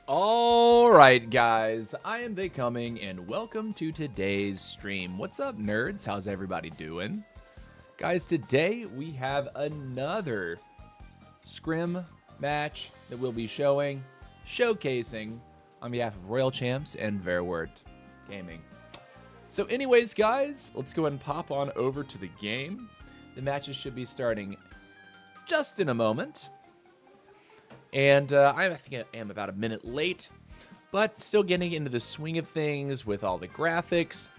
All right, guys, I am They Coming, and welcome to today's stream. What's up, nerds? How's everybody doing? Guys, today we have another Scrim match that we'll be showcasing on behalf of Royal Champs and Verwirrt Gaming. So anyways, guys, let's go ahead and pop on over to the game. The matches should be starting just in a moment. And I think I am about a minute late, but still getting into the swing of things with all the graphics.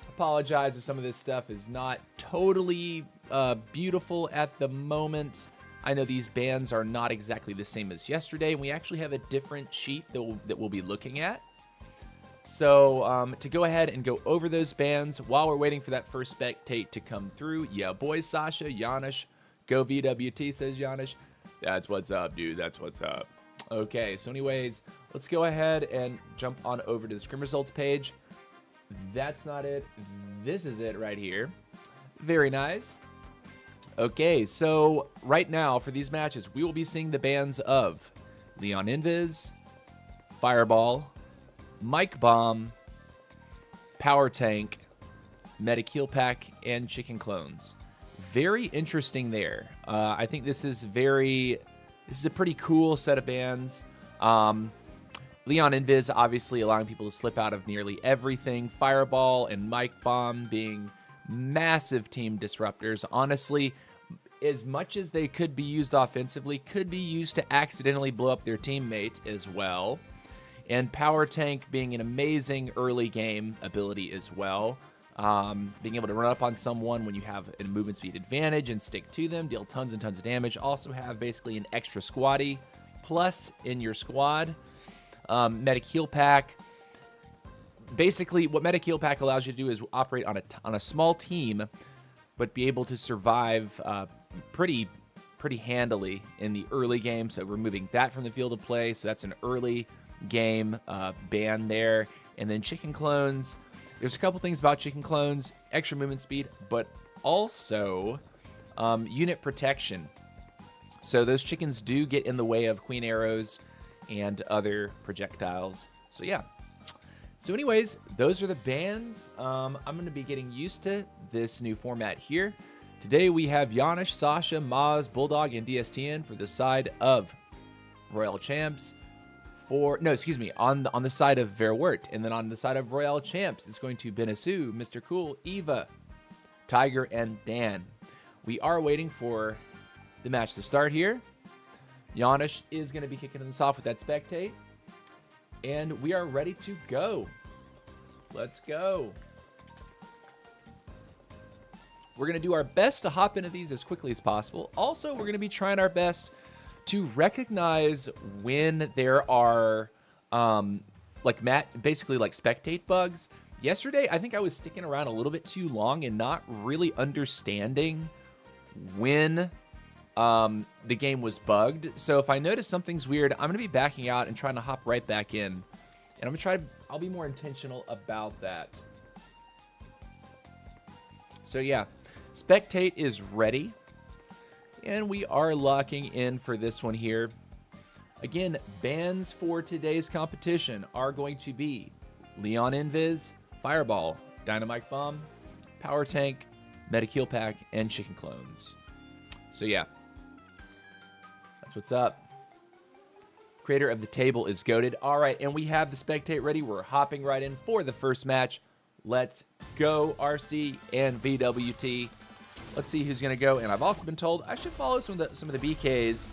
Apologize if some of this stuff is not totally beautiful at the moment. I know these bands are not exactly the same as yesterday, and we actually have a different sheet that we'll be looking at. So to go ahead and go over those bands while we're waiting for that first spectate to come through. Yeah, boys, Sasha, Janish, go VWT, says Janish. That's what's up, dude. That's what's up. Okay, so anyways, let's go ahead and jump on over to the Scrim results page. That's not it. This is it right here. Very nice. Okay, so right now for these matches, we will be seeing the bands of Leon Invis, Fireball, Mike Bomb, Power Tank, Medic Heal Pack, and Chicken Clones. Very interesting there. I think this is a pretty cool set of bands. Leon Invis obviously allowing people to slip out of nearly everything. Fireball and Mike Bomb being massive team disruptors. Honestly, as much as they could be used offensively, could be used to accidentally blow up their teammate as well. And Power Tank being an amazing early game ability as well. Being able to run up on someone when you have a movement speed advantage and stick to them, deal tons and tons of damage. Also have basically an extra squaddy plus in your squad. Medic Heal Pack. Basically, what Medic Heal Pack allows you to do is operate on a small team, but be able to survive pretty handily in the early game. So removing that from the field of play. So that's an early game ban there. And then Chicken Clones. There's a couple things about Chicken Clones, extra movement speed, but also unit protection. So those chickens do get in the way of Queen Arrows and other projectiles. So yeah. So anyways, those are the bands. I'm going to be getting used to this new format here. Today we have Janish, Sasha, Maz, Bulldog, and DSTN for the side of Royal Champs. On the side of Verwirrt, and then on the side of Royal Champs, it's going to Benisu, Mr. Cool, Eva, Tiger, and Dan. We are waiting for the match to start here. Janish is going to be kicking us off with that spectate, and we are ready to go. Let's go. We're going to do our best to hop into these as quickly as possible. Also, we're going to be trying our best to recognize when there are basically spectate bugs. Yesterday, I think I was sticking around a little bit too long and not really understanding when the game was bugged. So if I notice something's weird, I'm gonna be backing out and trying to hop right back in. And I'll be more intentional about that. So yeah, spectate is ready. And we are locking in for this one here. Again, bans for today's competition are going to be Leon Invis, Fireball, Dynamite Bomb, Power Tank, Medic Heal Pack, and Chicken Clones. So yeah, that's what's up. Creator of the table is goated. All right, and we have the spectate ready. We're hopping right in for the first match. Let's go, RC and VWT. Let's see who's going to go. And I've also been told I should follow some of the BKs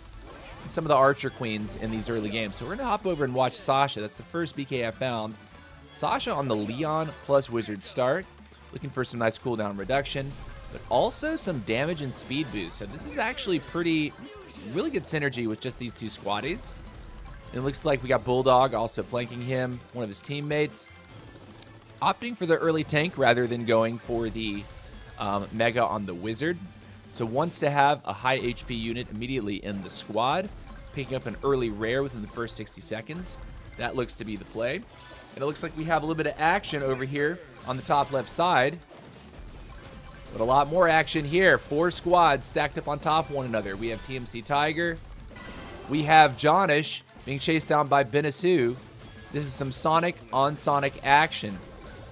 and some of the Archer Queens in these early games. So we're going to hop over and watch Sasha. That's the first BK I found. Sasha on the Leon plus Wizard start. Looking for some nice cooldown reduction, but also some damage and speed boost. So this is actually really good synergy with just these two squaddies. And it looks like we got Bulldog also flanking him, one of his teammates. Opting for the early tank rather than going for the Mega on the Wizard. So wants to have a high HP unit immediately in the squad, picking up an early rare within the first 60 seconds. That looks to be the play. And it looks like we have a little bit of action over here on the top left side. But a lot more action here. 4 squads stacked up on top of one another. We have TMC Tiger. We have Janish being chased down by Benisu. This is some Sonic on Sonic action.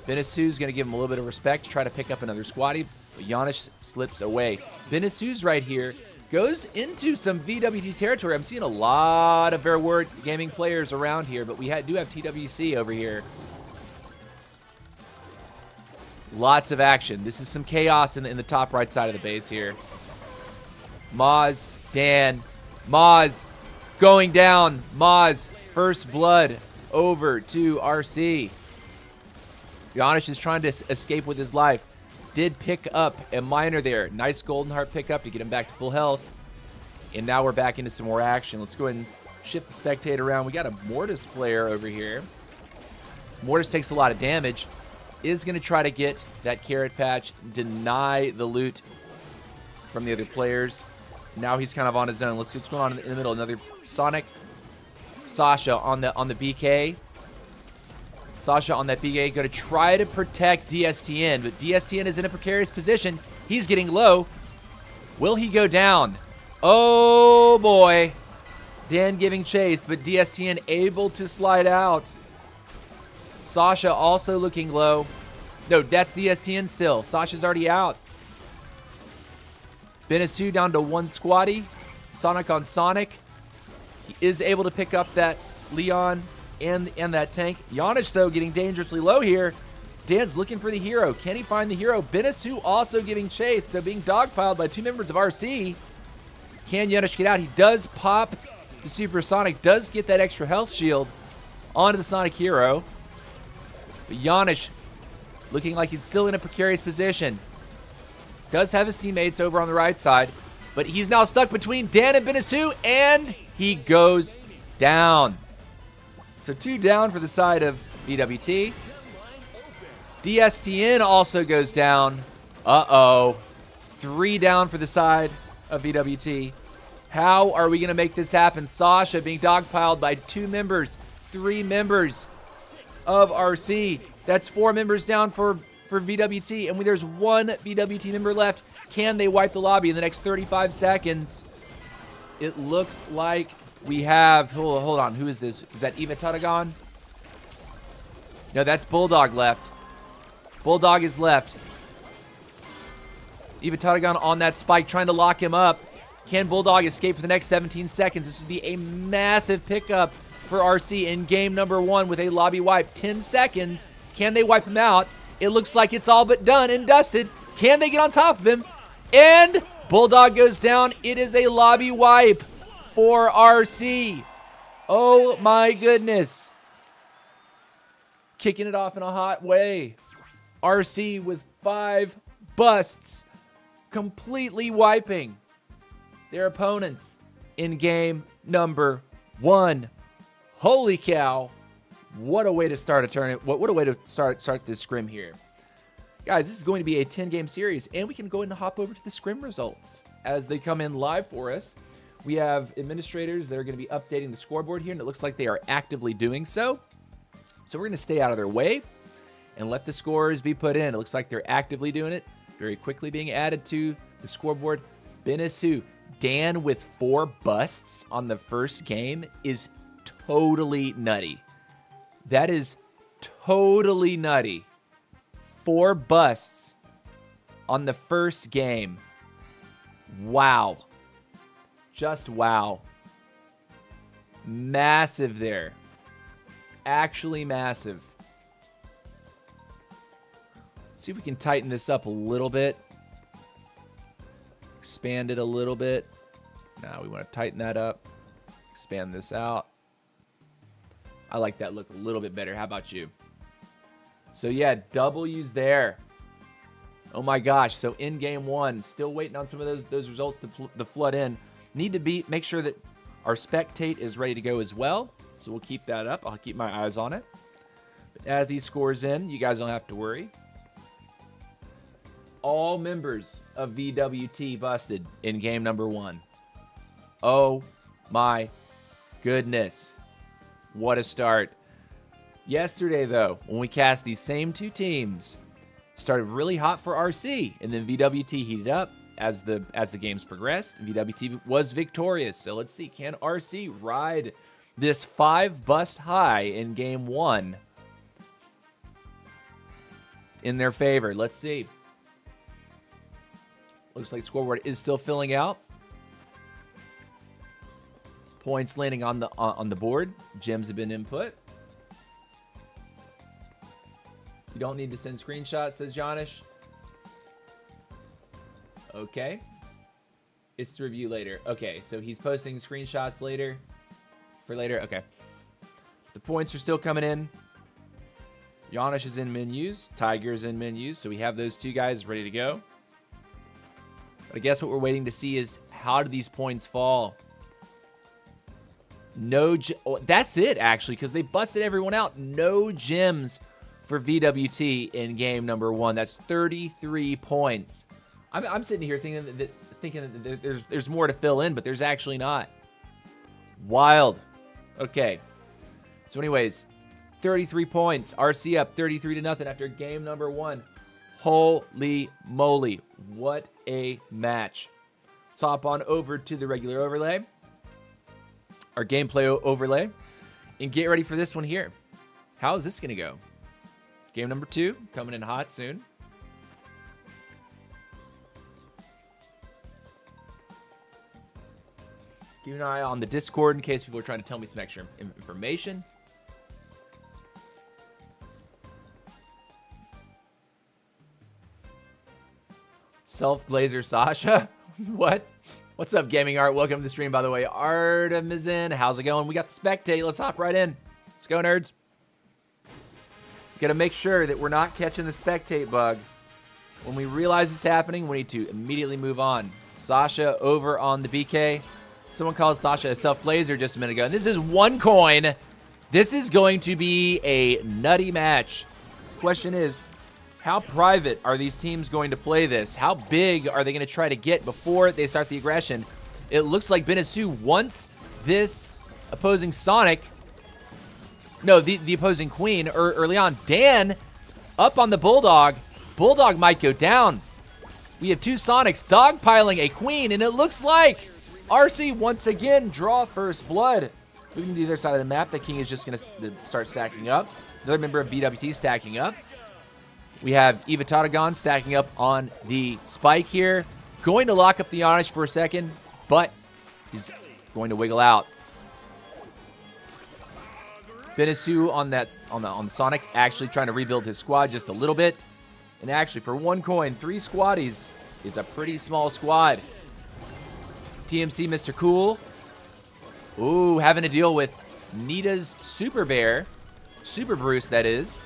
Benisu's going to give him a little bit of respect to try to pick up another squatty, but Giannis slips away. Benisu's right here goes into some VWT territory. I'm seeing a lot of Verwirrt gaming players around here, but we do have TWC over here. Lots of action. This is some chaos in the top right side of the base here. Maz, Dan, Maz going down. Maz, first blood over to RC. Giannis is trying to escape with his life. Did pick up a miner there. Nice golden heart pickup to get him back to full health. And now we're back into some more action. Let's go ahead and shift the spectator around. We got a Mortis player over here. Mortis takes a lot of damage. Is going to try to get that carrot patch, deny the loot from the other players. Now he's kind of on his own. Let's see what's going on in the middle. Another Sonic. Sasha on the BK. Sasha on that BK going to try to protect DSTN, but DSTN is in a precarious position. He's getting low. Will he go down? Oh boy. Dan giving chase, but DSTN able to slide out. Sasha also looking low. No, that's DSTN still. Sasha's already out. Benisu down to one squatty. Sonic on Sonic. He is able to pick up that Leon and that tank. Giannis, though, getting dangerously low here. Dan's looking for the hero. Can he find the hero? Benisu also giving chase, so being dogpiled by two members of RC. Can Giannis get out? He does pop the Supersonic, does get that extra health shield onto the Sonic hero. But Giannis looking like he's still in a precarious position. Does have his teammates over on the right side, but he's now stuck between Dan and Benisu, and he goes down. So 2 down for the side of VWT. DSTN also goes down. Uh-oh. 3 down for the side of VWT. How are we going to make this happen? Sasha being dogpiled by 2 members, 3 members of RC. That's 4 members down for VWT, and when there's 1 VWT member left, can they wipe the lobby in the next 35 seconds? It looks like we have, hold on, who is this? Is that irritated? No, that's Bulldog left. Bulldog is left. irritated on that spike, trying to lock him up. Can Bulldog escape for the next 17 seconds? This would be a massive pickup for RC in game number 1 with a lobby wipe. 10 seconds. Can they wipe him out? It looks like it's all but done and dusted. Can they get on top of him? And Bulldog goes down. It is a lobby wipe for RC. Oh my goodness. Kicking it off in a hot way. RC with 5 busts, completely wiping their opponents in game number 1. Holy cow. What a way to start a tournament. What a way to start this scrim here. Guys, this is going to be a 10-game series, and we can go ahead and hop over to the scrim results as they come in live for us. We have administrators that are going to be updating the scoreboard here, and it looks like they are actively doing so. So we're going to stay out of their way and let the scores be put in. It looks like they're actively doing it, very quickly being added to the scoreboard. Benisu, Dan with 4 busts on the first game is totally nutty. That is totally nutty. 4 busts on the first game. Wow. Just wow. Massive there. Actually massive. Let's see if we can tighten this up a little bit. Expand it a little bit. Now we want to tighten that up. Expand this out. I like that look a little bit better. How about you? So yeah, W's there. Oh my gosh. So in game 1, still waiting on some of those results to flood in. Need to make sure that our spectate is ready to go as well. So we'll keep that up. I'll keep my eyes on it. But as these scores in, you guys don't have to worry. All members of VWT busted in game number 1. Oh my goodness. What a start. Yesterday, though, when we cast these same 2 teams, started really hot for RC, and then VWT heated up as the games progressed. VWT was victorious. So let's see, can RC ride this 5 bust high in game 1 in their favor. Let's see. Looks like scoreboard is still filling out. Points landing on the board. Gems have been input. You don't need to send screenshots, says Janish. Okay. It's to review later. Okay, so he's posting screenshots later. For later? Okay. The points are still coming in. Janish is in menus. Tiger's in menus. So we have those two guys ready to go. But I guess what we're waiting to see is how do these points fall? No, that's it actually, because they busted everyone out. No gems for VWT in game number 1. That's 33 points. I'm sitting here thinking that there's more to fill in, but there's actually not. Wild. Okay. So anyways, 33 points. RC up 33-0 after game number 1. Holy moly. What a match. Let's hop on over to the regular overlay. Our gameplay overlay. And get ready for this one here. How is this going to go? Game number 2 coming in hot soon. Keep an eye on the Discord in case people are trying to tell me some extra information. Self-Glazer Sasha? What? What's up, Gaming Art? Welcome to the stream, by the way. Artemizin, how's it going? We got the spectate. Let's hop right in. Let's go, nerds. Gotta make sure that we're not catching the spectate bug. When we realize it's happening, we need to immediately move on. Sasha over on the BK. Someone called Sasha a self-glazer just a minute ago. And this is 1 coin. This is going to be a nutty match. Question is, how private are these teams going to play this? How big are they going to try to get before they start the aggression? It looks like Benisu wants this opposing Sonic. No, the opposing Queen early on. Dan up on the Bulldog. Bulldog might go down. We have 2 Sonics dogpiling a Queen, and it looks like RC once again draw first blood. Moving to the other side of the map, the King is just going to start stacking up. Another member of BWT stacking up. We have irritated stacking up on the Spike here. Going to lock up the Onish for a second, but he's going to wiggle out. Benisu on the Sonic, actually trying to rebuild his squad just a little bit. And actually, for 1 coin, 3 squaddies is a pretty small squad. TMC Mr. Cool. Ooh, having to deal with Nita's Super Bear. Super Bruce, that is.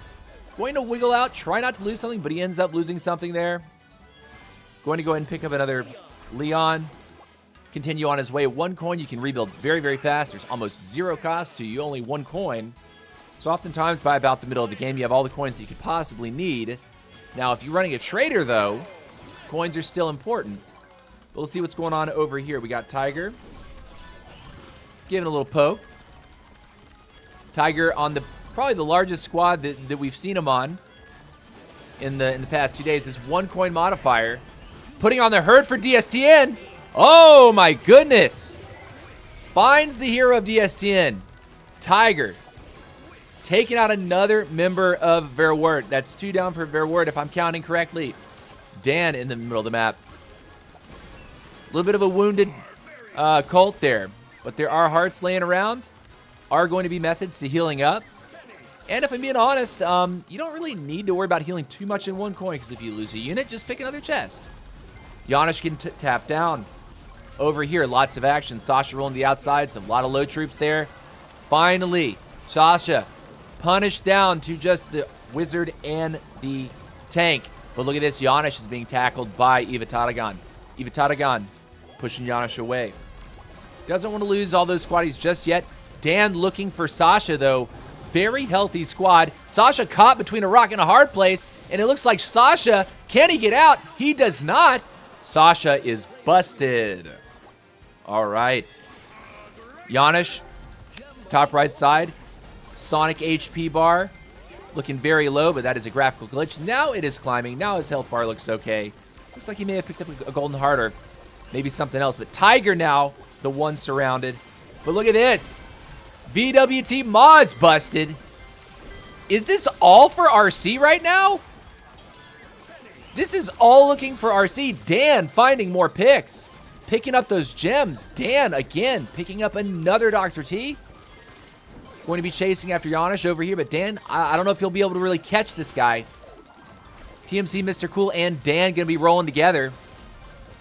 Going to wiggle out, try not to lose something, but he ends up losing something there. Going to go ahead and pick up another Leon. Continue on his way. 1 coin you can rebuild very, very fast. There's almost 0 cost to you, only 1 coin. So oftentimes by about the middle of the game, you have all the coins that you could possibly need. Now, if you're running a trader, though, coins are still important. But we'll see what's going on over here. We got Tiger giving a little poke. Tiger on the probably the largest squad that we've seen him on in the past 2 days. This 1 coin modifier. Putting on the herd for DSTN. Oh my goodness. Finds the hero of DSTN. Tiger. Taking out another member of Verwirrt. That's 2 down for Verwirrt if I'm counting correctly. Dan in the middle of the map. A little bit of a wounded Colt there. But there are hearts laying around. Are going to be methods to healing up. And if I'm being honest, you don't really need to worry about healing too much in 1 coin, because if you lose a unit, just pick another chest. Janish can tap down. Over here, lots of action. Sasha rolling the outsides, a lot of low troops there. Finally, Sasha punished down to just the wizard and the tank. But look at this, Janish is being tackled by irritated. Irritated pushing Janish away. Doesn't want to lose all those squaddies just yet. Dan looking for Sasha, though. Very healthy squad. Sasha caught between a rock and a hard place, and it looks like Sasha, can he get out? He does not. Sasha is busted. All right. Janish, top right side. Sonic HP bar looking very low, but that is a graphical glitch. Now it is climbing. Now his health bar looks okay. Looks like he may have picked up a golden heart or maybe something else. But Tiger now, the one surrounded. But look at this. VWT Maw's busted. Is this all for RC right now? This is all looking for RC. Dan finding more picks. Picking up those gems. Dan, again, picking up another Dr. T. Going to be chasing after Giannis over here, but Dan, I don't know if he'll be able to really catch this guy. TMC, Mr. Cool, and Dan going to be rolling together.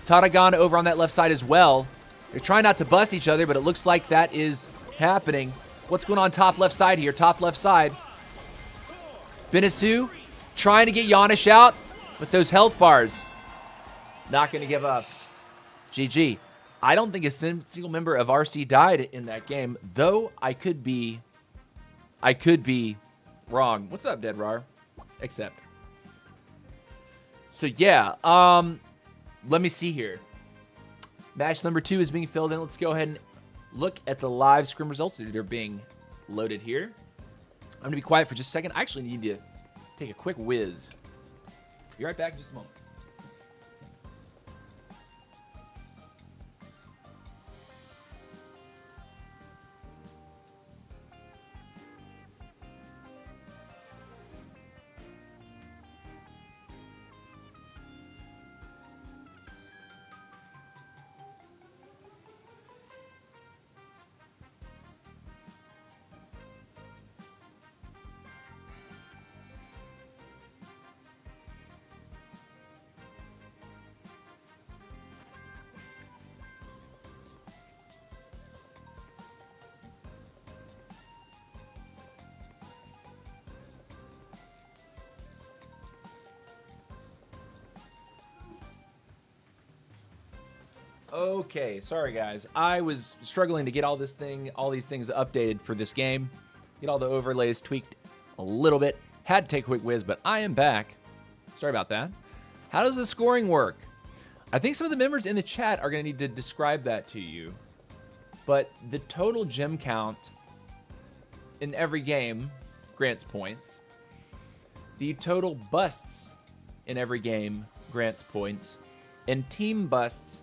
Tadagon over on that left side as well. They're trying not to bust each other, but it looks like that is happening. What's going on top left side here? Top left side. Benisu trying to get Giannis out with those health bars. Not going to give up. GG. I don't think a single member of RC died in that game, though I could be wrong. What's up, Dead Rar? Except. So yeah, let me see here. Match number 2 is being filled in. Let's go ahead and look at the live scrim results. They're being loaded here. I'm going to be quiet for just a second. I actually need to take a quick whiz. Be right back in just a moment. Okay, sorry guys. I was struggling to get all these things updated for this game. Get all the overlays tweaked a little bit. Had to take a quick whiz, but I am back. Sorry about that. How does the scoring work? I think some of the members in the chat are going to need to describe that to you. But the total gem count in every game grants points. The total busts in every game grants points. And team busts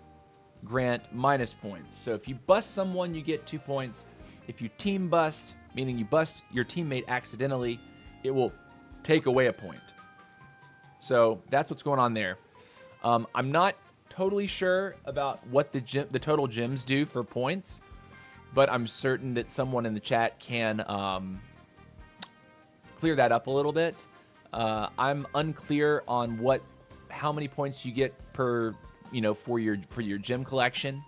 grant minus points. So if you bust someone, you get 2 points. If you team bust, meaning you bust your teammate accidentally, it will take away a point. So that's what's going on there. I'm not totally sure about what the total gems do for points, but I'm certain that someone in the chat can clear that up a little bit. I'm unclear on how many points you get per for your gem collection,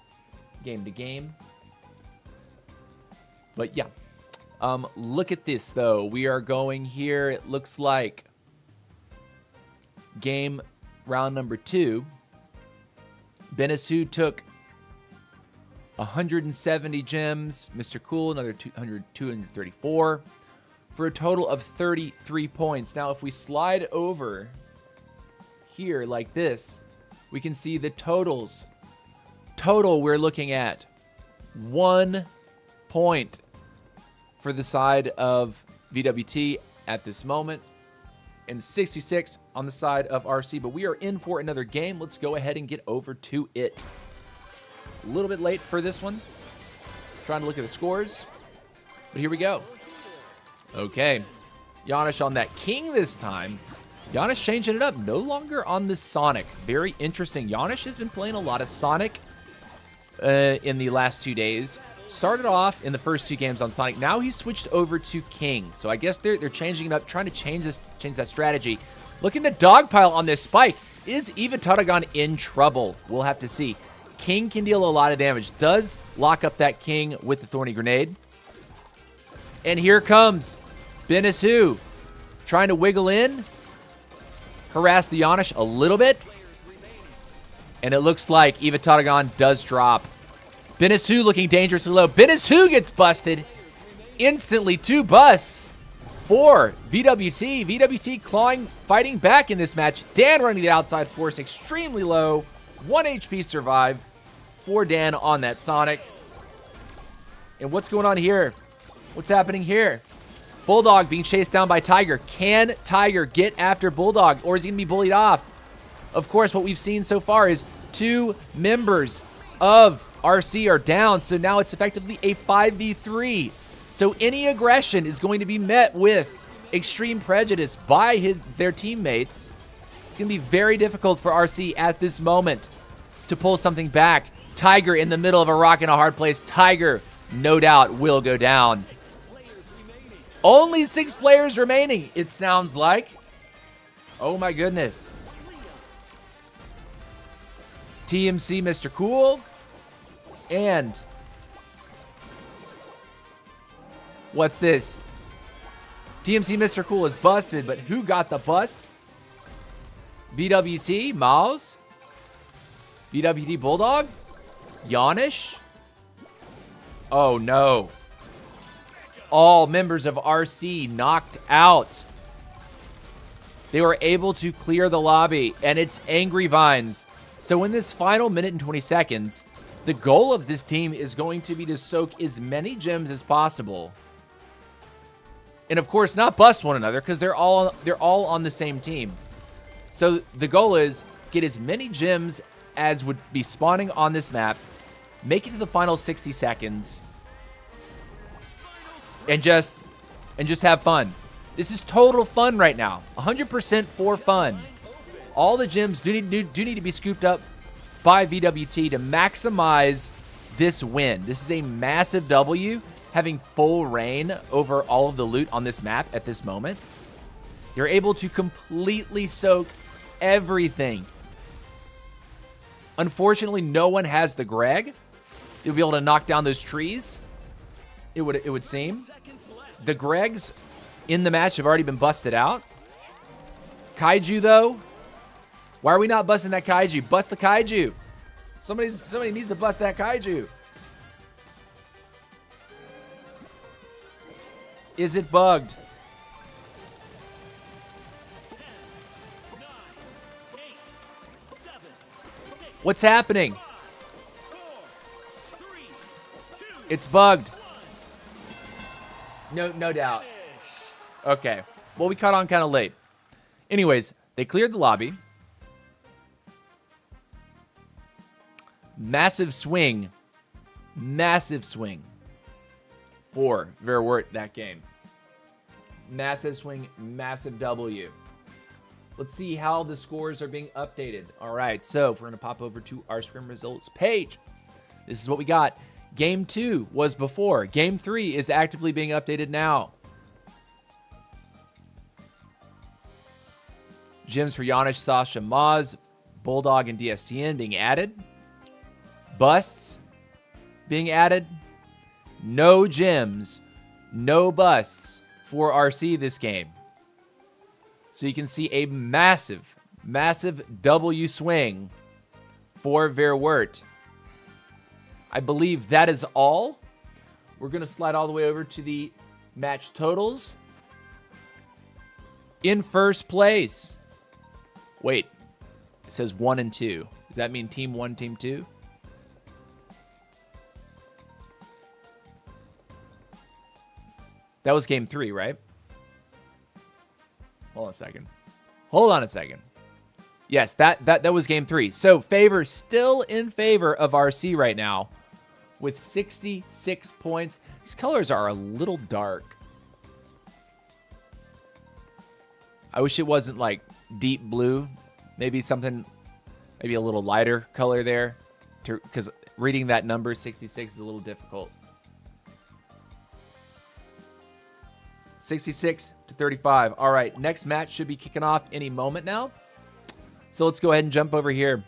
game to game. But yeah, look at this though. We are going here. It looks like game round number 2. Benisu took 170 gems. Mr. Cool another 234 for a total of 33 points. Now, if we slide over here like this, we can see the totals. Total, we're looking at 1 point for the side of VWT at this moment, and 66 on the side of RC. But we are in for another game. Let's go ahead and get over to it. A little bit late for this one. Trying to look at the scores, but here we go. Okay, Giannis on that King this time. Giannis changing it up, no longer on the Sonic. Very interesting. Giannis has been playing a lot of Sonic in the last 2 days. Started off in the first 2 games on Sonic. Now he's switched over to King. So I guess they're changing it up, trying to change that strategy. Look at the dogpile on this spike. Is Eva Tadagon in trouble? We'll have to see. King can deal a lot of damage. Does lock up that King with the Thorny Grenade. And here comes Benisu trying to wiggle in. Harass the Giannis a little bit. And it looks like Eva Tadagon does drop. Benisu looking dangerously low. Benisu gets busted. Instantly 2 busts for VWT. VWT clawing, fighting back in this match. Dan running the outside force extremely low. 1 HP survive for Dan on that Sonic. And what's going on here? What's happening here? Bulldog being chased down by Tiger. Can Tiger get after Bulldog, or is he going to be bullied off? Of course, what we've seen so far is 2 members of RC are down, so now it's effectively a 5v3. So any aggression is going to be met with extreme prejudice by their teammates. It's going to be very difficult for RC at this moment to pull something back. Tiger in the middle of a rock and a hard place. Tiger, no doubt, will go down. Only 6 players remaining, it sounds like. Oh my goodness. TMC Mr. Cool. And what's this? TMC Mr. Cool is busted, but who got the bust? VWT, Miles. VWT Bulldog. Yanish. Oh no. All members of RC knocked out. They were able to clear the lobby, and it's Angry Vines. So in this final minute and 20 seconds, the goal of this team is going to be to soak as many gems as possible. And of course, not bust one another, because they're all on the same team. So the goal is get as many gems as would be spawning on this map, make it to the final 60 seconds, and just have fun. This is total fun right now. 100% for fun. All the gems do need to be scooped up by VWT to maximize this win. This is a massive W, having full reign over all of the loot on this map at this moment. You're able to completely soak everything. Unfortunately, no one has the Greg. You'll be able to knock down those trees. It would seem. The Gregs in the match have already been busted out. Kaiju, though. Why are we not busting that Kaiju? Bust the Kaiju. Somebody needs to bust that Kaiju. Is it bugged? 10, 9, 8, 7, 6, What's happening? 5, 4, 3, 2, It's bugged. No doubt. Okay. Well, we caught on kind of late. Anyways, they cleared the lobby. Massive swing. Massive swing for Verwirrt that game. Massive swing, massive W. Let's see how the scores are being updated. All right, so we're going to pop over to our Scrim results page. This is what we got. Game 2 was before. Game 3 is actively being updated now. Gems for Yanish, Sasha, Maz, Bulldog, and DSTN being added. Busts being added. No gems, no busts for RC this game. So you can see a massive, massive W swing for Verwirrt. I believe that is all. We're going to slide all the way over to the match totals. In first place. Wait, it says 1 and 2. Does that mean team 1, team 2? That was game 3, right? Hold on a second. Hold on a second. Yes, that was game 3. So favor still in favor of RC right now with 66 points. These colors are a little dark. I wish it wasn't like deep blue. Maybe something, maybe a little lighter color there, because reading that number 66 is a little difficult. 66 to 35. All right, next match should be kicking off any moment now. So let's go ahead and jump over here.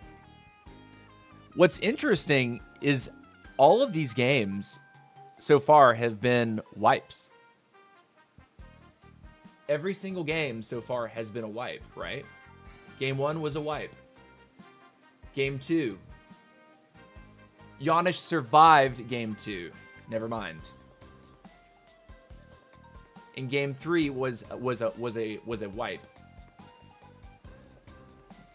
What's interesting is all of these games so far have been wipes. Every single game so far has been a wipe, right? Game 1 was a wipe. Game 2. Yanish survived game 2. Never mind. And game 3 was a wipe.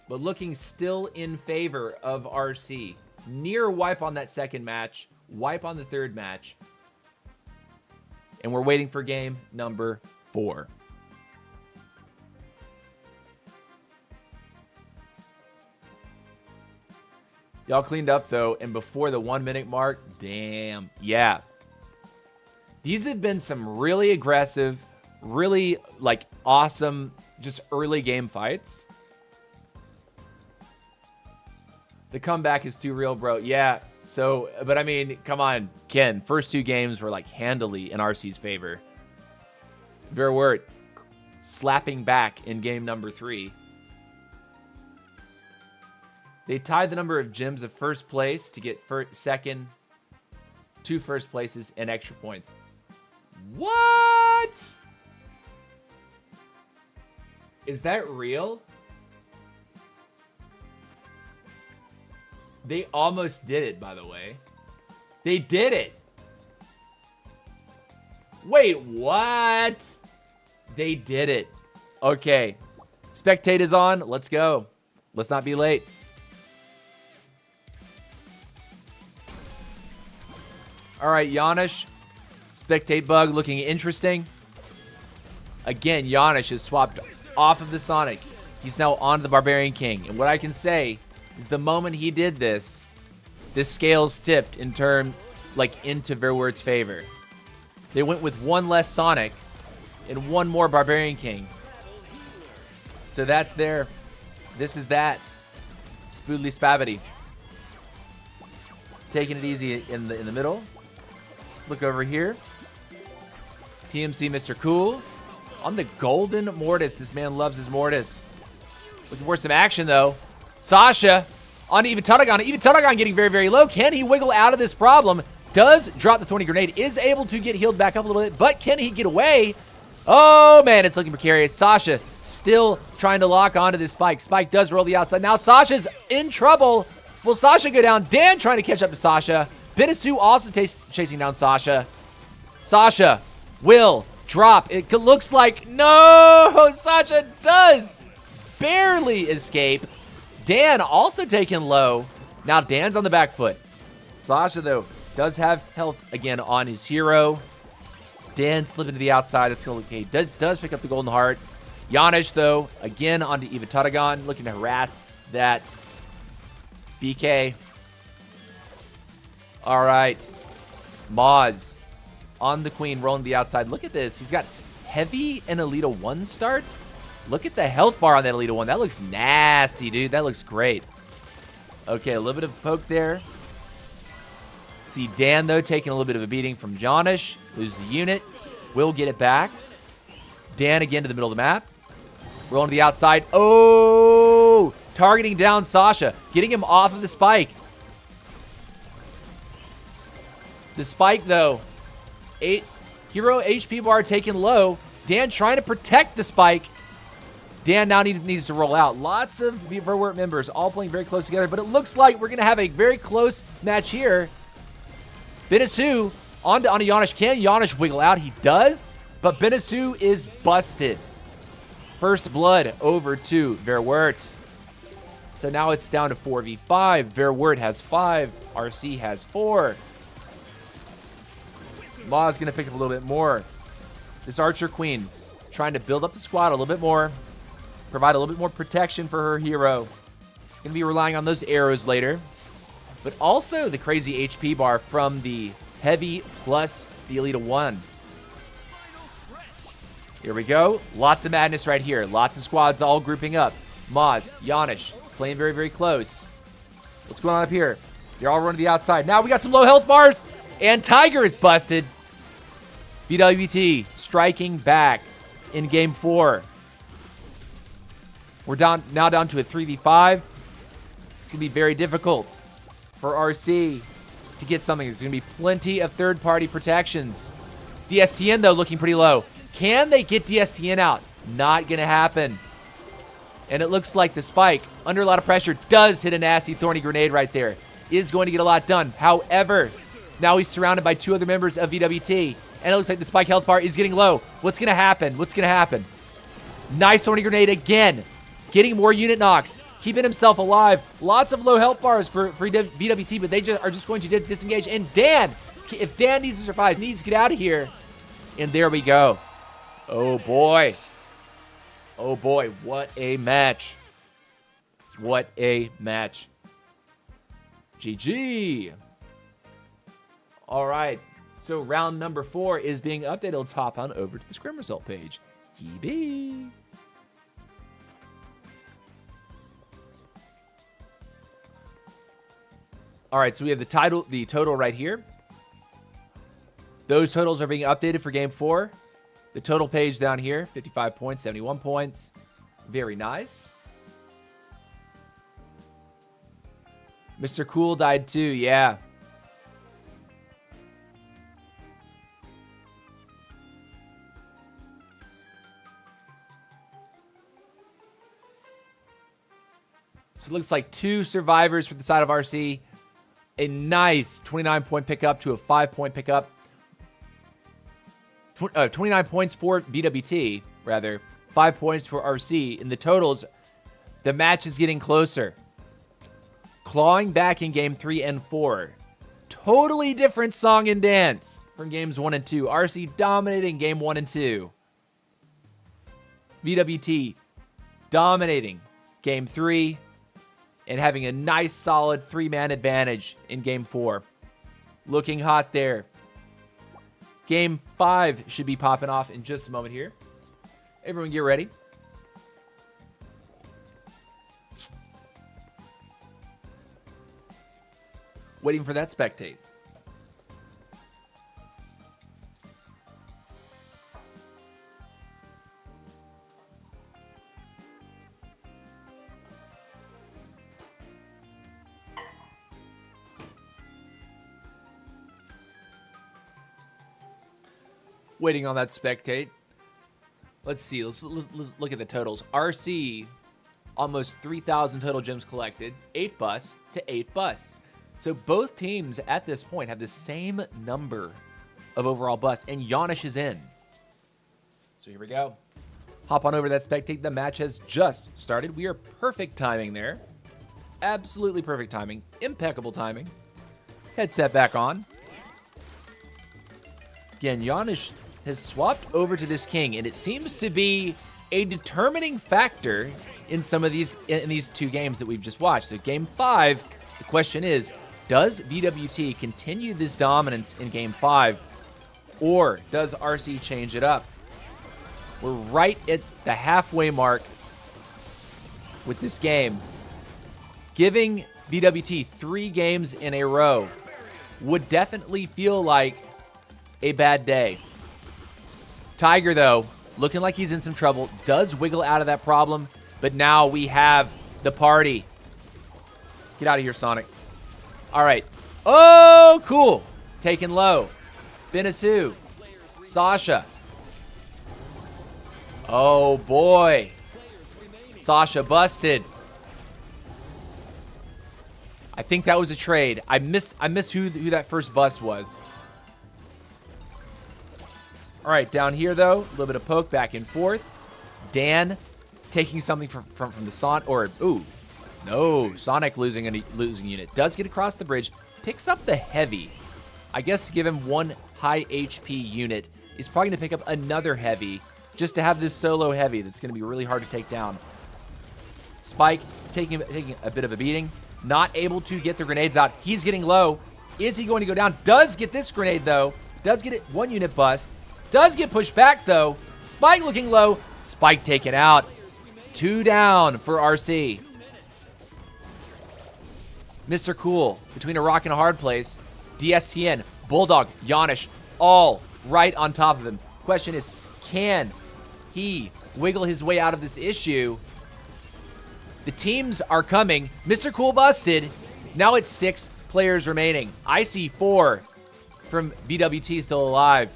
But looking still in favor of RC. Near wipe on that second match. Wipe on the third match. And we're waiting for game number 4. Y'all cleaned up, though. And before the 1 minute mark, damn. Yeah. These have been some really aggressive, really, like, awesome, just early game fights. The comeback is too real, bro. Yeah, so, but I mean, come on, Ken. First 2 games were, like, handily in RC's favor. Verwirrt slapping back in game number 3. They tied the number of gems of first place to get second, 2 first places, and extra points. What? Is that real? They almost did it, by the way. They did it. Wait, what? They did it. Okay. Spectate is on. Let's go. Let's not be late. All right, Yanish. Spectate bug looking interesting. Again, Yanish has swapped off of the Sonic. He's now on the Barbarian King. And what I can say is the moment he did this, the scales tipped in turn, like, into Verwirrt's favor. They went with 1 less Sonic and 1 more Barbarian King. So that's there. This is that. Spoodly Spabbity. Taking it easy in the middle. Let's look over here. TMC Mr. Cool. On the golden Mortis. This man loves his Mortis. Looking for some action, though. Sasha on Even Tutagon. Even Tutagon getting very, very low. Can he wiggle out of this problem? Does drop the 20 grenade. Is able to get healed back up a little bit. But can he get away? Oh, man, it's looking precarious. Sasha still trying to lock onto this Spike. Spike does roll the outside. Now Sasha's in trouble. Will Sasha go down? Dan trying to catch up to Sasha. Benisu also chasing down Sasha. Sasha will drop. It looks like, no, Sasha does barely escape. Dan also taken low. Now Dan's on the back foot. Sasha, though, does have health again on his hero. Dan slipping to the outside. That's going to look okay. Does pick up the golden heart. Yanish, though, again onto Eva Tutagon, looking to harass that BK. All right. Moz on the queen, rolling to the outside. Look at this. He's got heavy and Elita 1 start. Look at the health bar on that Elita 1. That looks nasty, dude. That looks great. Okay, a little bit of poke there. See Dan, though, taking a little bit of a beating from Janish. Loses the unit. Will get it back. Dan again to the middle of the map. Rolling to the outside. Oh! Targeting down Sasha. Getting him off of the Spike. The Spike, though. Hero HP bar taken low. Dan trying to protect the Spike. Dan now needs to roll out. Lots of the Verwirrt members all playing very close together, but it looks like we're going to have a very close match here. Benisu onto Yanish. Can Yanish wiggle out? He does, but Benisu is busted. First blood over to Verwirrt. So now it's down to 4v5. Verwirrt has 5. RC has 4. Ma's going to pick up a little bit more. This Archer Queen trying to build up the squad a little bit more. Provide a little bit more protection for her hero. Going to be relying on those arrows later. But also the crazy HP bar from the Heavy plus the Elita 1. Here we go. Lots of madness right here. Lots of squads all grouping up. Maz, Yanish, playing very, very close. What's going on up here? They're all running to the outside. Now we got some low health bars. And Tiger is busted. VWT striking back in game 4. We're now down to a 3v5. It's going to be very difficult for RC to get something. There's going to be plenty of third-party protections. DSTN, though, looking pretty low. Can they get DSTN out? Not going to happen. And it looks like the Spike, under a lot of pressure, does hit a nasty thorny grenade right there. Is going to get a lot done. However, now he's surrounded by 2 other members of VWT. And it looks like the Spike health bar is getting low. What's going to happen? What's going to happen? Nice thorny grenade again. Getting more unit knocks. Keeping himself alive. Lots of low health bars for VWT, but they are just going to disengage. And Dan, if Dan needs to survive, needs to get out of here. And there we go. Oh, boy. Oh, boy. What a match. What a match. GG. All right. So round number 4 is being updated. Let's hop on over to the Scrim result page. Yee-bee. All right, so we have the total right here. Those totals are being updated for game 4. The total page down here, 55 points, 71 points. Very nice. Mr. Cool died too, yeah. So it looks like 2 survivors for the side of RC. A nice 29-point pickup to a 5-point pickup. 29 points for BWT, rather. 5 points for RC. In the totals, the match is getting closer. Clawing back in game 3 and 4. Totally different song and dance from games 1 and 2. RC dominating game 1 and 2. BWT dominating game 3 and having a nice solid 3-man advantage in game 4. Looking hot there. Game 5 should be popping off in just a moment here. Everyone get ready. Waiting for that spectate. Waiting on that spectate. Let's see. Let's look at the totals. RC, almost 3,000 total gems collected. 8 busts to 8 busts. So both teams at this point have the same number of overall busts, and Yanish is in. So here we go. Hop on over to that spectate. The match has just started. We are perfect timing there. Absolutely perfect timing. Impeccable timing. Headset back on. Again, Yanish has swapped over to this king, and it seems to be a determining factor in some of these in these 2 games that we've just watched. So game 5, the question is, does VWT continue this dominance in game 5, or does RC change it up? We're right at the halfway mark with this game. Giving VWT 3 games in a row would definitely feel like a bad day. Tiger, though, looking like he's in some trouble, does wiggle out of that problem, but now we have the party. Get out of here, Sonic. All right. Oh, cool. Taken low. Benisu. Sasha. Oh, boy. Sasha busted. I think that was a trade. I miss who that first bust was. All right, down here, though, a little bit of poke back and forth. Dan taking something from the Sonic, or, ooh, no, Sonic losing unit. Does get across the bridge, picks up the heavy. I guess to give him 1 high HP unit, he's probably going to pick up another heavy just to have this solo heavy that's going to be really hard to take down. Spike taking a bit of a beating. Not able to get the grenades out. He's getting low. Is he going to go down? Does get this grenade, though. Does get it 1 unit bust. Does get pushed back, though. Spike looking low. Spike taken out. 2 down for RC. Mr. Cool, between a rock and a hard place. DSTN, Bulldog, Yanish, all right on top of him. Question is, can he wiggle his way out of this issue? The teams are coming. Mr. Cool busted. Now it's 6 players remaining. I see 4 from BWT still alive.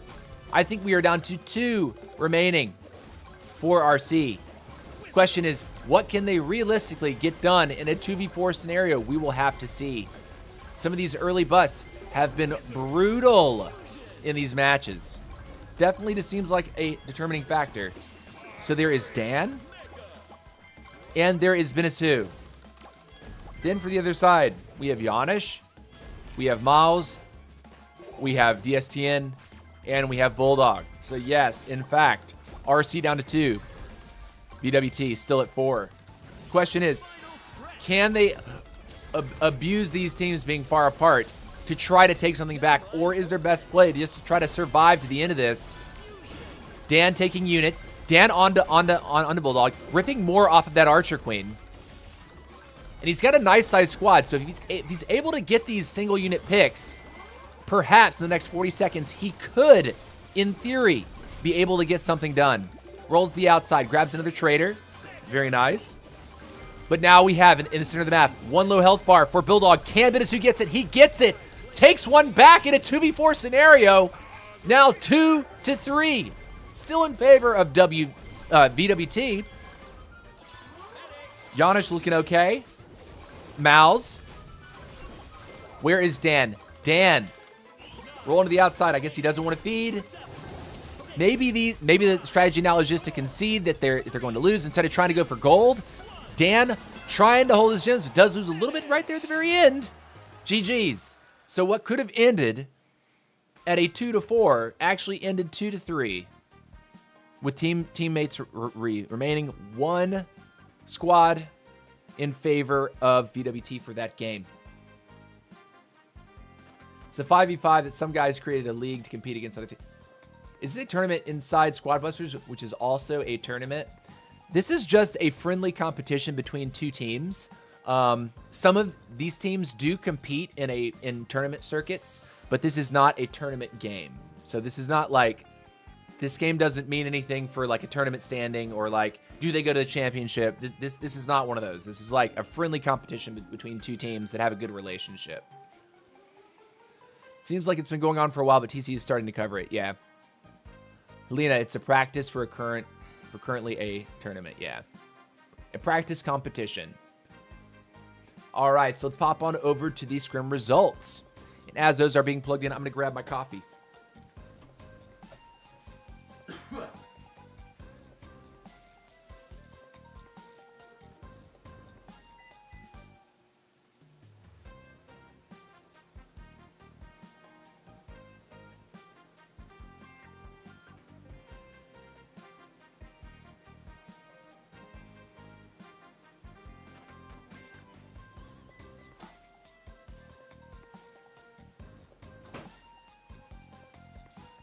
I think we are down to 2 remaining for RC. Question is, what can they realistically get done in a 2v4 scenario? We will have to see. Some of these early busts have been brutal in these matches. Definitely just seems like a determining factor. So there is Dan, and there is Benisu. Then for the other side, we have Yanish, we have Miles, we have DSTN, and we have Bulldog. So yes, in fact, RC down to 2. BWT still at 4. Question is, can they abuse these teams being far apart to try to take something back? Or is their best play to just try to survive to the end of this? Dan taking units. Dan onto Bulldog, ripping more off of that Archer Queen. And he's got a nice sized squad, so if he's able to get these single unit picks, perhaps in the next 40 seconds, he could, in theory, be able to get something done. Rolls the outside, grabs another trader. Very nice. But now we have, in the center of the map, one low health bar for Bulldog. Can Benisu gets it? He gets it. Takes one back in a 2v4 scenario. Now 2-3. Still in favor of VWT. Giannis looking okay. Mouse. Where is Dan? Dan. Rolling to the outside. I guess he doesn't want to feed. Maybe the strategy now is just to concede that they're going to lose instead of trying to go for gold. Dan trying to hold his gems, but does lose a little bit right there at the very end. GG's. So what could have ended at a 2-4 actually ended 2-3. With teammates remaining one squad in favor of VWT for that game. It's a 5v5 that some guys created a league to compete against other teams. Is it a tournament inside Squad Busters, which is also a tournament? This is just a friendly competition between two teams. Some of these teams do compete in tournament circuits, but this is not a tournament game. So this is not like, this game doesn't mean anything for like a tournament standing or like, do they go to the championship? This is not one of those. This is like a friendly competition between two teams that have a good relationship. Seems like it's been going on for a while, but TC is starting to cover it. Yeah. Lena, it's a practice for currently a tournament. Yeah. A practice competition. All right, so let's pop on over to the Scrim results. And as those are being plugged in, I'm going to grab my coffee.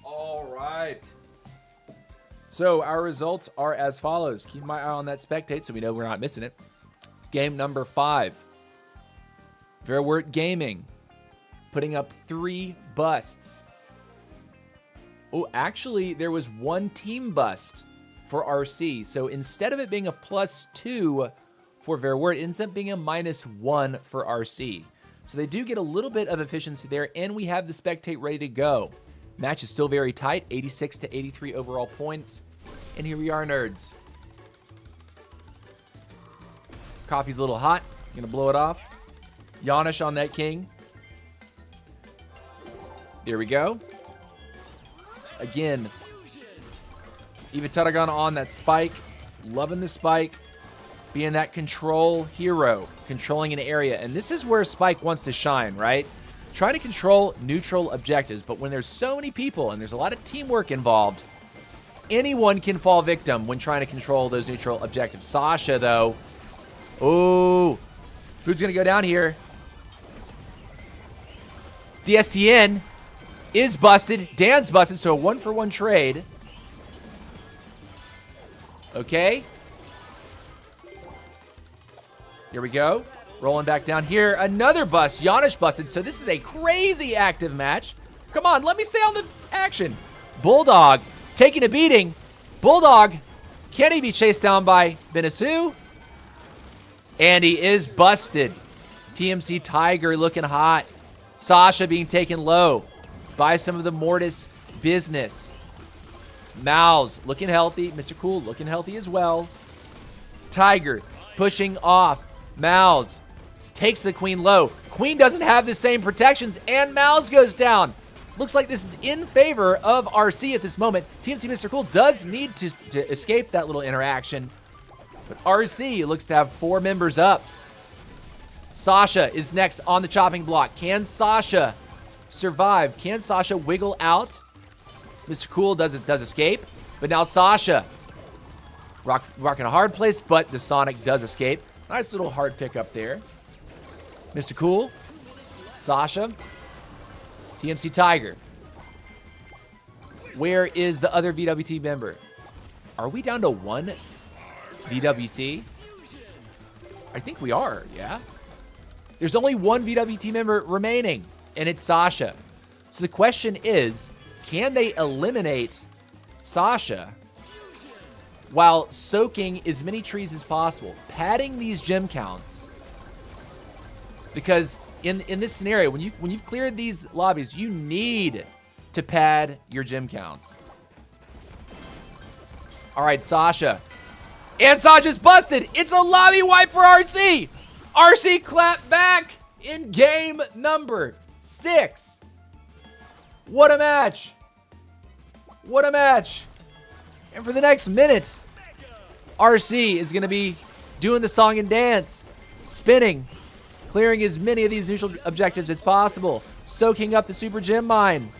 All right. So our results are as follows. Keep my eye on that spectate so we know we're not missing it. Game number 5. Verwirrt Gaming putting up 3 busts. Oh, actually, there was 1 team bust for RC. So instead of it being a +2 for Verwirrt, it ends up being a -1 for RC. So they do get a little bit of efficiency there, and we have the spectate ready to go. Match is still very tight, 86 to 83 overall points. And here we are, nerds. Coffee's a little hot. Gonna blow it off. Yanish on that king. There we go. Again, Eva Taragon on that spike. Loving the spike. Being that control hero. Controlling an area. And this is where Spike wants to shine, right? Trying to control neutral objectives, but when there's so many people and there's a lot of teamwork involved, anyone can fall victim when trying to control those neutral objectives. Sasha, though. Oh, who's going to go down here? DSTN is busted. Dan's busted, so a 1-for-1 trade. Okay. Here we go. Rolling back down here. Another bust. Yanish busted. So this is a crazy active match. Come on, let me stay on the action. Bulldog taking a beating. Bulldog, can he be chased down by Benisu? And he is busted. TMC Tiger looking hot. Sasha being taken low by some of the Mortis business. Mouse looking healthy. Mr. Cool looking healthy as well. Tiger pushing off. Mouse takes the queen low. Queen doesn't have the same protections, and Mouse goes down. Looks like this is in favor of RC at this moment. TMC Mr. Cool does need to escape that little interaction. But RC looks to have 4 members up. Sasha is next on the chopping block. Can Sasha survive? Can Sasha wiggle out? Mr. Cool does escape. But now Sasha rocking a hard place, but the Sonic does escape. Nice little hard pick up there. Mr. Cool. Sasha. TMC Tiger. Where is the other VWT member? Are we down to one VWT? I think we are, yeah. There's only one VWT member remaining, and it's Sasha. So the question is, can they eliminate Sasha while soaking as many trees as possible, padding these gem counts? Because in this scenario, when you've cleared these lobbies, you need to pad your gem counts. All right, Sasha. And Sasha's busted. It's a lobby wipe for RC. RC clapped back in game number 6. What a match. What a match. And for the next minute, RC is going to be doing the song and dance, spinning, clearing as many of these neutral objectives as possible, soaking up the super gem mine.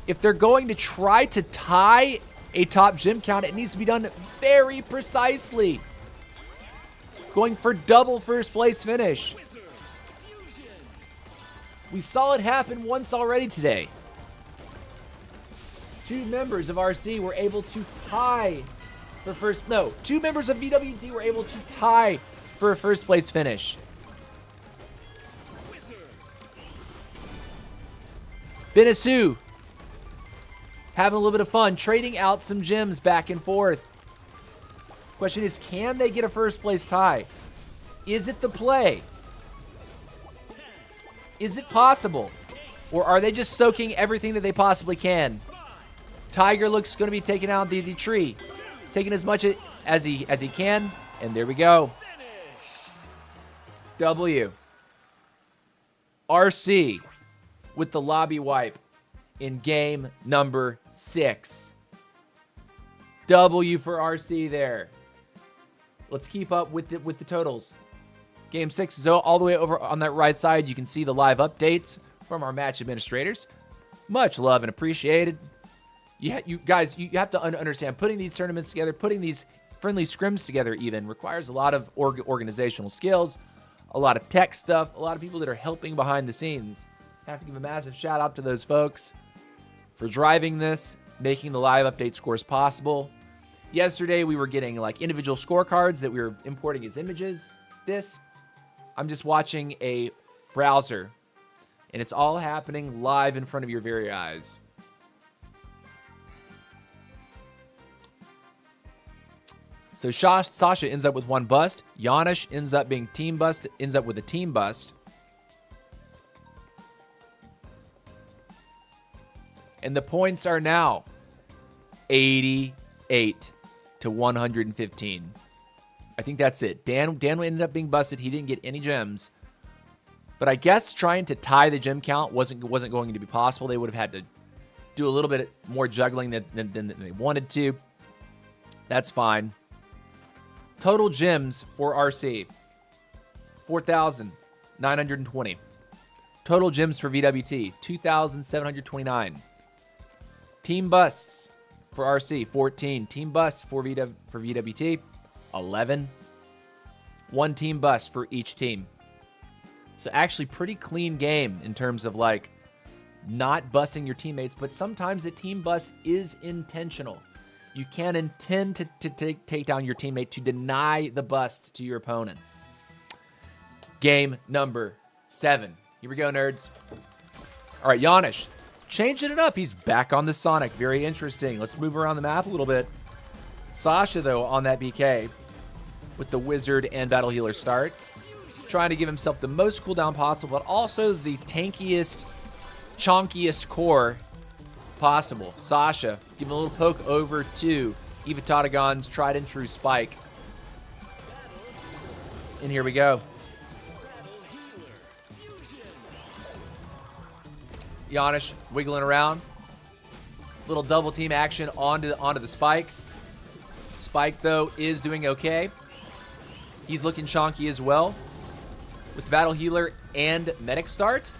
If they're going to try to tie a top gem count, it needs to be done very precisely. Going for double first place finish. We saw it happen once already today. 2 members of RC were able to tie for first. No, 2 members of VWT were able to tie for a first place finish. Benisu having a little bit of fun, trading out some gems back and forth. Question is, can they get a first place tie? Is it the play? Is it possible? Or are they just soaking everything that they possibly can? Tiger looks going to be taking out the tree. Taking as much as he can. And there we go. W. RC with the lobby wipe in game number 6. W for RC there. Let's keep up with the totals. Game 6 is all the way over on that right side. You can see the live updates from our match administrators. Much love and appreciated. You guys, you have to understand, putting these tournaments together, putting these friendly scrims together even, requires a lot of organizational skills, a lot of tech stuff, a lot of people that are helping behind the scenes. I have to give a massive shout out to those folks for driving this, making the live update scores possible. Yesterday, we were getting like individual scorecards that we were importing as images. I'm just watching a browser, and it's all happening live in front of your very eyes. So Sasha ends up with 1 bust. Janusz ends up being team bust, ends up with a team bust. And the points are now 88 to 115. I think that's it. Dan ended up being busted. He didn't get any gems. But I guess trying to tie the gem count wasn't going to be possible. They would have had to do a little bit more juggling than they wanted to. That's fine. Total gems for RC, 4,920. Total gems for VWT, 2,729. Team busts for RC, 14. Team busts for VWT, 11. 1 team bust for each team. So actually pretty clean game in terms of like not busting your teammates, but sometimes the team bust is intentional. You can intend to take down your teammate to deny the bust to your opponent. Game number 7. Here we go, nerds. All right, Janusz, changing it up. He's back on the Sonic. Very interesting. Let's move around the map a little bit. Sasha, though, on that BK with the Wizard and Battle Healer start. Trying to give himself the most cooldown possible, but also the tankiest, chonkiest core possible. Sasha giving a little poke over to Eva Tatagon's tried and true spike. And here we go. Janusz wiggling around. Little double team action onto the spike. Spike, though, is doing okay. He's looking chonky as well. With the Battle Healer and Medic start.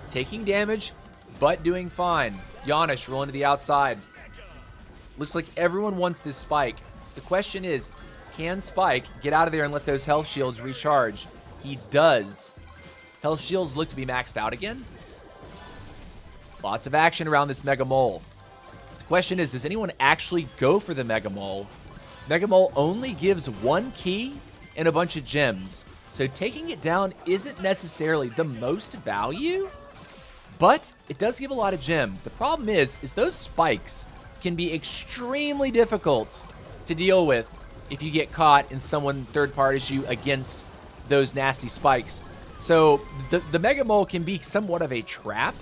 Taking damage, but doing fine. Janusz rolling to the outside. Looks like everyone wants this spike. The question is, can Spike get out of there and let those health shields recharge? He does. Health shields look to be maxed out again. Lots of action around this Mega Mole. The question is, does anyone actually go for the Mega Mole? Mega Mole only gives 1 key and a bunch of gems. So taking it down isn't necessarily the most value, but it does give a lot of gems. The problem is those spikes can be extremely difficult to deal with if you get caught and someone third parties you against those nasty spikes. So the Mega Mole can be somewhat of a trap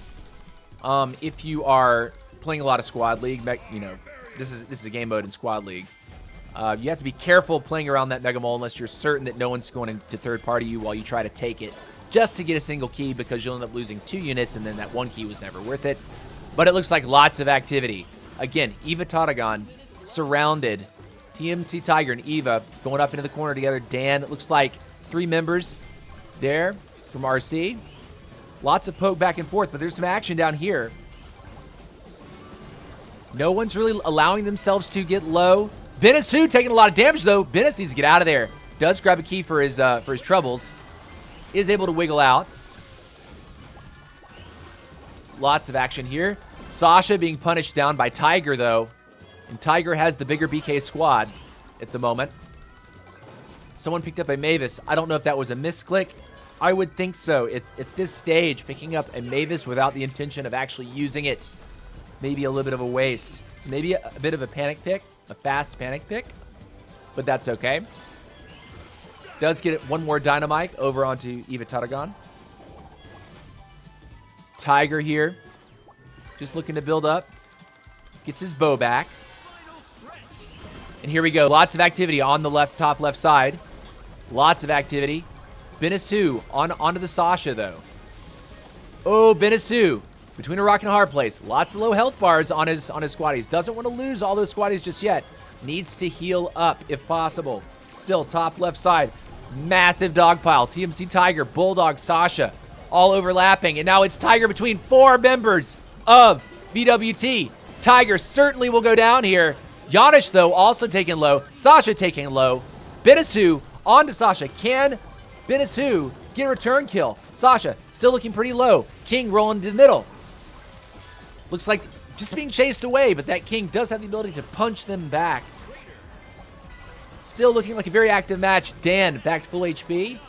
if you are playing a lot of Squad League. You know, this is a game mode in Squad League. You have to be careful playing around that Mega Mole unless you're certain that no one's going to third party you while you try to take it just to get a single key, because you'll end up losing 2 units and then that 1 key was never worth it. But it looks like lots of activity. Again, Eva Tatagon surrounded. TMC Tiger and Eva going up into the corner together. Dan, it looks like 3 members there from RC. Lots of poke back and forth, but there's some action down here. No one's really allowing themselves to get low. Benisu taking a lot of damage, though. Benis needs to get out of there. Does grab a key for his troubles. Is able to wiggle out. Lots of action here. Sasha being punished down by Tiger, though. And Tiger has the bigger BK squad at the moment. Someone picked up a Mavis. I don't know if that was a misclick. I would think so. At this stage, picking up a Mavis without the intention of actually using it, maybe a little bit of a waste. So maybe a bit of a panic pick, a fast panic pick, but that's okay. Does get one more Dynamite over onto Eva Tatagon. Tiger here, just looking to build up. Gets his bow back. And here we go. Lots of activity on the top left side. Lots of activity. Benisu onto the Sasha, though. Oh, Benisu. Between a rock and a hard place. Lots of low health bars on his squaddies. Doesn't want to lose all those squaddies just yet. Needs to heal up if possible. Still top left side. Massive dog pile. TMC Tiger, Bulldog, Sasha. All overlapping. And now it's Tiger between 4 members of VWT. Tiger certainly will go down here. Yanish, though, also taken low. Sasha taking low. Benisu onto Sasha. Can Benisu get a return kill? Sasha still looking pretty low. King rolling to the middle. Looks like just being chased away, but that King does have the ability to punch them back. Still looking like a very active match. Dan back to full HP.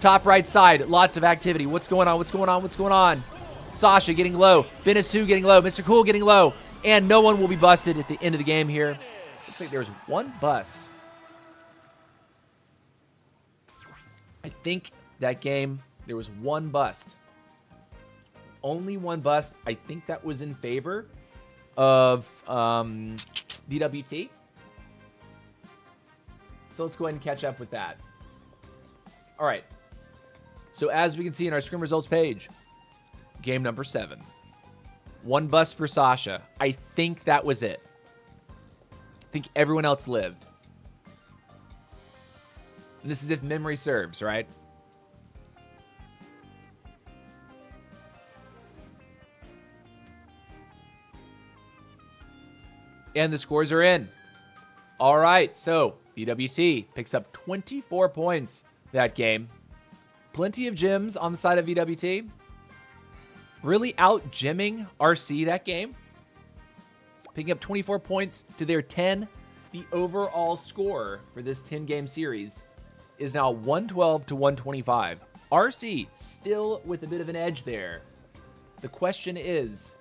Top right side, lots of activity. What's going on? What's going on? What's going on? Sasha getting low. Benisu getting low. Mr. Cool getting low. And no one will be busted at the end of the game here. Looks like there's 1 bust. I think that game, there was 1 bust. Only 1 bust. I think that was in favor of VWT. So let's go ahead and catch up with that. All right. So as we can see in our Scrim results page, game number 7. 1 bust for Sasha. I think that was it. I think everyone else lived. And this is if memory serves, right? And the scores are in. All right, so VWT picks up 24 points that game. Plenty of gems on the side of VWT. Really out-gemming RC that game. Picking up 24 points to their 10. The overall score for this 10-game series is now 112 to 125. RC still with a bit of an edge there. The question is,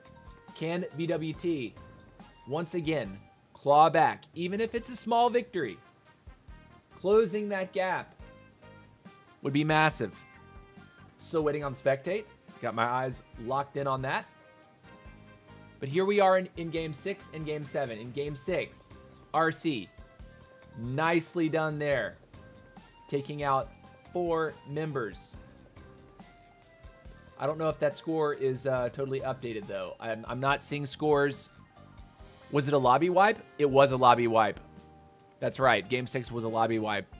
can VWT once again claw back, even if it's a small victory? Closing that gap would be massive. Still waiting on Spectate. Got my eyes locked in on that. But here we are in Game 6 and Game 7. In Game 6, RC, nicely done there. Taking out 4 members. I don't know if that score is totally updated, though. I'm not seeing scores. Was it a lobby wipe? It was a lobby wipe. That's right. Game 6 was a lobby wipe.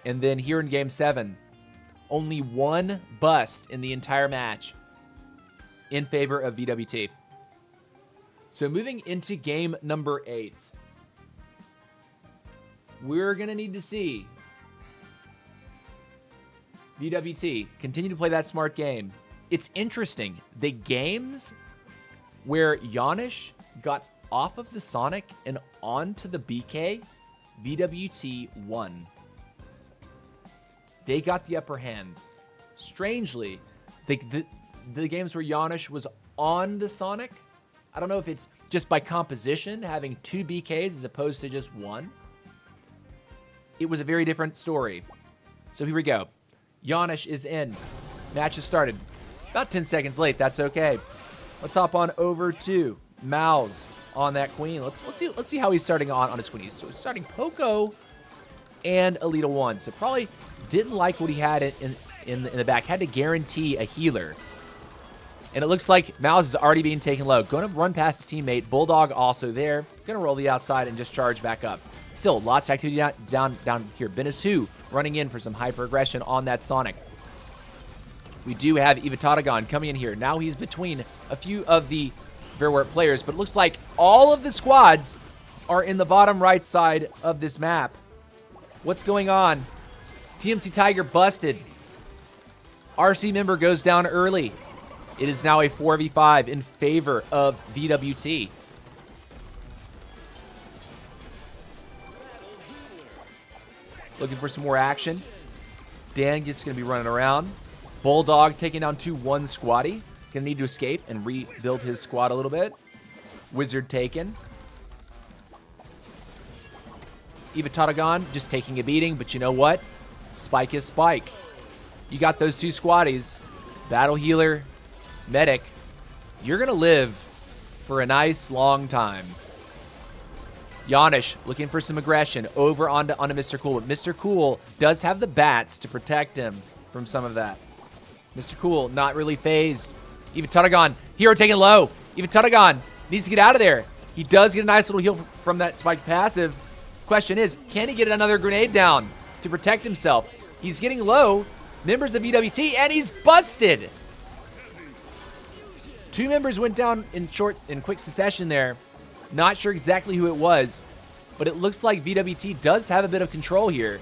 And then here in Game 7, only 1 bust in the entire match in favor of VWT. So moving into game number 8, we're going to need to see VWT continue to play that smart game it's interesting. The games where Yanish got off of the Sonic and onto the BK, VWT won. They got the upper hand. Strangely, the games where Yanish was on the Sonic, I don't know if it's just by composition, having 2 BKs as opposed to just 1. It was a very different story. So here we go. Yanish is in. Match has started. About 10 seconds late. That's okay. Let's hop on over to Mouse on that queen. Let's see how he's starting on his queen. He's starting Poco and Alita 1. So probably didn't like what he had in the back. Had to guarantee a healer. And it looks like Mouse is already being taken low. Going to run past his teammate. Bulldog also there. Going to roll the outside and just charge back up. Still, lots of activity down here. Benisu running in for some hyper aggression on that Sonic. We do have Ivatatagon coming in here. Now he's between a few of the Verwirrt players, but it looks like all of the squads are in the bottom right side of this map. What's going on? TMC Tiger busted. RC member goes down early. It is now a 4v5 in favor of VWT. Looking for some more action. Dan just going to be running around. Bulldog taking down 2-1 squatty. Going to need to escape and rebuild his squad a little bit. Wizard taken. Ivatatagon just taking a beating, but you know what? Spike is Spike. You got those 2 squatties. Battle healer, medic. You're going to live for a nice long time. Yanish looking for some aggression over onto Mr. Cool. But Mr. Cool does have the bats to protect him from some of that. Mr. Cool not really phased. Ivatatagon, hero taken low. Ivatatagon needs to get out of there. He does get a nice little heal from that spike passive. Question is, can he get another grenade down to protect himself? He's getting low. Members of VWT, and he's busted. 2 members went down in quick succession there. Not sure exactly who it was, but it looks like VWT does have a bit of control here.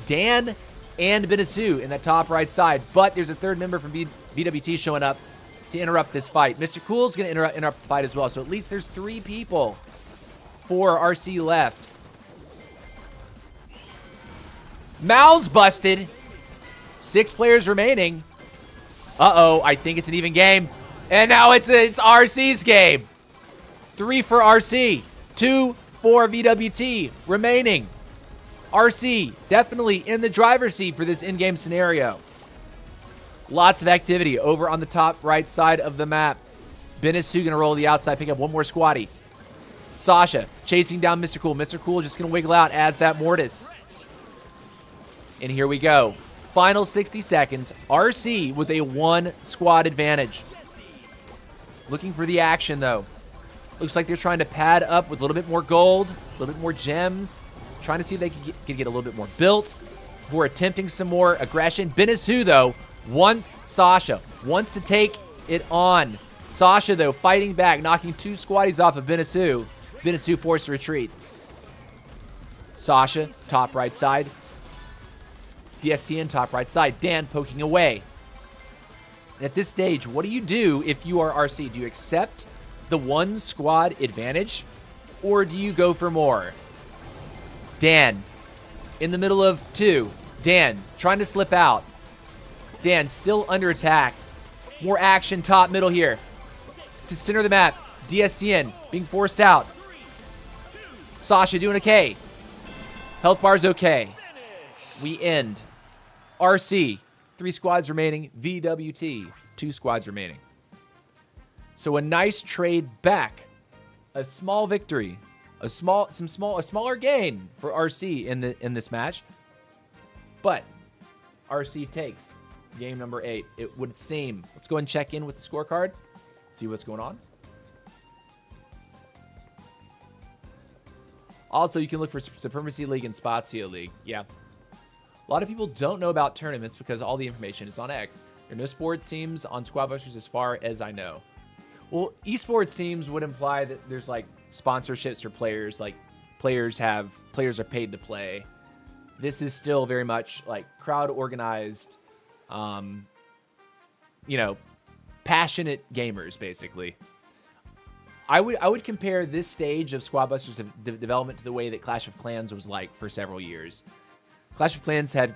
Dan and Benisu in that top right side, but there's a 3rd member from VWT showing up to interrupt this fight. Mr. Cool's going to interrupt the fight as well, so at least there's 3 people for RC left. Mal's busted. 6 players remaining. Uh-oh, I think it's an even game. And now it's RC's game. 3 for RC, 2 for VWT remaining. RC definitely in the driver's seat for this in-game scenario. Lots of activity over on the top right side of the map. Benisu gonna roll the outside, pick up 1 more squatty. Sasha chasing down Mr. Cool. Mr. Cool just gonna wiggle out as that Mortis. And here we go. Final 60 seconds. RC with a 1 squad advantage. Looking for the action though. Looks like they're trying to pad up with a little bit more gold, a little bit more gems. Trying to see if they can get a little bit more built. We're attempting some more aggression. Benisu, though, wants Sasha. Wants to take it on. Sasha, though, fighting back, knocking 2 squatties off of Benisu. Benisu forced to retreat. Sasha, top right side. DSTN, top right side. Dan poking away. And at this stage, what do you do if you are RC? Do you accept the 1 squad advantage, or do you go for more? Dan in the middle of 2. Dan trying to slip out. Dan still under attack. More action top middle here. Center of the map. DSTN being forced out. Sasha doing okay. Health bar's okay. We end. RC, 3 squads remaining. VWT, 2 squads remaining. So a nice trade back. A small victory. A smaller gain for RC in this match. But RC takes game number 8. It would seem. Let's go and check in with the scorecard. See what's going on. Also, you can look for Supremacy League and Spazio League. Yeah. A lot of people don't know about tournaments because all the information is on X. There are no sports teams on Squad Busters as far as I know. Well, esports teams would imply that there's like sponsorships for players, like players are paid to play. This is still very much like crowd organized, you know, passionate gamers, basically. I would compare this stage of Squad Busters development to the way that Clash of Clans was like for several years. Clash of Clans had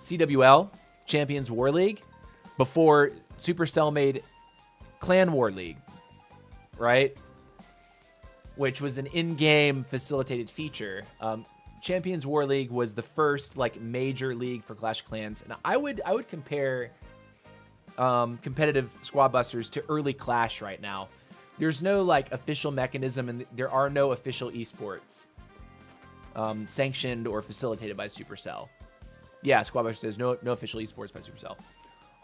CWL, Champions War League, before Supercell made Clan War League, right? Which was an in-game facilitated feature. Champions War League was the first like major league for Clash of Clans, and I would compare competitive Squad Busters to early Clash right now. There's no like official mechanism, and there are no official esports sanctioned or facilitated by Supercell. Yeah, Squad Busters says no official esports by Supercell.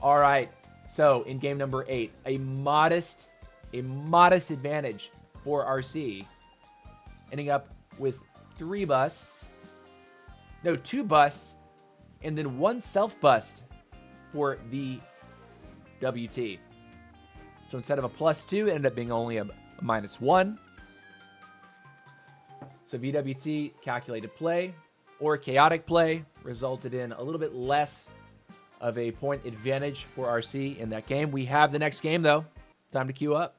All right, so in game number 8, a modest advantage for RC, ending up with 2 busts, and then 1 self bust for VWT. So instead of a +2, it ended up being only a -1. So VWT calculated play or chaotic play resulted in a little bit less of a point advantage for RC in that game. We have the next game though. Time to queue up.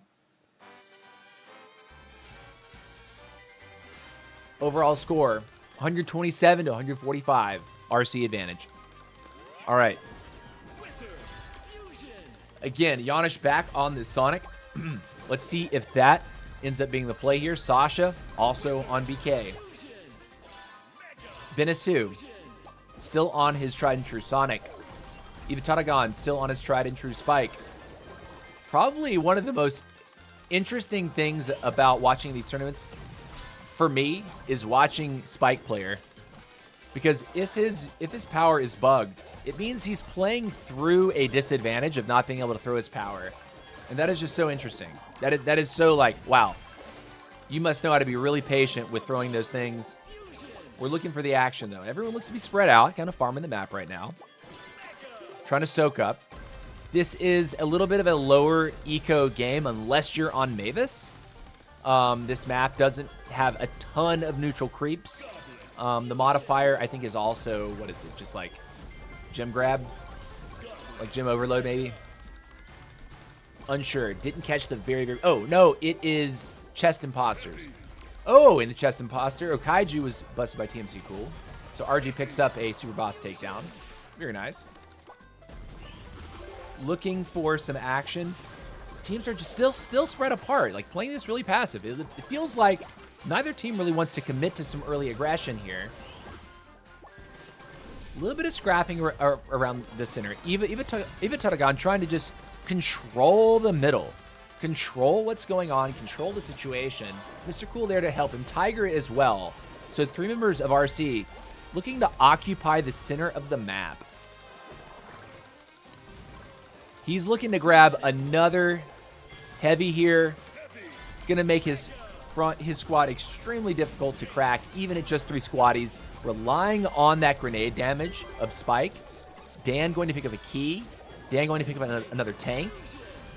Overall score, 127 to 145. RC advantage. All right. Again, Janish back on the Sonic. Let's see if that ends up being the play here. Sasha also on BK. Benisu still on his tried and true Sonic. Ivataragon still on his tried and true Spike. Probably one of the most interesting things about watching these tournaments for me is watching Spike player, because if his power is bugged, it means he's playing through a disadvantage of not being able to throw his power, and that is just so interesting. That is so like, wow, you must know how to be really patient with throwing those things. We're looking for the action though. Everyone looks to be spread out, kind of farming the map right now, trying to soak up. This is a little bit of a lower eco game unless you're on Mavis. This map doesn't have a ton of neutral creeps. The modifier, I think, is also, what is it, just like gem grab? Like gem overload, maybe? Unsure. Didn't catch the very... Oh, no, it is chest imposters. Oh, in the chest imposter, Okaiju was busted by TMC Cool. So RG picks up a super boss takedown. Very nice. Looking for some action. Teams are just still spread apart, like playing this really passive. It feels like neither team really wants to commit to some early aggression here. A little bit of scrapping around the center. Ivataragon trying to just control the middle. Control what's going on, control the situation. Mr. Cool there to help him. Tiger as well. So 3 members of RC looking to occupy the center of the map. He's looking to grab another heavy here. Gonna make his squad extremely difficult to crack, even at just 3 squaddies. Relying on that grenade damage of Spike. Dan going to pick up a key. Dan going to pick up another tank.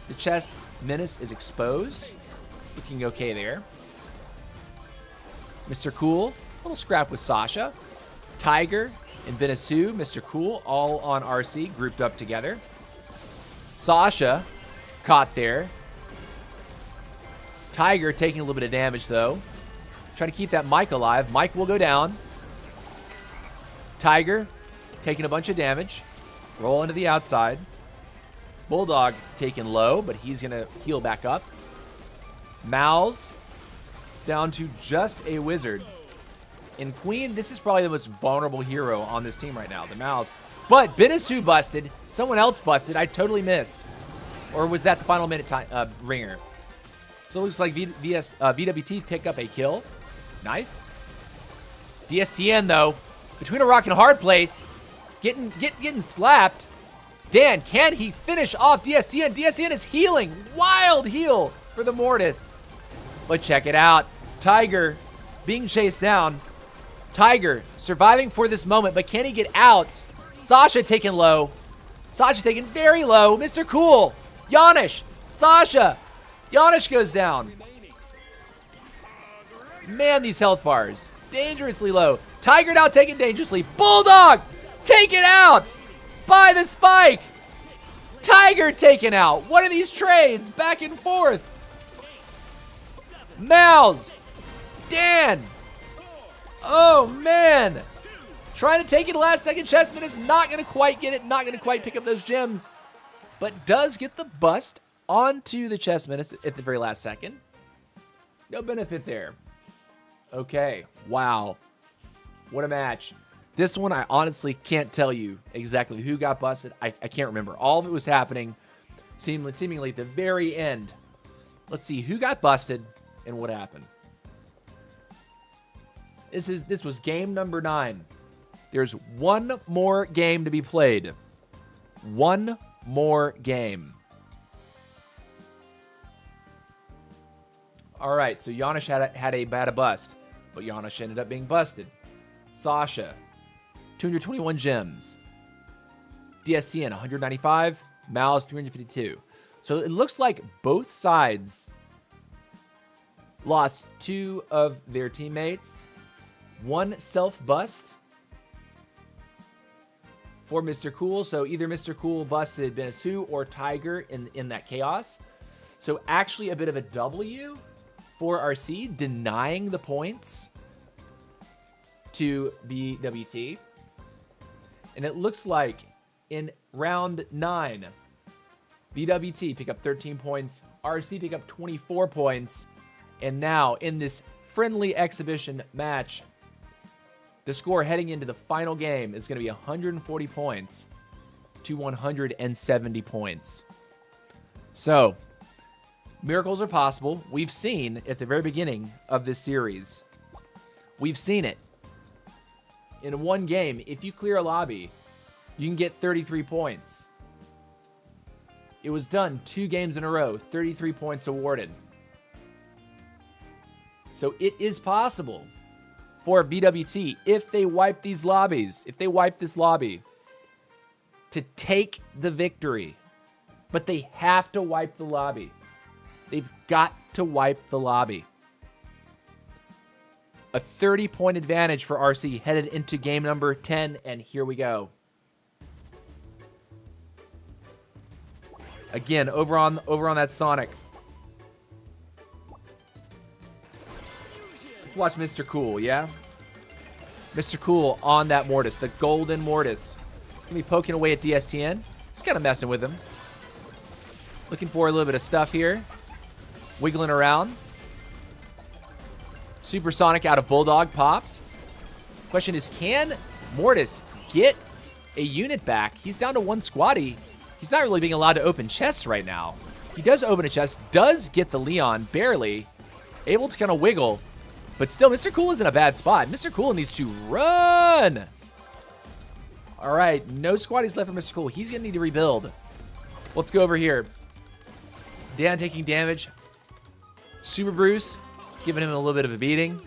The chest menace is exposed. Looking okay there. Mr. Cool, a little scrap with Sasha. Tiger and Benisu, Mr. Cool, all on RC, grouped up together. Sasha caught there. Tiger taking a little bit of damage, though. Trying to keep that Mike alive. Mike will go down. Tiger taking a bunch of damage. Roll into the outside. Bulldog taken low, but he's going to heal back up. Mouse down to just a wizard. And Queen, this is probably the most vulnerable hero on this team right now, the Mouse. But Benisu busted. Someone else busted. I totally missed. Or was that the final minute time ringer? So it looks like VWT pick up a kill. Nice. DSTN, though, between a rock and a hard place, getting slapped. Dan, can he finish off DSTN? DSTN is healing. Wild heal for the Mortis. But check it out. Tiger being chased down. Tiger surviving for this moment, but can he get out? Sasha taken low. Sasha taken very low. Mr. Cool. Janish. Sasha. Janish goes down. Man, these health bars. Dangerously low. Tiger now taken dangerously. Bulldog. Take it out. By the Spike. Tiger taken out. What are these trades? Back and forth. Mouse. Dan. Oh, man. Trying to take it last second. Chessman is not going to quite get it. Not going to quite pick up those gems. But does get the bust onto the Chessman at the very last second. No benefit there. Okay. Wow. What a match. This one, I honestly can't tell you exactly who got busted. I can't remember. All of it was happening seemingly at the very end. Let's see who got busted and what happened. This was game number 9. There's one more game to be played. One more game. All right, so Janusz had a bad bust, but Janusz ended up being busted. Sasha, 221 gems. DSTN, 195. Mouse, 352. So it looks like both sides lost 2 of their teammates. 1 self-bust for Mr. Cool. So either Mr. Cool busted Benisu or Tiger in that chaos. So actually a bit of a W for RC, denying the points to BWT. And it looks like in round 9, BWT pick up 13 points, RC pick up 24 points, and now in this friendly exhibition match, the score heading into the final game is going to be 140 points to 170 points. So, miracles are possible. We've seen at the very beginning of this series. We've seen it. In one game, if you clear a lobby, you can get 33 points. It was done 2 games in a row, 33 points awarded. So it is possible for VWT, if they wipe these lobbies, if they wipe this lobby, to take the victory. But they have to wipe the lobby. They've got to wipe the lobby. A 30-point advantage for RC headed into game number 10, and here we go. Again, over on that Sonic. Let's watch Mr. Cool, yeah? Mr. Cool on that Mortis, the golden Mortis. Gonna be poking away at DSTN. He's kind of messing with him. Looking for a little bit of stuff here. Wiggling around. Supersonic out of Bulldog pops. Question is, can Mortis get a unit back? He's down to 1 squatty. He's not really being allowed to open chests right now. He does open a chest, does get the Leon, barely. Able to kind of wiggle. But still, Mr. Cool is in a bad spot. Mr. Cool needs to run. All right, no squatties left for Mr. Cool. He's going to need to rebuild. Let's go over here. Dan taking damage. Super Bruce giving him a little bit of a beating.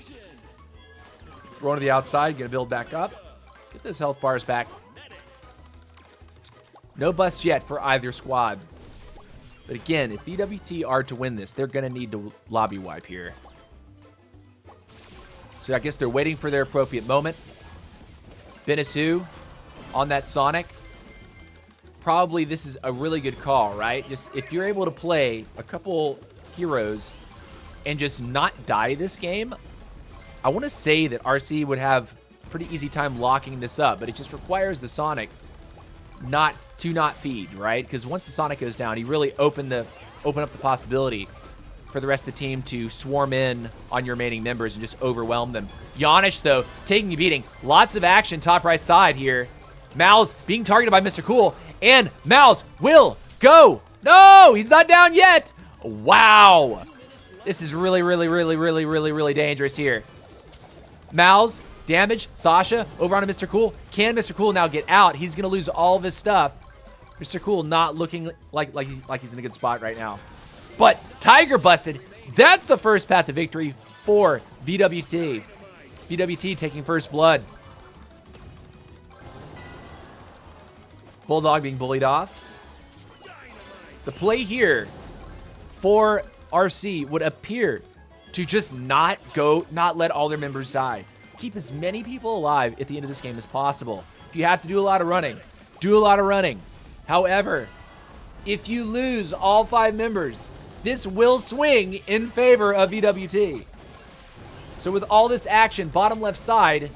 Going to the outside, going to build back up. Get those health bars back. No busts yet for either squad. But again, if VWT are to win this, they're going to need to lobby wipe here. So I guess they're waiting for their appropriate moment. Benisu on that Sonic. Probably this is a really good call, right? Just if you're able to play a couple heroes and just not die this game, I want to say that RC would have a pretty easy time locking this up, but it just requires the Sonic not feed, right? Because once the Sonic goes down, he really open up the possibility for the rest of the team to swarm in on your remaining members and just overwhelm them. Janusz, though, taking a beating. Lots of action top right side here. Mal's being targeted by Mr. Cool, and Mal's will go. No, he's not down yet. Wow. This is really, really, really, really, really, really dangerous here. Mal's damage. Sasha over on Mr. Cool. Can Mr. Cool now get out? He's going to lose all of his stuff. Mr. Cool not looking like he's in a good spot right now. But Tiger busted. That's the first path to victory for VWT. VWT taking first blood. Bulldog being bullied off. The play here for RC would appear to just not let all their members die. Keep as many people alive at the end of this game as possible. If you have to do a lot of running, do a lot of running. However, If you lose all 5 members, this will swing in favor of VWT. So with all this action, bottom left side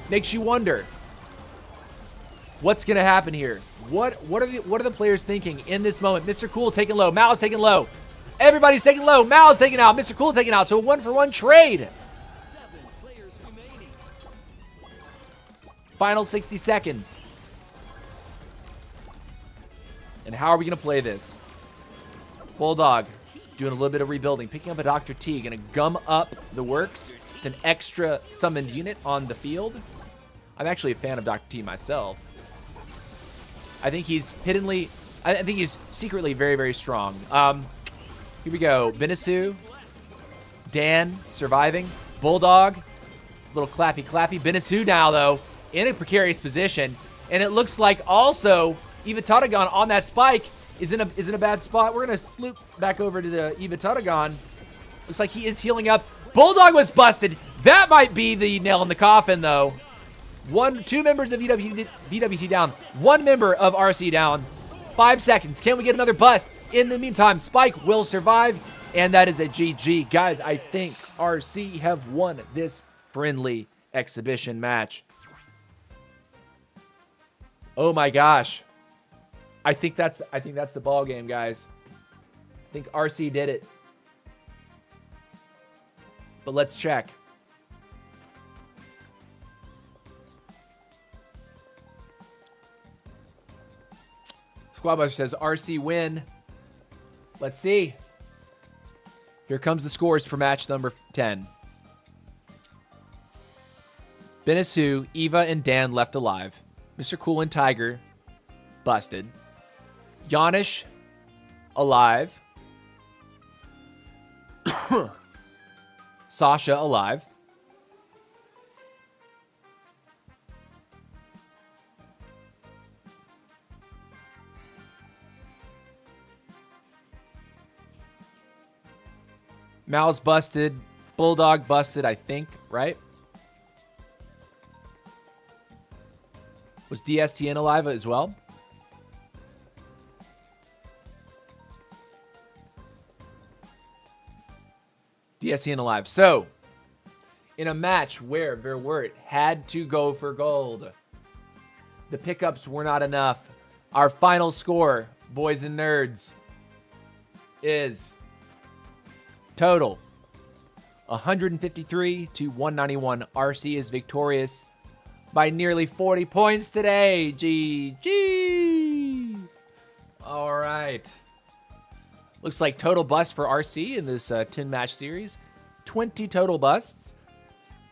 makes you wonder what's going to happen here. What are the players thinking in this moment? Mr. Cool taking low, Mao's taking low. Everybody's taking low, Mao's taking out, Mr. Cool taking out. So a 1-for-1 trade. 7 players remaining. Final 60 seconds. And how are we going to play this? Bulldog doing a little bit of rebuilding, picking up a Dr. T, going to gum up the works with an extra summoned unit on the field. I'm actually a fan of Dr. T myself. I think he's I think he's secretly very, very strong. Here we go. Benisu, Dan surviving, Bulldog, little clappy clappy. Benisu now though in a precarious position, and it looks like also Eva Tutagon on that spike is in a bad spot. We're gonna sloop back over to the Eva Tutagon. Looks like he is healing up. Bulldog was busted. That might be the nail in the coffin though. 2 members of VWT down. 1 member of RC down. 5 seconds. Can we get another bust? In the meantime, Spike will survive, and that is a GG. Guys, I think RC have won this friendly exhibition match. Oh my gosh. I think that's the ball game, guys. I think RC did it. But let's check. Squadbuster says RC win. Let's see. Here comes the scores for match number 10. Benisu, Eva, and Dan left alive. Mr. Cool and Tiger busted. Yanish alive. Sasha alive. Mal's busted. Bulldog busted, I think, right? Was DSTN alive as well? DSTN alive. So, in a match where Verwirrt had to go for gold, the pickups were not enough. Our final score, boys and nerds, is total 153 to 191. RC is victorious by nearly 40 points today. GG. All right. Looks like total busts for RC in this 10-match series. 20 total busts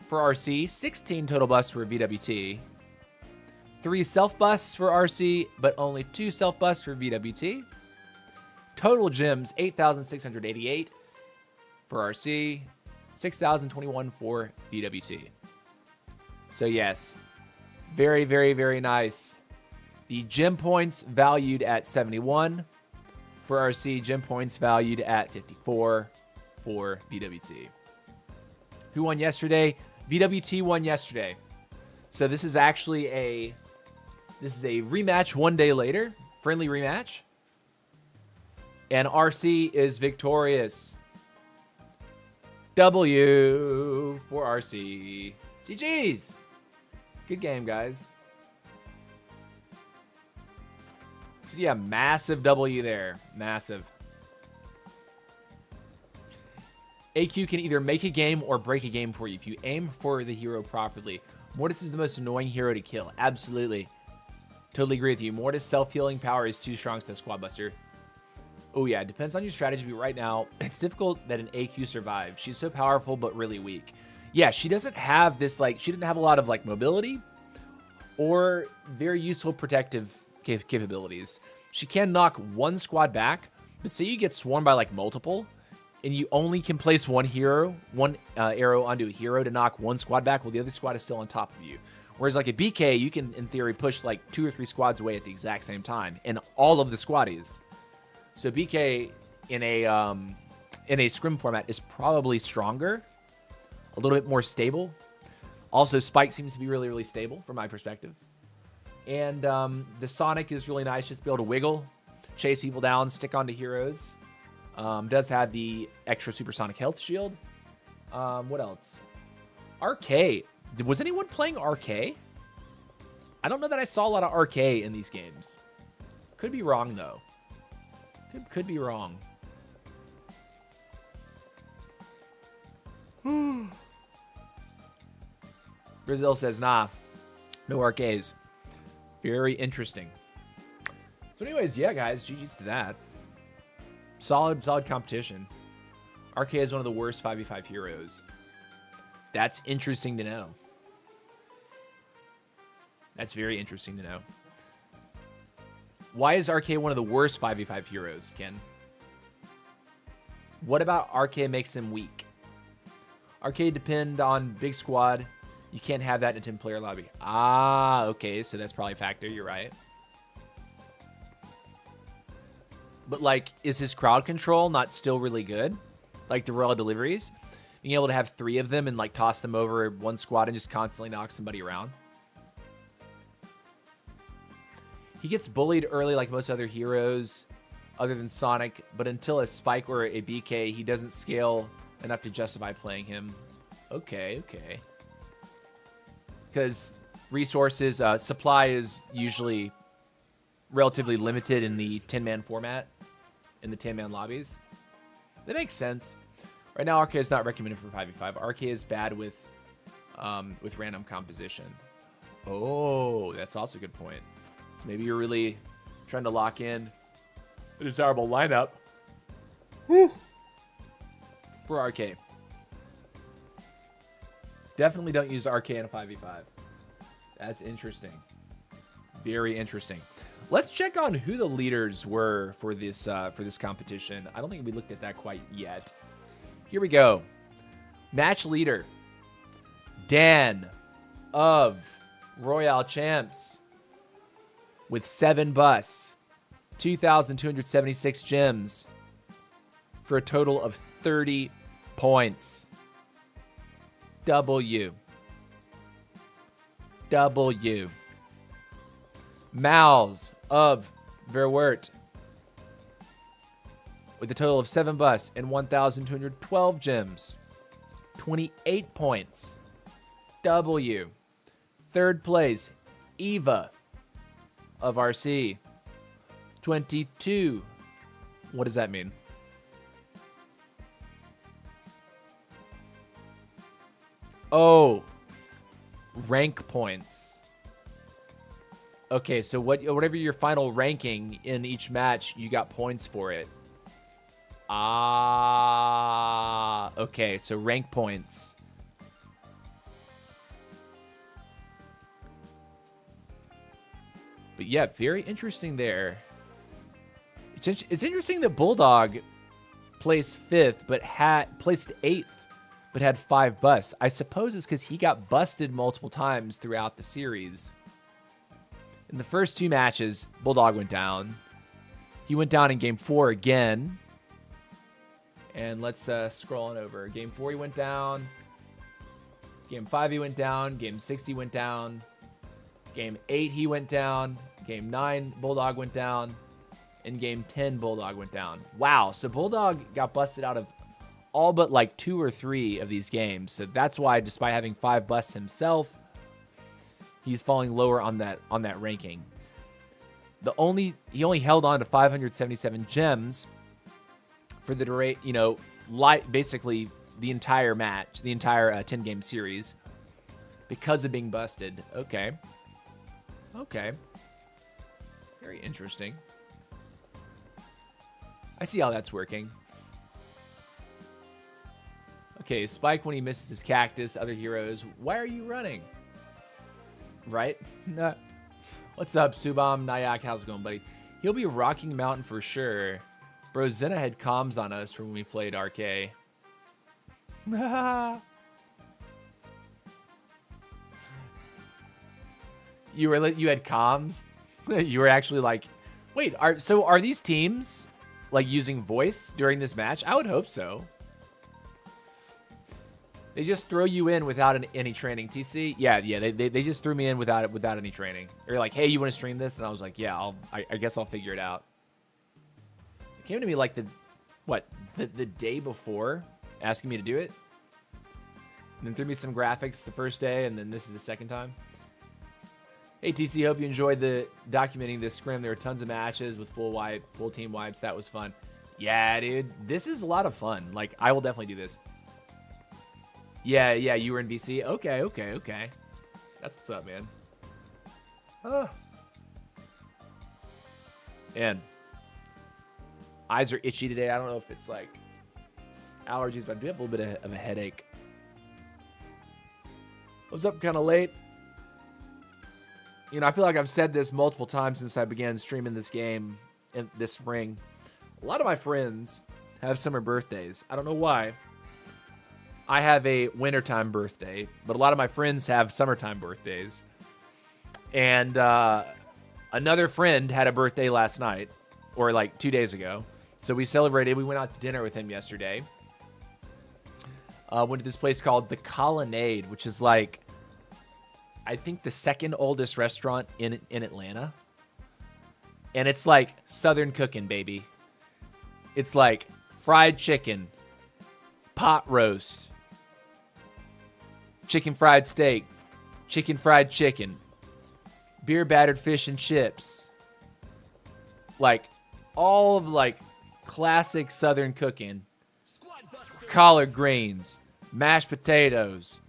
for RC. 16 total busts for VWT. 3 self-busts for RC, but only 2 self-busts for VWT. Total gems, 8,688 for RC. 6,021 for VWT. So yes, very, very, very nice. The gem points valued at 71 for RC, gem points valued at 54 for VWT. Who won yesterday? VWT won yesterday. So this is actually a rematch 1 day later, friendly rematch. And RC is victorious. W for RC. GG's. Good game, guys. So yeah, massive W there. Massive. AQ can either make a game or break a game for you if you aim for the hero properly. Mortis is the most annoying hero to kill. Absolutely. Totally agree with you. Mortis' self-healing power is too strong to Squadbuster. Oh yeah, it depends on your strategy. But right now, it's difficult that an AQ survives. She's so powerful, but really weak. Yeah, she doesn't have this, she didn't have a lot of, mobility or very useful protective capabilities. She can knock one squad back, but say you get swarmed by, multiple, and you only can place one arrow onto a hero to knock one squad back while the other squad is still on top of you. Whereas, a BK, you can, in theory, push, 2 or 3 squads away at the exact same time, and all of the squaddies. So BK in a scrim format is probably stronger, a little bit more stable. Also, Spike seems to be really, really stable from my perspective. And the Sonic is really nice, just to be able to wiggle. chase people down, stick onto heroes. Does have the extra supersonic health shield. What else? RK. Was anyone playing RK? I don't know that I saw a lot of RK in these games. Could be wrong, though. Could be wrong. Brazil says, nah, no RKs. Very interesting. So anyways, yeah, guys, GG's to that. Solid competition. RK is one of the worst 5v5 heroes. That's interesting to know. That's very interesting to know. Why is RK one of the worst 5v5 heroes, Ken? What about RK makes him weak? RK depend on big squad. You can't have that in a 10-player lobby. Ah, okay, so that's probably a factor. You're right. But, like, is his crowd control not still really good? Like the raw deliveries? Being able to have 3 of them and, like, toss them over one squad and just constantly knock somebody around? He gets bullied early like most other heroes other than Sonic, but until a Spike or a BK, he doesn't scale enough to justify playing him. Okay. Because resources, supply is usually relatively limited in the 10-man format, in the 10-man lobbies. That makes sense. Right now, RK is not recommended for 5v5. RK is bad with random composition. Oh, that's also a good point. So maybe you're really trying to lock in a desirable lineup. Woo. For RK. Definitely don't use RK in a 5v5. That's interesting. Very interesting. Let's check on who the leaders were for this competition. I don't think we looked at that quite yet. Here we go. Match leader. Dan of Royale Champs with 7 busts, 2,276 gems for a total of 30 points. W. Mouse of Verwirrt with a total of 7 busts and 1,212 gems. 28 points. W. Third place, Eva of RC. 22. What does that mean? Oh, rank points. Okay, so whatever your final ranking in each match, you got points for it. Ah, okay, so rank points. But yeah, very interesting there. It's interesting that Bulldog placed 5th, but placed 8th, but had 5 busts. I suppose it's because he got busted multiple times throughout the series. In the first 2 matches, Bulldog went down. He went down in Game 4 again. And let's scroll on over. Game 4, he went down. Game 5, he went down. Game 6, he went down. Game 8, he went down. Game 9, Bulldog went down. In Game 10, Bulldog went down. Wow, so Bulldog got busted out of all but like 2 or 3 of these games. So that's why, despite having 5 busts himself, he's falling lower on that ranking. He only held on to 577 gems for the basically the entire match, the entire 10-game series, because of being busted. Okay. Very interesting. I see how that's working. Okay, Spike when he misses his cactus, other heroes. Why are you running? Right? What's up, Subam Nayak? How's it going, buddy? He'll be rocking Mountain for sure. Bro, Zena had comms on us when we played RK. You had comms? You were actually like, wait, are these teams like using voice during this match? I would hope so. They just throw you in without any training. TC? Yeah, they just threw me in without any training. They're like, hey, you want to stream this? And I was like, yeah, I guess I'll figure it out. Came to me like the day before, asking me to do it. And then threw me some graphics the first day, and then this is the second time. Hey TC, hope you enjoyed the documenting this scrim. There were tons of matches with full team wipes. That was fun. Yeah, dude, this is a lot of fun. Like, I will definitely do this. Yeah, you were in VC. Okay. That's what's up, man. And eyes are itchy today. I don't know if it's like allergies, but I do have a little bit of a headache. I was up kind of late. You know, I feel like I've said this multiple times since I began streaming this game this spring. A lot of my friends have summer birthdays. I don't know why. I have a wintertime birthday, but a lot of my friends have summertime birthdays. And another friend had a birthday last night, or like 2 days ago. So we celebrated. We went out to dinner with him yesterday. Went to this place called The Colonnade, which is like, I think the second oldest restaurant in Atlanta. And it's like Southern cooking, baby. It's like fried chicken, pot roast, chicken fried steak, chicken fried chicken, beer battered fish and chips. Like all of like classic Southern cooking. Collard greens, mashed potatoes,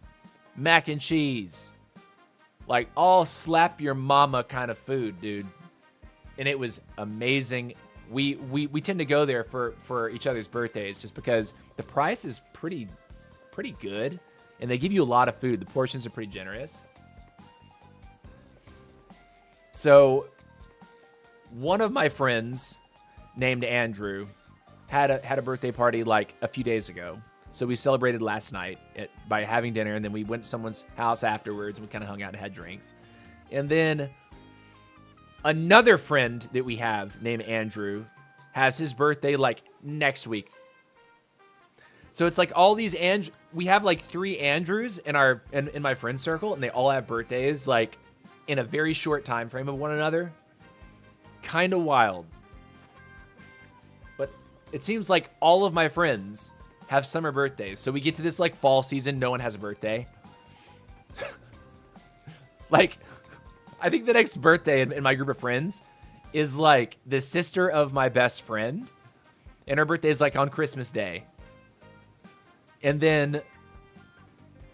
mac and cheese. Like all slap your mama kind of food, dude. And it was amazing. We tend to go there for each other's birthdays just because the price is pretty good. And they give you a lot of food. The portions are pretty generous. So one of my friends named Andrew had a birthday party like a few days ago. So we celebrated last night by having dinner, and then we went to someone's house afterwards, and we kind of hung out and had drinks. And then another friend that we have named Andrew has his birthday like next week. So it's like all these we have like 3 Andrews in my friend circle, and they all have birthdays like in a very short time frame of one another. Kind of wild. But it seems like all of my friends have summer birthdays. So we get to this like fall season, no one has a birthday. Like, I think the next birthday in my group of friends is like the sister of my best friend. And her birthday is like on Christmas Day. And then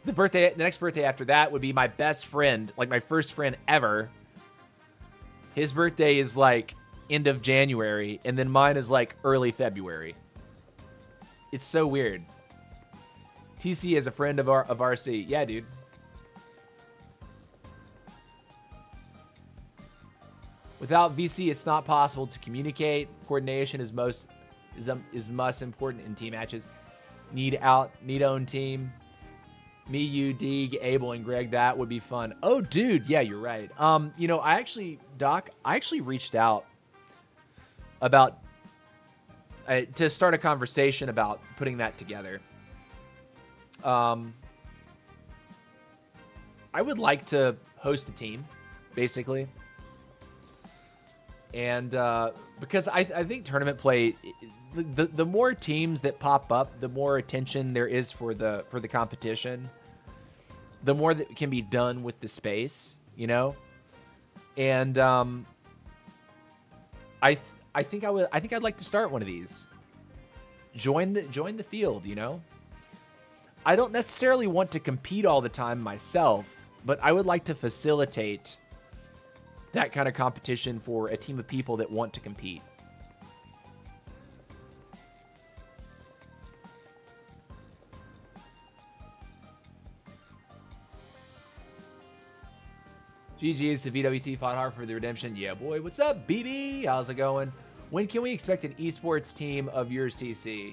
the next birthday after that would be my best friend, like my first friend ever. His birthday is like end of January, and then mine is like early February. It's so weird. TC is a friend of RC. Yeah, dude. Without VC, it's not possible to communicate. Coordination is most important in team matches. Need own team. Me, you, Deeg, Abel, and Greg. That would be fun. Oh, dude. Yeah, you're right. You know, I actually reached out about to start a conversation about putting that together. I would like to host a team, basically. And because I think tournament play, the more teams that pop up, the more attention there is for the competition, the more that can be done with the space, you know? And I think I'd like to start one of these. Join the field, you know? I don't necessarily want to compete all the time myself, but I would like to facilitate that kind of competition for a team of people that want to compete. GG's to VWT fought hard for the redemption. Yeah, boy. What's up, BB? How's it going? When can we expect an esports team of yours, TC?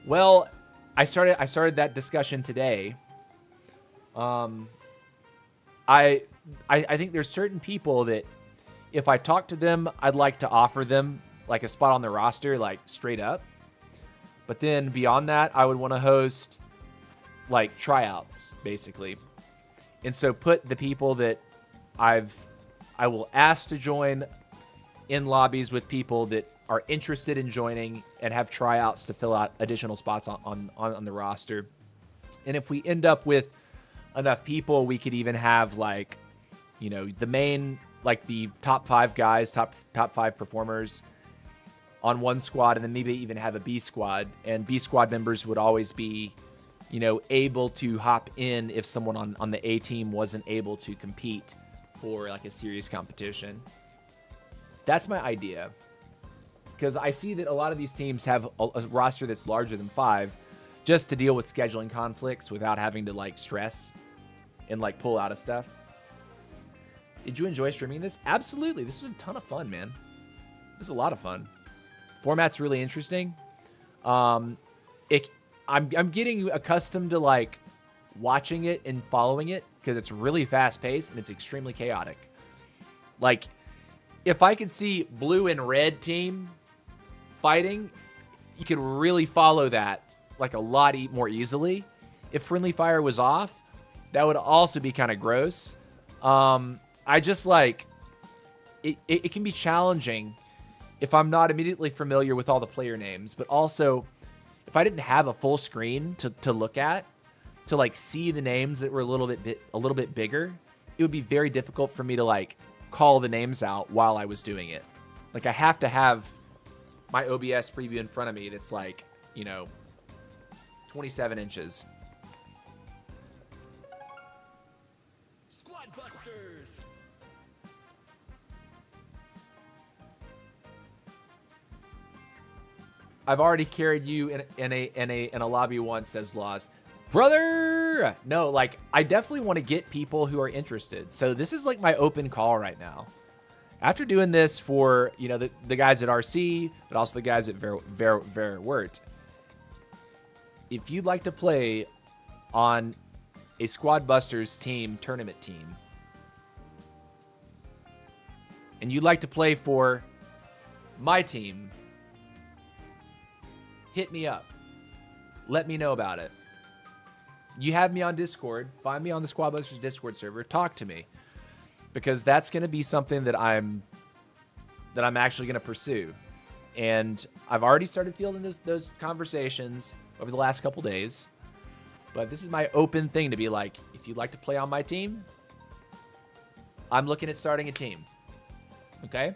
Well, I started that discussion today. I think there's certain people that if I talk to them, I'd like to offer them like a spot on the roster, like straight up. But then beyond that, I would want to host like tryouts, basically. And so put the people that I will ask to join in lobbies with people that are interested in joining and have tryouts to fill out additional spots on the roster. And if we end up with enough people, we could even have like, you know, the main, like the top 5 guys, top 5 performers on one squad, and then maybe even have a B squad, and B squad members would always be, you know, able to hop in if someone on the A team wasn't able to compete for like a serious competition. That's my idea, because I see that a lot of these teams have a roster that's larger than 5 just to deal with scheduling conflicts without having to like stress and like pull out of stuff. Did you enjoy streaming this? Absolutely. This was a ton of fun, man. This is a lot of fun. Format's really interesting. I'm getting accustomed to like watching it and following it because it's really fast paced and it's extremely chaotic. Like, if I could see blue and red team fighting, you could really follow that like a lot more easily. If friendly fire was off, that would also be kind of gross. I just like it can be challenging if I'm not immediately familiar with all the player names, but also if I didn't have a full screen to look at, to like see the names that were a little bit bigger, it would be very difficult for me to like call the names out while I was doing it. Like, I have to have my OBS preview in front of me that's like, you know, 27 inches. Squad Busters. I've already carried you in a lobby once, says Laws. Brother! No, like, I definitely want to get people who are interested. So this is like my open call right now. After doing this for, you know, the guys at RC, but also the guys at Verwirrt, if you'd like to play on a Squad Busters team, tournament team, and you'd like to play for my team, hit me up. Let me know about it. You have me on Discord. Find me on the Squad Busters Discord server. Talk to me, because that's going to be something that I'm actually going to pursue. And I've already started fielding those conversations over the last couple days. But this is my open thing to be like, if you'd like to play on my team, I'm looking at starting a team. Okay?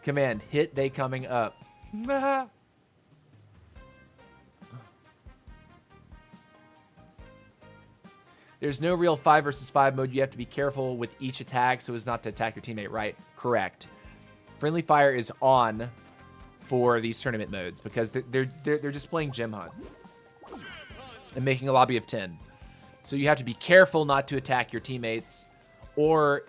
Command, hit they coming up. There's no real 5 versus 5 mode. You have to be careful with each attack so as not to attack your teammate, right? Correct. Friendly fire is on for these tournament modes because they're just playing Gem Hunt and making a lobby of 10. So you have to be careful not to attack your teammates, or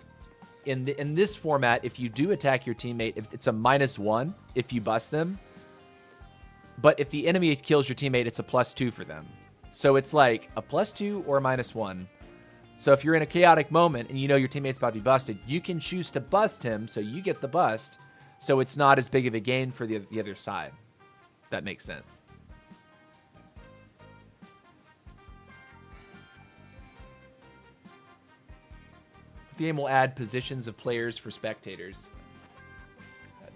in this format, if you do attack your teammate, if it's a -1 if you bust them, but if the enemy kills your teammate, it's a +2 for them. So it's like a +2 or a -1. So if you're in a chaotic moment and you know your teammate's about to be busted, you can choose to bust him so you get the bust, so it's not as big of a gain for the other side. That makes sense. The game will add positions of players for spectators.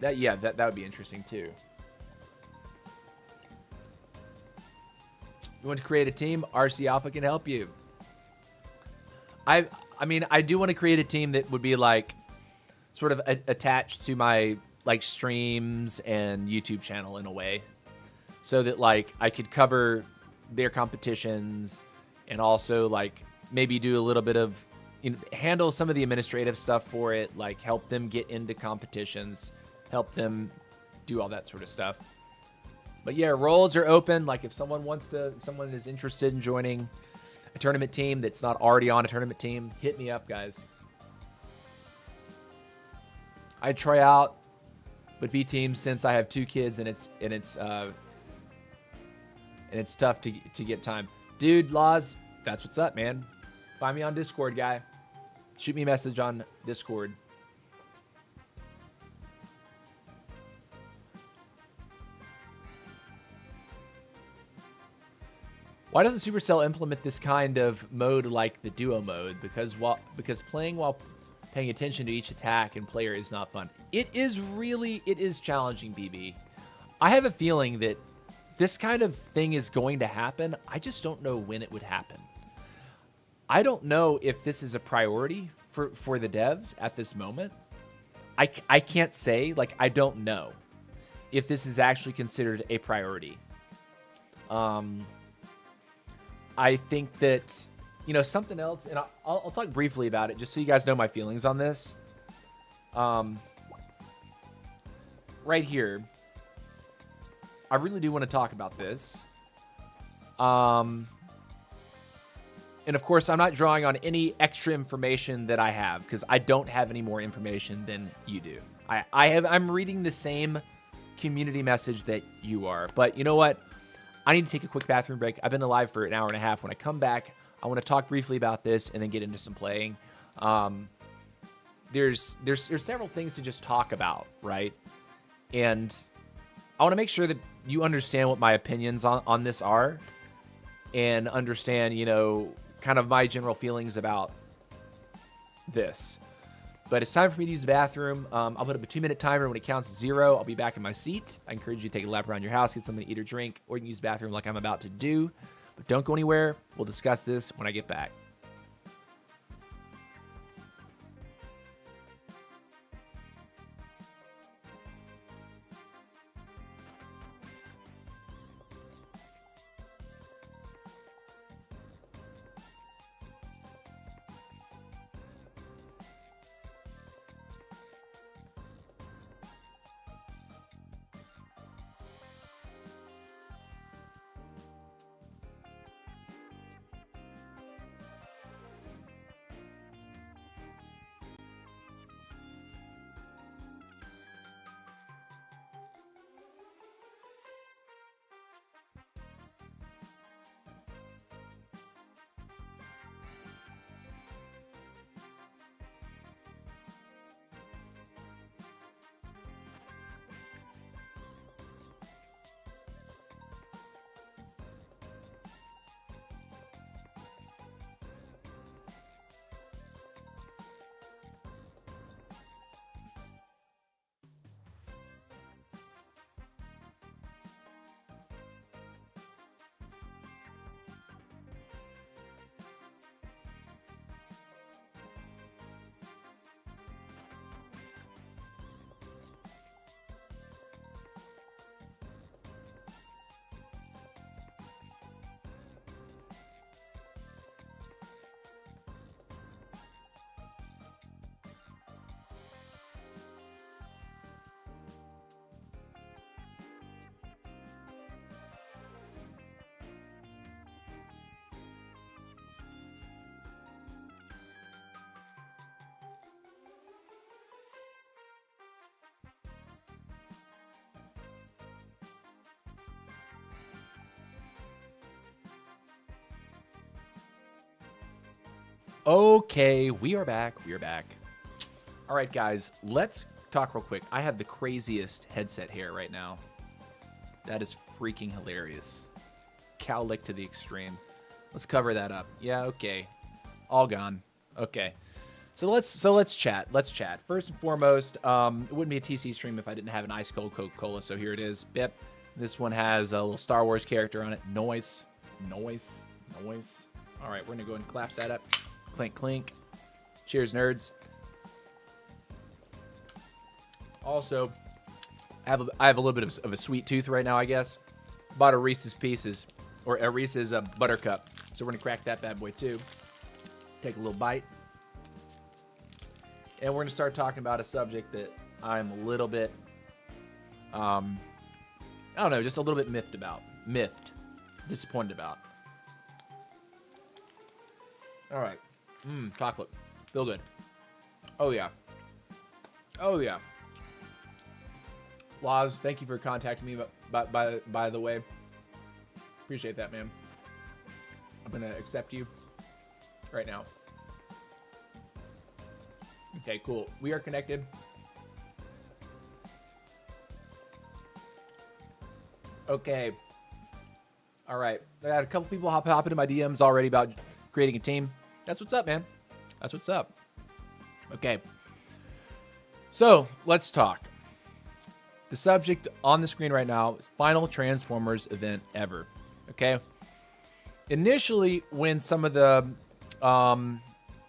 That would be interesting too. You want to create a team? RC Alpha can help you. I mean, I do want to create a team that would be like sort of attached to my like streams and YouTube channel in a way, so that like I could cover their competitions and also like maybe do a little bit of, you know, handle some of the administrative stuff for it, like help them get into competitions, help them do all that sort of stuff. But yeah, roles are open. Like if someone is interested in joining a tournament team that's not already on a tournament team, hit me up, guys. I try out with B teams since I have 2 kids and it's tough to get time. Dude, Laws, that's what's up, man. Find me on Discord, guy. Shoot me a message on Discord. Why doesn't Supercell implement this kind of mode like the duo mode? Because playing while Paying attention to each attack and player is not fun. It is challenging, BB. I have a feeling that this kind of thing is going to happen. I just don't know when it would happen. I don't know if this is a priority for the devs at this moment. I can't say, like, I don't know if this is actually considered a priority. I think that, you know, something else, and I'll talk briefly about it just so you guys know my feelings on this. Right here, I really do want to talk about this. And of course, I'm not drawing on any extra information that I have because I don't have any more information than you do. I'm reading the same community message that you are. But you know what? I need to take a quick bathroom break. I've been alive for an hour and a half. When I come back, I want to talk briefly about this and then get into some playing. There's several things to just talk about, right? And I want to make sure that you understand what my opinions on this are and understand, you know, kind of my general feelings about this. But it's time for me to use the bathroom. I'll put up a 2-minute timer. When it counts to 0, I'll be back in my seat. I encourage you to take a lap around your house, get something to eat or drink, or you can use the bathroom like I'm about to do. But don't go anywhere. We'll discuss this when I get back. Okay, we are back. We are back. All right, guys, let's talk real quick. I have the craziest headset hair right now. That is freaking hilarious. Cowlick to the extreme. Let's cover that up. Yeah, okay. All gone. Okay. So let's chat. Let's chat. First and foremost, it wouldn't be a TC stream if I didn't have an ice cold Coca-Cola. So here it is. Bip. This one has a little Star Wars character on it. Noise. Noise. Noise. All right, we're gonna go ahead and clap that up. Clink, clink. Cheers, nerds. Also, I have a little bit of a sweet tooth right now, I guess. Bought a Reese's Pieces, or a Reese's Buttercup. So we're gonna crack that bad boy too. Take a little bite. And we're gonna start talking about a subject that I'm a little bit, I don't know, just a little bit disappointed about. All right. Chocolate. Feel good. Oh, yeah. Oh, yeah. Laz, thank you for contacting me, by the way. Appreciate that, man. I'm going to accept you right now. Okay, cool. We are connected. Okay. All right. I got a couple people hop into my DMs already about creating a team. That's what's up, man. That's what's up. Okay. So let's talk. The subject on the screen right now is final Transformers event ever. Okay. Initially, when some of the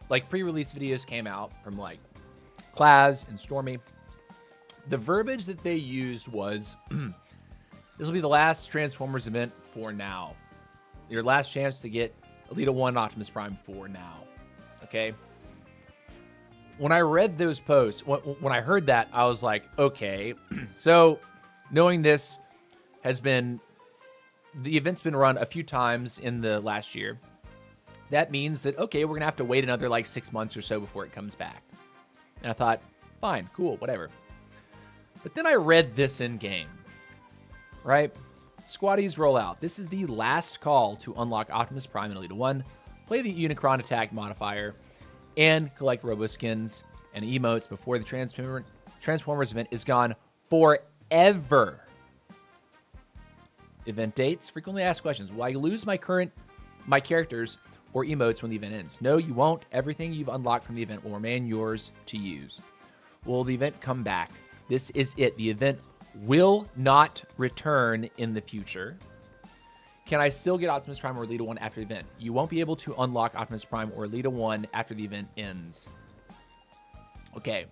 like pre-release videos came out from like Klaz and Stormy, the verbiage that they used was this will be the last Transformers event for now. Your last chance to get Elita 1 Optimus Prime for now. Okay. When I read those posts, when I heard that, I was like, okay. So knowing this has been, the event's been run a few times in the last year. That means that, okay, we're going to have to wait another like 6 months or so before it comes back. And I thought, fine, cool, whatever. But then I read this in game, right? Squaddies roll out. This is the last call to unlock Optimus Prime and Elita 1, play the Unicron attack modifier, and collect robo-skins and emotes before the Transformers event is gone forever. Event dates, frequently asked questions. Will I lose my characters or emotes when the event ends? No, you won't. Everything you've unlocked from the event will remain yours to use. Will the event come back? This is it. The event will not return in the future. Can I still get Optimus Prime or Elita 1 after the event? You won't be able to unlock Optimus Prime or Elita 1 after the event ends. Okay.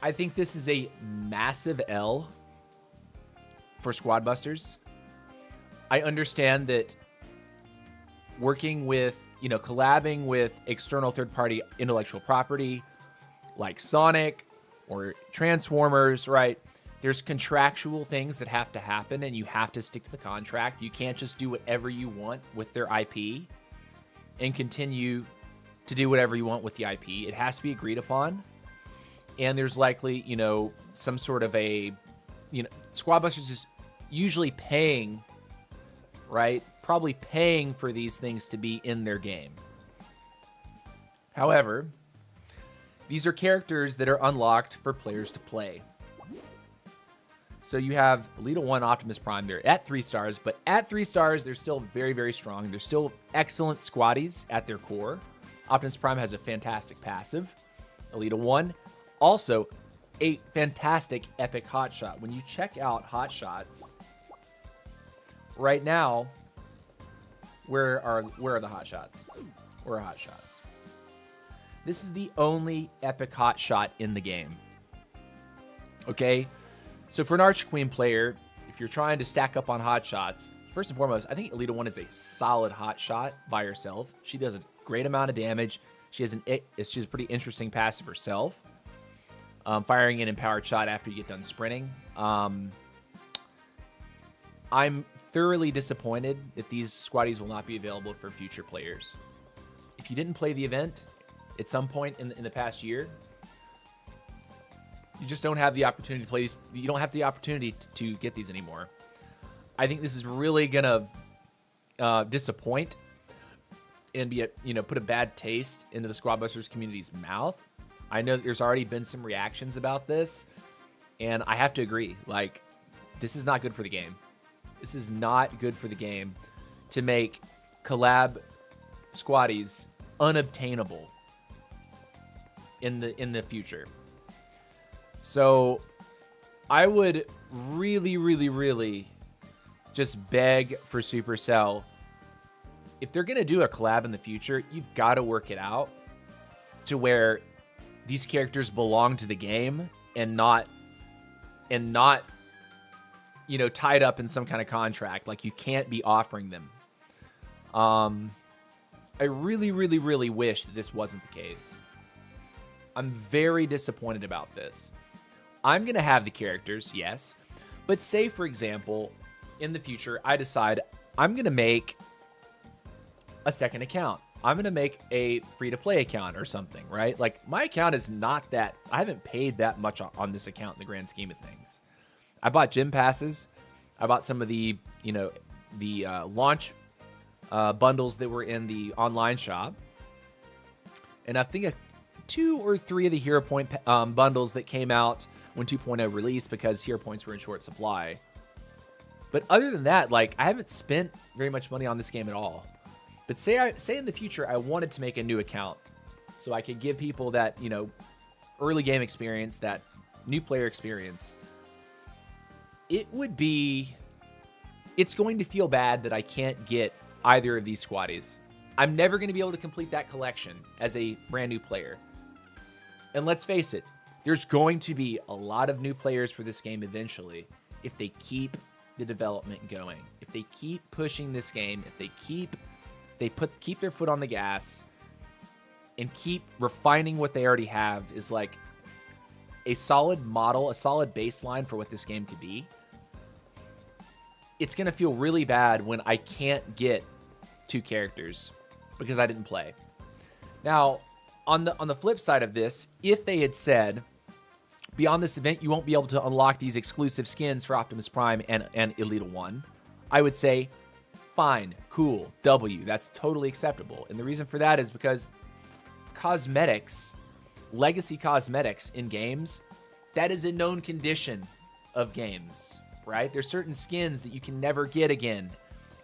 I think this is a massive L for Squad Busters. I understand that working with, collabing with external third-party intellectual property like Sonic or Transformers, right? There's contractual things that have to happen, and you have to stick to the contract. You can't just do whatever you want with their IP and continue to do whatever you want with the IP. It has to be agreed upon. And there's likely, some sort of Squad Busters is usually paying, right? Probably paying for these things to be in their game. However, these are characters that are unlocked for players to play. So you have Elita 1 Optimus Prime. They're at 3 stars, but at 3 stars, they're still very, very strong. They're still excellent squaddies at their core. Optimus Prime has a fantastic passive. Elita 1, also a fantastic epic hotshot. When you check out hotshots, right now, where are the hotshots? Where are hotshots? This is the only epic hotshot in the game. Okay? So for an Arch Queen player, if you're trying to stack up on hotshots, first and foremost, I think Elita 1 is a solid hotshot by herself. She does a great amount of damage. She has she's a pretty interesting passive herself. Firing an empowered shot after you get done sprinting. I'm thoroughly disappointed that these squaddies will not be available for future players. If you didn't play the event at some point in the past year, you just don't have the opportunity to play these. You don't have the opportunity to get these anymore. I think this is really gonna disappoint and be put a bad taste into the Squad Busters community's mouth. I know that there's already been some reactions about this, and I have to agree. Like, this is not good for the game. This is not good for the game to make collab squaddies unobtainable in the future. So I would really, really, really just beg for Supercell, if they're going to do a collab in the future, you've got to work it out to where these characters belong to the game and not tied up in some kind of contract. Like, you can't be offering them. I really, really, really wish that this wasn't the case. I'm very disappointed about this. I'm going to have the characters, yes. But say, for example, in the future, I decide I'm going to make a second account. I'm going to make a free-to-play account or something, right? Like, my account is not that... I haven't paid that much on this account in the grand scheme of things. I bought gym passes. I bought some of the, launch bundles that were in the online shop. And I think 2 or 3 of the Hero Point bundles that came out when 2.0 released because Hero Points were in short supply. But other than that, like, I haven't spent very much money on this game at all. But say in the future I wanted to make a new account. so I could give people that, early game experience, that new player experience, it's going to feel bad that I can't get either of these squaddies. I'm never going to be able to complete that collection as a brand new player. And let's face it, there's going to be a lot of new players for this game eventually if they keep the development going. If they keep pushing this game, if they keep their foot on the gas and keep refining what they already have, is like a solid model, a solid baseline for what this game could be. It's going to feel really bad when I can't get 2 characters because I didn't play. Now, on the flip side of this, if they had said, beyond this event, you won't be able to unlock these exclusive skins for Optimus Prime and Elite 1, I would say, fine, cool, W, that's totally acceptable. And the reason for that is because cosmetics, legacy cosmetics in games, that is a known condition of games, right? There's certain skins that you can never get again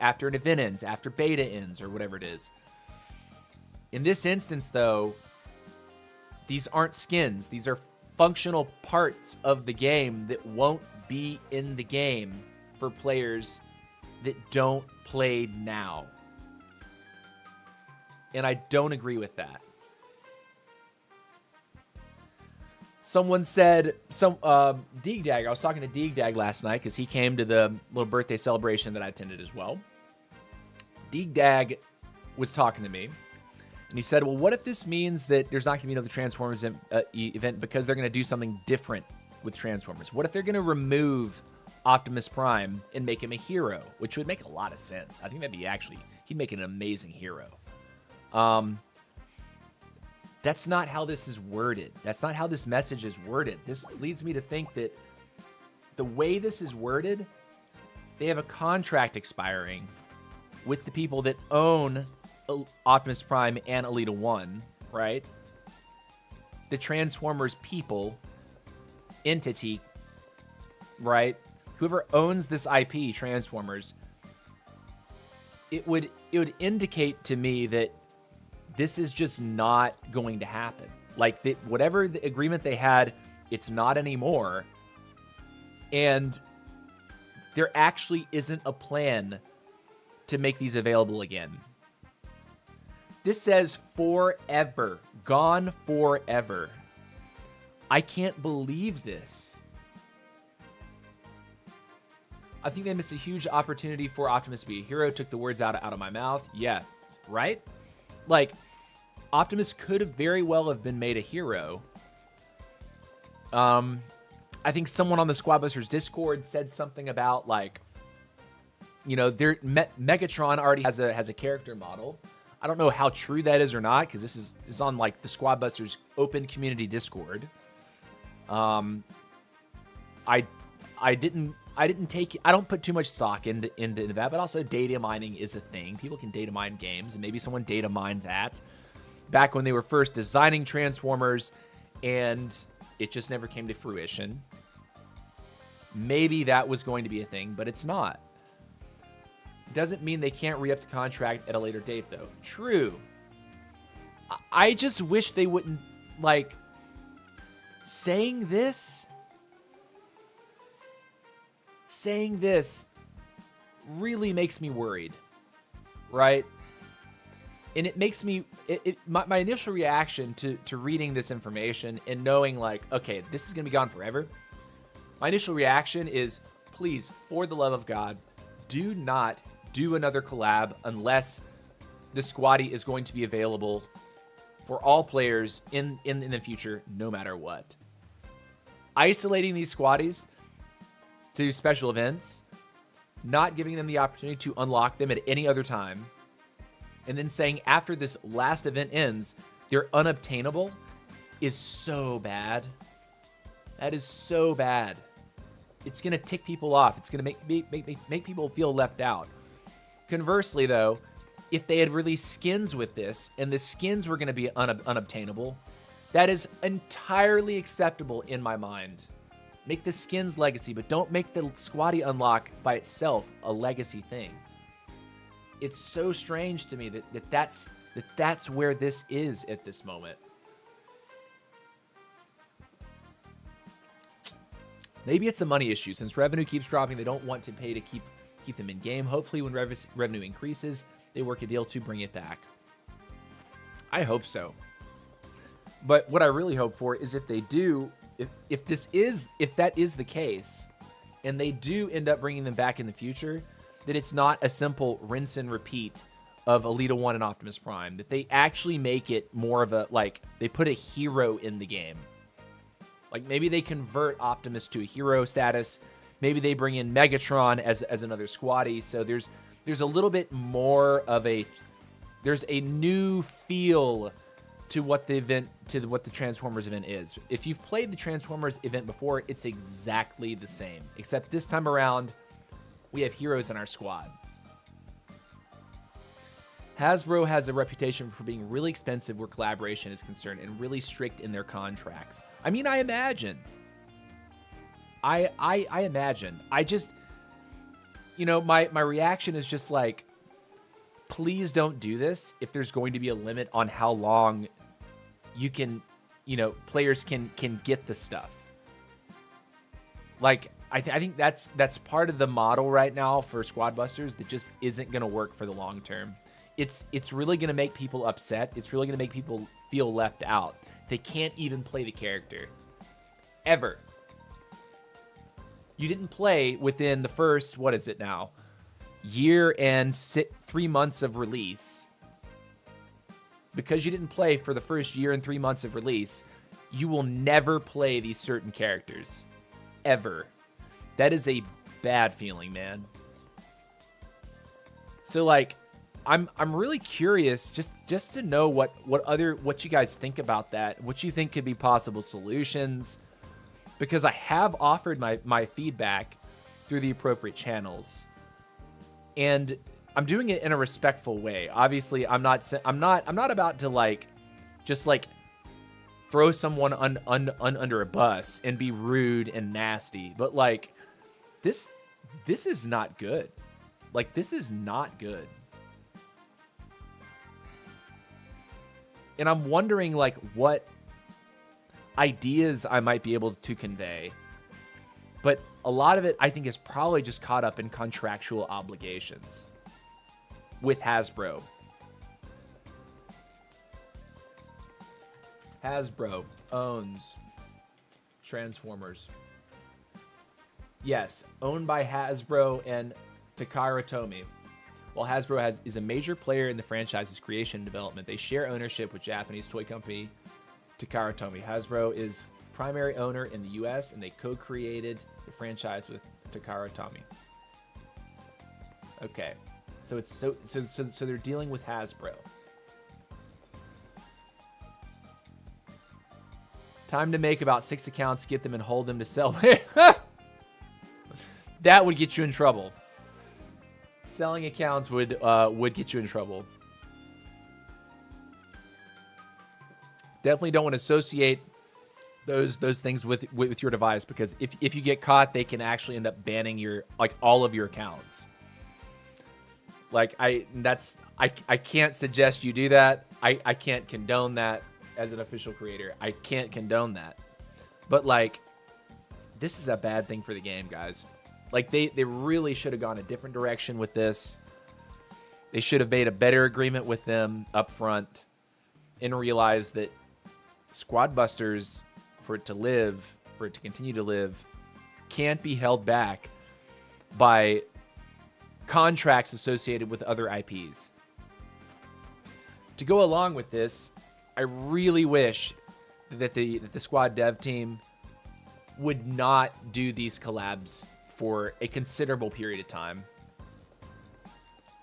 after an event ends, after beta ends, or whatever it is. In this instance, though, these aren't skins. These are functional parts of the game that won't be in the game for players that don't play now. And I don't agree with that. Someone said, Deegdag, I was talking to Deegdag last night because he came to the little birthday celebration that I attended as well. Deegdag was talking to me, and he said, well, what if this means that there's not going to be another Transformers event because they're going to do something different with Transformers? What if they're going to remove Optimus Prime and make him a hero, which would make a lot of sense. I think he'd make an amazing hero. That's not how this is worded. That's not how this message is worded. This leads me to think that the way this is worded, they have a contract expiring with the people that own Optimus Prime and Elite 1, right? The Transformers people, entity, right? Whoever owns this IP, Transformers, it would indicate to me that this is just not going to happen. Like, whatever the agreement they had, it's not anymore. And there actually isn't a plan to make these available again. This says forever. Gone forever. I can't believe this. I think they missed a huge opportunity for Optimus to be a hero. Took the words out of my mouth. Yeah, right? Like, Optimus could have very well have been made a hero. I think someone on the Squadbusters Discord said something about, like, Megatron already has a character model. I don't know how true that is or not, because this is on, like, the Squadbusters open community Discord. I don't put too much stock into that, but also data mining is a thing. People can data mine games, and maybe someone data mined that back when they were first designing Transformers, and it just never came to fruition. Maybe that was going to be a thing, but it's not. Doesn't mean they can't re-up the contract at a later date, though. True. I just wish they wouldn't, like, saying this really makes me worried, right? And it makes me, my initial reaction to reading this information and knowing, like, okay, this is going to be gone forever. My initial reaction is, please, for the love of God, do not do another collab unless the squaddie is going to be available for all players in the future, no matter what. Isolating these squaddies to special events, not giving them the opportunity to unlock them at any other time, and then saying after this last event ends, they're unobtainable, is so bad. That is so bad. It's going to tick people off. It's going to make people feel left out. Conversely, though, if they had released skins with this, and the skins were going to be unobtainable, that is entirely acceptable in my mind. Make the skins legacy, but don't make the squaddie unlock by itself a legacy thing. It's so strange to me that that's where this is at this moment. Maybe it's a money issue. Since revenue keeps dropping, they don't want to pay to keep them in game. Hopefully when revenue increases, they work a deal to bring it back. I hope so. But what I really hope for is if they do, if that is the case, and they do end up bringing them back in the future, that it's not a simple rinse and repeat of Alita 1 and Optimus Prime. That they actually make it more of a, like, they put a hero in the game. Like, maybe they convert Optimus to a hero status. Maybe they bring in Megatron as another squatty. So there's a little bit more of there's a new feel to what the Transformers event is. If you've played the Transformers event before, it's exactly the same. Except this time around, we have heroes in our squad. Hasbro has a reputation for being really expensive where collaboration is concerned and really strict in their contracts. I mean, I imagine. I imagine. I just, my reaction is just like, please don't do this if there's going to be a limit on how long you can, players can get the stuff. Like, I think that's part of the model right now for Squad Busters that just isn't going to work for the long term. It's really going to make people upset. It's really going to make people feel left out. They can't even play the character. Ever. You didn't play within the first, what is it now? Year and 3 months of release. Because you didn't play for the first year and 3 months of release, you will never play these certain characters. Ever. That is a bad feeling, man. So, like, I'm really curious just to know what you guys think about that. What you think could be possible solutions. Because I have offered my feedback through the appropriate channels. And I'm doing it in a respectful way. Obviously, I'm not about to just throw someone under a bus and be rude and nasty. But like this is not good. Like, this is not good. And I'm wondering what ideas I might be able to convey. But a lot of it, I think, is probably just caught up in contractual obligations with Hasbro. Hasbro owns Transformers. Yes, owned by Hasbro and Takara Tomy. While Hasbro is a major player in the franchise's creation and development, they share ownership with Japanese toy company Takara Tomy. Hasbro is primary owner in the U.S. and they co-created the franchise with Takara Tomy. Okay, so they're dealing with Hasbro. Time to make about 6 accounts, get them and hold them to sell. That would get you in trouble. Selling accounts would get you in trouble. Definitely don't want to associate those things with your device, because if you get caught, they can actually end up banning all of your accounts. I can't suggest you do that. I can't condone that as an official creator. I can't condone that. But this is a bad thing for the game, guys. They really should have gone a different direction with this. They should have made a better agreement with them up front and realized that Squad Busters, for it to continue to live, can't be held back by contracts associated with other IPs. To go along with this, I really wish that the Squad dev team would not do these collabs for a considerable period of time.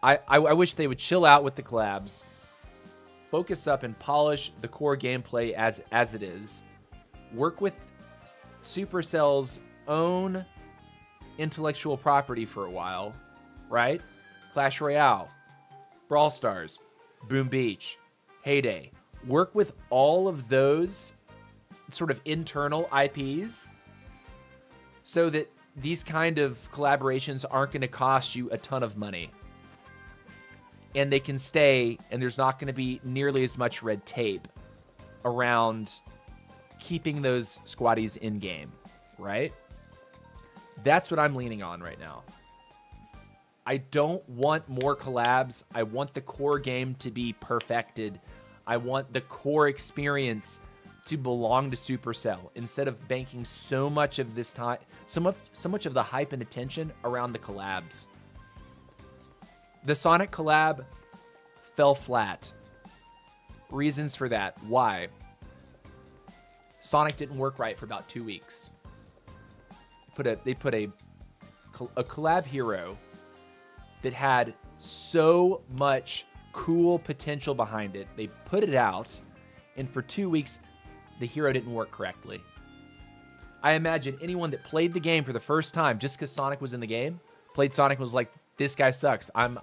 I wish they would chill out with the collabs, focus up and polish the core gameplay as it is, work with Supercell's own intellectual property for a while, right? Clash Royale, Brawl Stars, Boom Beach, Heyday. Work with all of those sort of internal IPs so that these kind of collaborations aren't going to cost you a ton of money. And they can stay, and there's not going to be nearly as much red tape around keeping those squaddies in game, right? That's what I'm leaning on right now. I don't want more collabs. I want the core game to be perfected. I want the core experience to belong to Supercell instead of banking so much of this time, so much of the hype and attention around the collabs. The Sonic collab fell flat. Reasons for that. Why? Sonic didn't work right for about 2 weeks. They put a collab hero that had so much cool potential behind it. They put it out, and for 2 weeks, the hero didn't work correctly. I imagine anyone that played the game for the first time just because Sonic was in the game, played Sonic, was like, this guy sucks. I'm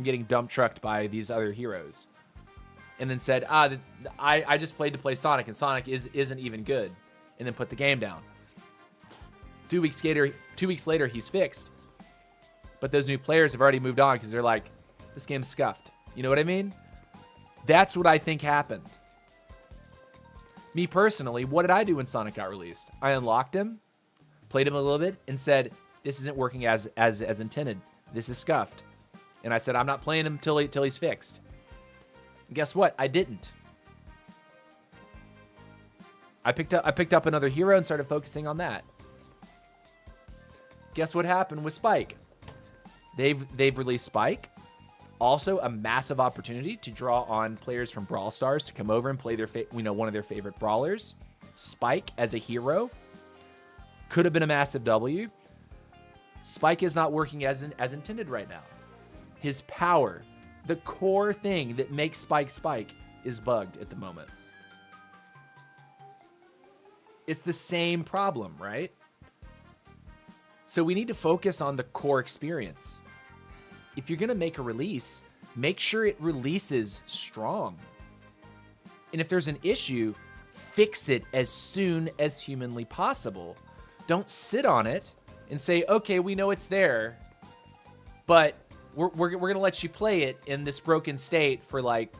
getting dump trucked by these other heroes. And then said, I just played to play Sonic, and Sonic isn't even good. And then put the game down. 2 weeks later, he's fixed. But those new players have already moved on because they're like, this game's scuffed. You know what I mean? That's what I think happened. Me personally, what did I do when Sonic got released? I unlocked him, played him a little bit, and said, this isn't working as intended. This is scuffed. And I said, I'm not playing him till he's fixed. And guess what? I didn't. I picked up another hero and started focusing on that. Guess what happened with Spike? They've released Spike. Also, a massive opportunity to draw on players from Brawl Stars to come over and play their one of their favorite brawlers. Spike as a hero could have been a massive W. Spike is not working as intended right now. His power, the core thing that makes Spike, is bugged at the moment. It's the same problem, right? So we need to focus on the core experience. If you're going to make a release, make sure it releases strong. And if there's an issue, fix it as soon as humanly possible. Don't sit on it and say, okay, we know it's there, but we're going to let you play it in this broken state for like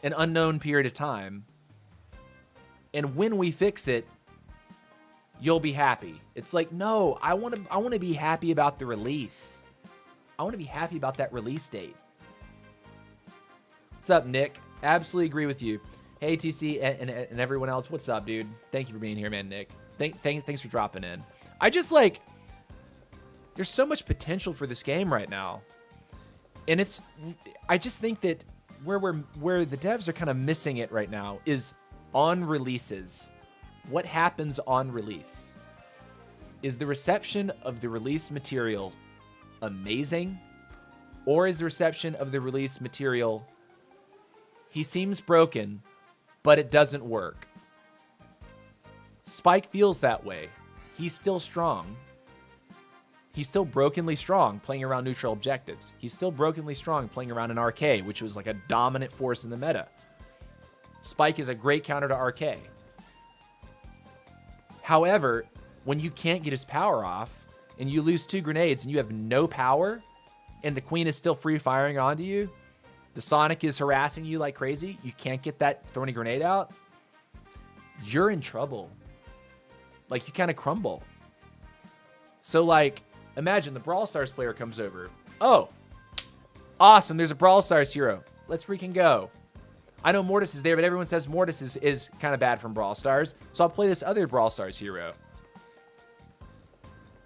an unknown period of time. And when we fix it, you'll be happy. It's like, no, I want to be happy about the release. I want to be happy about that release date. What's up, Nick? Absolutely agree with you. Hey, TC and everyone else. What's up, dude? Thank you for being here, man, Nick. Thanks for dropping in. I just like, there's so much potential for this game right now. And I just think that where the devs are kind of missing it right now is on releases. What happens on release? Is the reception of the release material amazing? Or is the reception of the release material, he seems broken, but it doesn't work? Spike feels that way. He's still strong. He's still brokenly strong playing around neutral objectives. He's still brokenly strong playing around an RK, which was like a dominant force in the meta. Spike is a great counter to RK. However, when you can't get his power off and you lose 2 grenades and you have no power and the queen is still free firing onto you, the Sonic is harassing you like crazy, you can't get that thorny grenade out, you're in trouble. Like, you kind of crumble. So, like, imagine the Brawl Stars player comes over. Oh, awesome, there's a Brawl Stars hero. Let's freaking go. I know Mortis is there, but everyone says Mortis is kind of bad from Brawl Stars, so I'll play this other Brawl Stars hero.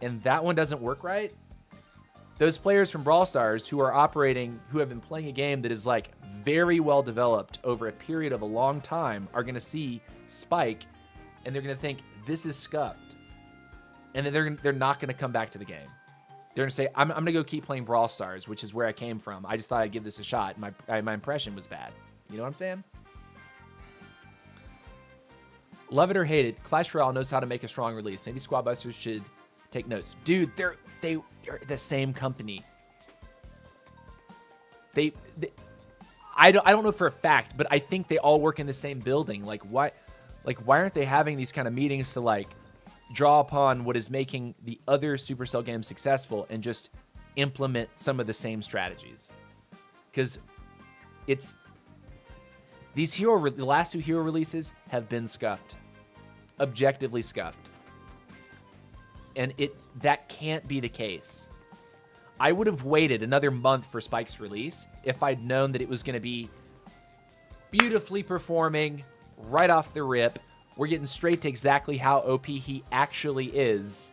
And that one doesn't work right? Those players from Brawl Stars who have been playing a game that is like very well developed over a period of a long time are going to see Spike and they're going to think this is scuffed. And then they're not going to come back to the game. They're going to say, I'm going to go keep playing Brawl Stars, which is where I came from. I just thought I'd give this a shot. My impression was bad. You know what I'm saying? Love it or hate it, Clash Royale knows how to make a strong release. Maybe Squad Busters should take notes. Dude, they're the same company. I don't know for a fact, but I think they all work in the same building. Why aren't they having these kind of meetings to like draw upon what is making the other Supercell games successful and just implement some of the same strategies? Because the last 2 hero releases have been scuffed. Objectively scuffed. And that can't be the case. I would have waited another month for Spike's release if I'd known that it was going to be beautifully performing right off the rip. We're getting straight to exactly how OP he actually is.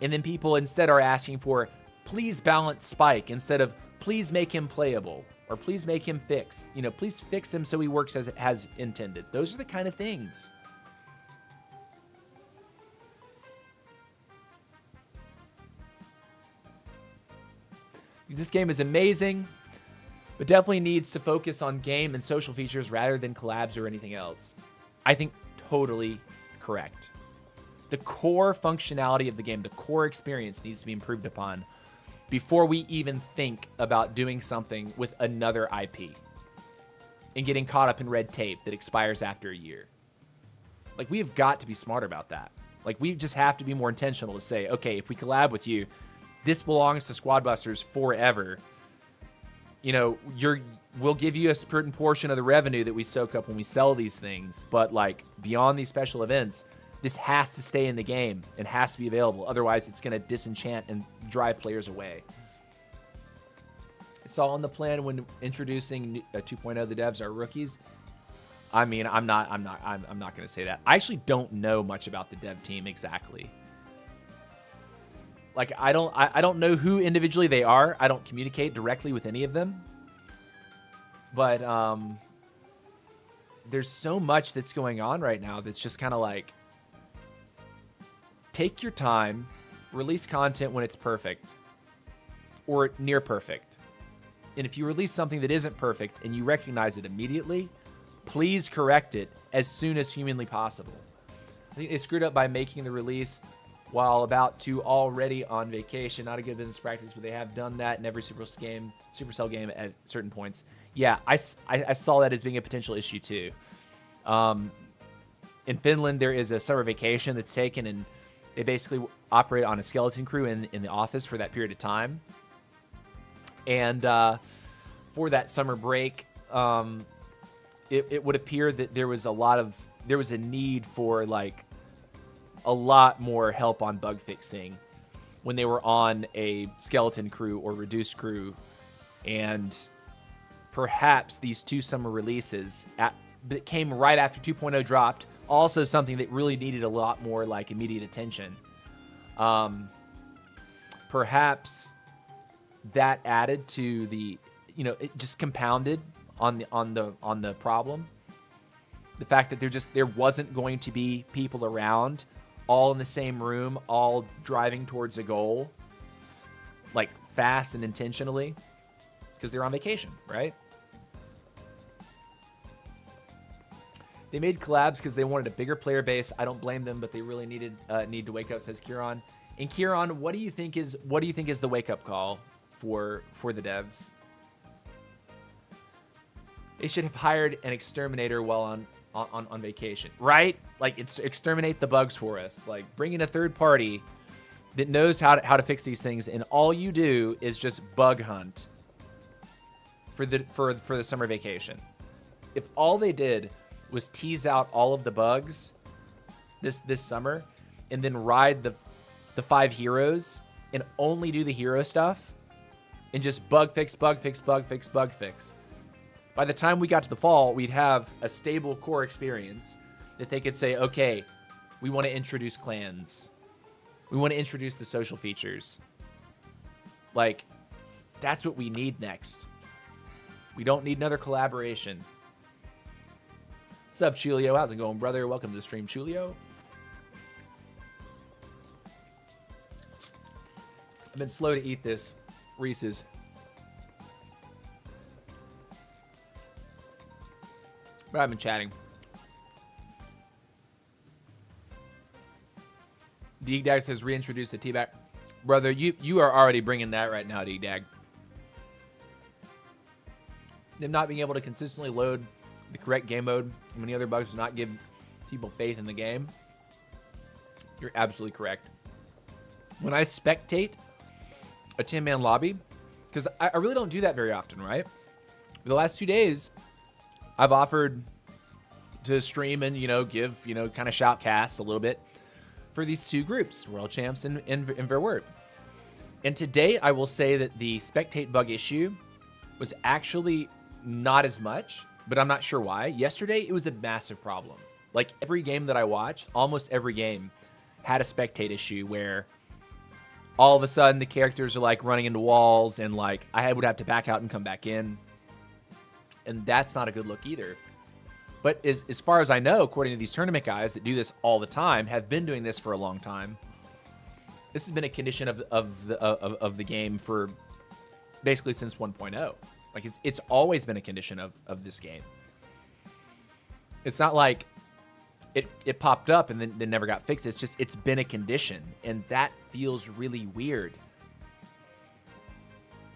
And then people instead are asking for, please balance Spike instead of please make him playable or please make him fixed. You know, please fix him so he works as intended. Those are the kind of things. This game is amazing, but definitely needs to focus on game and social features rather than collabs or anything else. I think totally correct. The core functionality of the game, the core experience needs to be improved upon before we even think about doing something with another IP and getting caught up in red tape that expires after a year. Like, we have got to be smarter about that. Like, we just have to be more intentional to say, okay, if we collab with you, this belongs to Squad Busters forever. You know, we'll give you a certain portion of the revenue that we soak up when we sell these things, but like beyond these special events, this has to stay in the game and has to be available. Otherwise, it's going to disenchant and drive players away. It's all in the plan when introducing 2.0. The devs are rookies. I mean, I'm not going to say that. I actually don't know much about the dev team exactly. Like, I don't know who individually they are. I don't communicate directly with any of them. But there's so much that's going on right now that's just kind of like, take your time, release content when it's perfect or near perfect. And if you release something that isn't perfect and you recognize it immediately, please correct it as soon as humanly possible. I think they screwed up by making the release while about to already on vacation. Not a good business practice, but they have done that in every Supercell game at certain points. Yeah, I saw that as being a potential issue too. In Finland, there is a summer vacation that's taken, and they basically operate on a skeleton crew in the office for that period of time. And for that summer break, it would appear that there was a need for like a lot more help on bug fixing when they were on a skeleton crew or reduced crew. And perhaps these two summer releases that came right after 2.0 dropped, also something that really needed a lot more like immediate attention. Perhaps that added to the, it just compounded on the problem. The fact that there wasn't going to be people around, all in the same room, all driving towards a goal, like fast and intentionally, because they're on vacation, right? They made collabs because they wanted a bigger player base. I don't blame them, but they really need to wake up, says Kieran. And Kieran, what do you think is the wake up call for the devs? They should have hired an exterminator while on vacation, right? Like, it's exterminate the bugs for us. Like, bring in a third party that knows how to fix these things, and all you do is just bug hunt for the summer vacation. If all they did was tease out all of the bugs this summer and then ride the 5 heroes and only do the hero stuff and just bug fix. By the time we got to the fall, we'd have a stable core experience that they could say, okay, we want to introduce clans. We want to introduce the social features. Like, that's what we need next. We don't need another collaboration. What's up, Chulio? How's it going, brother? Welcome to the stream, Chulio. I've been slow to eat this Reese's. But I've been chatting. Deegdag says reintroduce the teabag. Brother, you are already bringing that right now, Deegdag. Them not being able to consistently load the correct game mode and many other bugs do not give people faith in the game. You're absolutely correct. When I spectate a 10-man lobby, because I really don't do that very often, right? The last 2 days, I've offered to stream and, give, kind of shoutcast a little bit. for these two groups, World Champs and Verwirrt. And today, I will say that the spectate bug issue was actually not as much, but I'm not sure why. Yesterday, it was a massive problem. Like, every game that I watched, almost every game had a spectate issue where all of a sudden the characters are, like, running into walls, and, like, I would have to back out and come back in. And that's not a good look either. But as far as I know, according to these tournament guys that do this all the time, have been doing this for a long time, this has been a condition of the game for basically since 1.0. Like, it's always been a condition of this game. It's not like it popped up and then never got fixed. It's just, it's been a condition, and that feels really weird.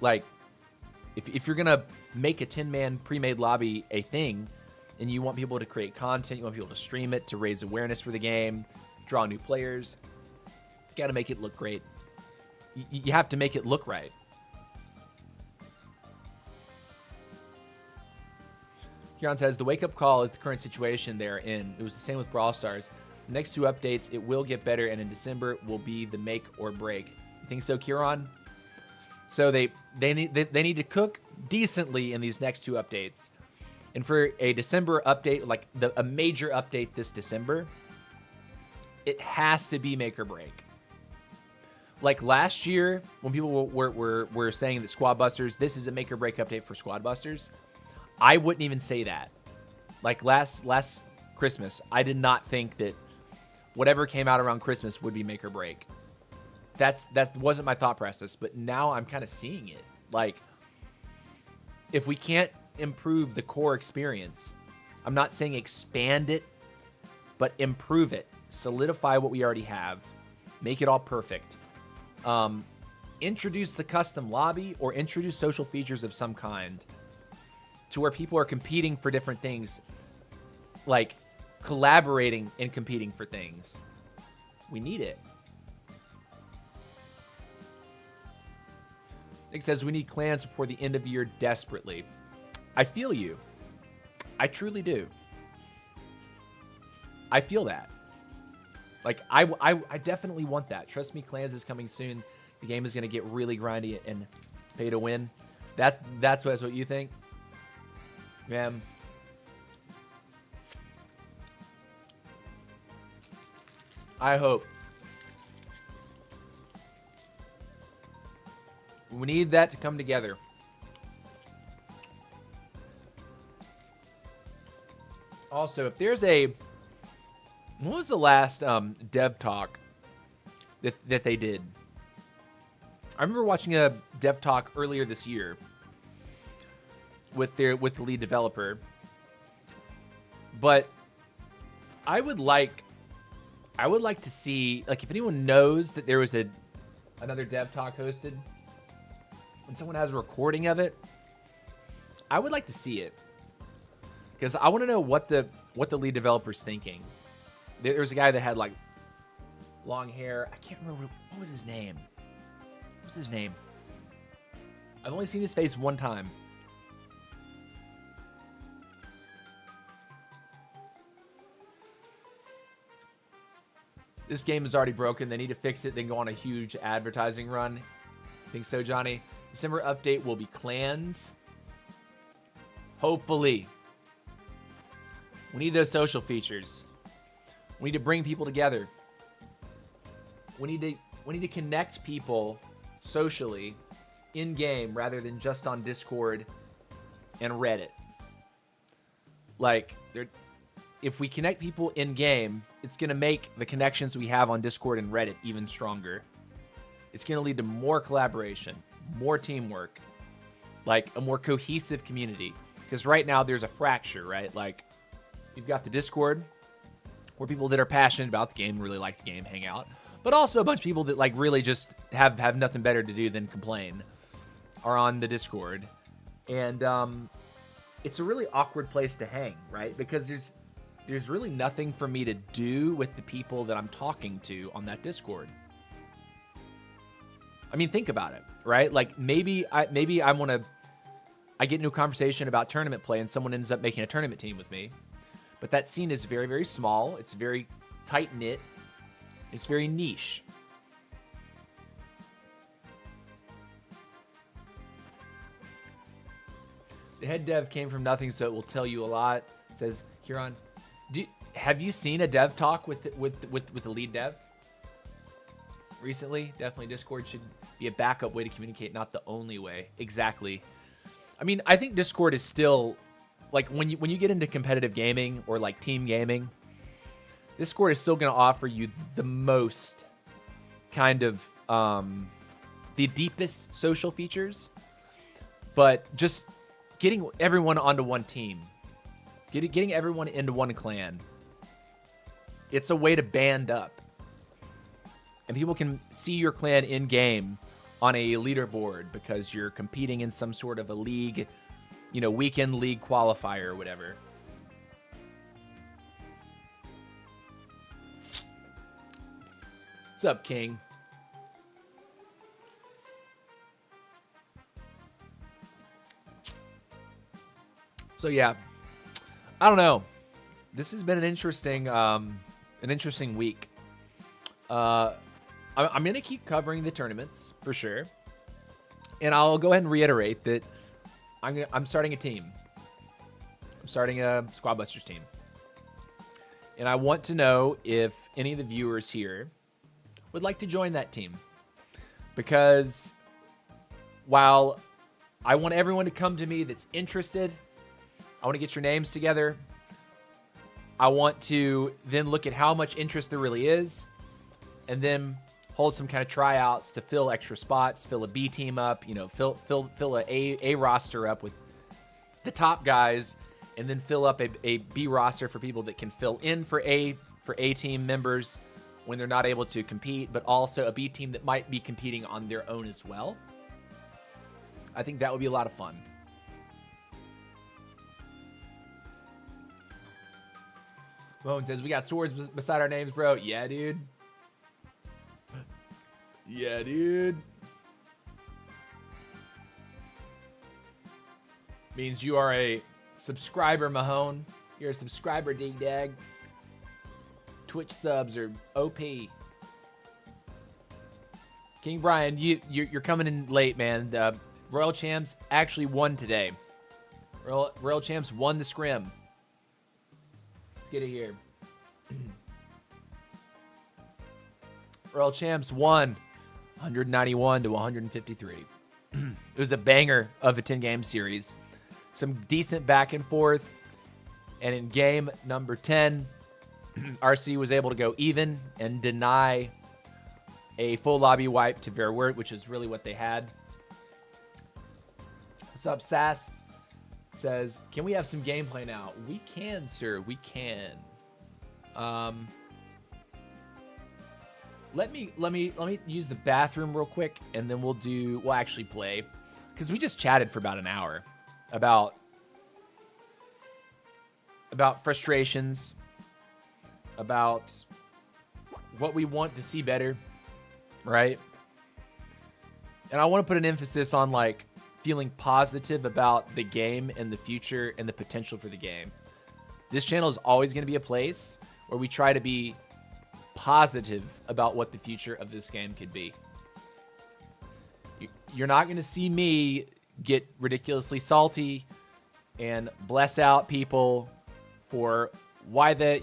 Like, if you're gonna make a 10-man pre-made lobby a thing, and you want people to create content, you want people to stream it to raise awareness for the game, draw new players, you gotta make it look great. You have to make it look right. Kieran says, the wake-up call is the current situation they're in. It was the same with Brawl Stars. The next two updates, it will get better, and in December will be the make or break. You think so, Kieran? So they need to cook decently in these next two updates. And for a December update, like a major update this December, it has to be make or break. Like last year, when people were saying that Squad Busters, this is a make or break update for Squad Busters, I wouldn't even say that. Like last Christmas, I did not think that whatever came out around Christmas would be make or break. That wasn't my thought process, but now I'm kind of seeing it. Like, if we can't improve the core experience, I'm not saying expand it, but improve it, solidify what we already have, make it all perfect. Introduce the custom lobby or introduce social features of some kind to where people are competing for different things, like collaborating and competing for things. We need it. Nick says, we need clans before the end of the year desperately. I feel you. I truly do. I feel that. Like, I definitely want that. Trust me, clans is coming soon. The game is going to get really grindy and pay to win. That's what you think? Man. I hope. We need that to come together. Also, if there's a... What was the last dev talk that they did? I remember watching a dev talk earlier this year with the lead developer. But I would like to see, like, if anyone knows that there was another dev talk hosted, when someone has a recording of it, I would like to see it, because I want to know what the lead developer's thinking. There was a guy that had like long hair. I can't remember what was his name. What was his name? I've only seen his face one time. This game is already broken. They need to fix it, then go on a huge advertising run. Think so, Johnny? December update will be clans. Hopefully. We need those social features. We need to bring people together. We need to connect people socially in game rather than just on Discord and Reddit. Like, if we connect people in game, it's going to make the connections we have on Discord and Reddit even stronger. It's going to lead to more collaboration, more teamwork, like a more cohesive community. Because right now there's a fracture, right? Like, you've got the Discord, where people that are passionate about the game, really like the game, hang out. But also a bunch of people that like really just have nothing better to do than complain are on the Discord. And it's a really awkward place to hang, right? Because there's really nothing for me to do with the people that I'm talking to on that Discord. I mean, think about it, right? Like, maybe I get into a conversation about tournament play and someone ends up making a tournament team with me. But that scene is very, very small. It's very tight-knit. It's very niche. The head dev came from nothing, so it will tell you a lot. It says Huron. Have you seen a dev talk with the lead dev recently? Definitely, Discord should be a backup way to communicate, not the only way. Exactly. I mean, I think Discord is still like when you get into competitive gaming or like team gaming, Discord is still going to offer you the most kind of the deepest social features, but just getting everyone onto one team, getting everyone into one clan. It's a way to band up. And people can see your clan in game on a leaderboard because you're competing in some sort of a league, you know, weekend league qualifier or whatever. What's up, King? So yeah, I don't know. This has been an interesting week. I'm gonna keep covering the tournaments for sure, and I'll go ahead and reiterate that I'm starting a team. I'm starting a Squad Busters team, and I want to know if any of the viewers here would like to join that team, because while I want everyone to come to me that's interested, I want to get your names together. I want to then look at how much interest there really is, and then hold some kind of tryouts to fill extra spots, fill a B team up, you know, fill a roster up with the top guys, and then fill up a B roster for people that can fill in for A team members when they're not able to compete, but also a B team that might be competing on their own as well. I think that would be a lot of fun. Bone says, we got swords beside our names, bro. Yeah, dude. Yeah, dude. Means you are a subscriber, Mahone. You're a subscriber, dig-dag. Twitch subs are OP. King Brian, you're coming in late, man. The Royal Champs actually won today. Royal Champs won the scrim. Let's get it here. Royal Champs won 191 to 153. It was a banger of a 10-game series. Some decent back and forth. And in game number 10, RC was able to go even and deny a full lobby wipe to Verwirrt, which is really what they had. What's up, Sass? Says, can we have some gameplay now? We can, sir. We can. Let me use the bathroom real quick, and then we'll actually play, because we just chatted for about an hour about frustrations, about what we want to see better, right? And I want to put an emphasis on like feeling positive about the game and the future and the potential for the game. This channel is always going to be a place where we try to be positive about what the future of this game could be. You're not going to see me get ridiculously salty and bless out people for why the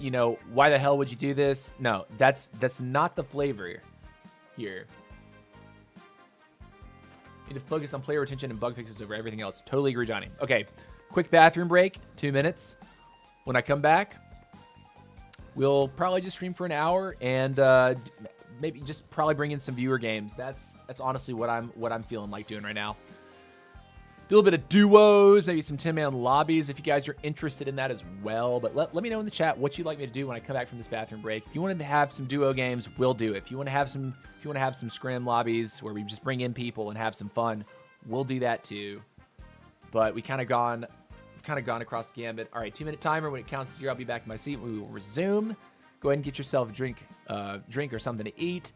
hell would you do this? No, that's not the flavor here. Need to focus on player retention and bug fixes over everything else. Totally agree, Johnny. Okay, quick bathroom break, 2 minutes. When I come back, we'll probably just stream for an hour and maybe just probably bring in some viewer games. That's honestly what I'm feeling like doing right now. Do a little bit of duos, maybe some 10-man lobbies if you guys are interested in that as well. But let me know in the chat what you'd like me to do when I come back from this bathroom break. If you wanted to have some duo games, we'll do it. If you want to have some scrim lobbies where we just bring in people and have some fun, we'll do that too. But we've kind of gone across the gambit. All right, 2-minute timer. When it counts to 0, I'll be back in my seat. We will resume. Go ahead and get yourself a drink or something to eat.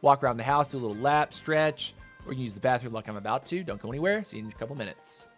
Walk around the house, do a little lap, stretch. Or you can use the bathroom like I'm about to. Don't go anywhere. See you in a couple minutes.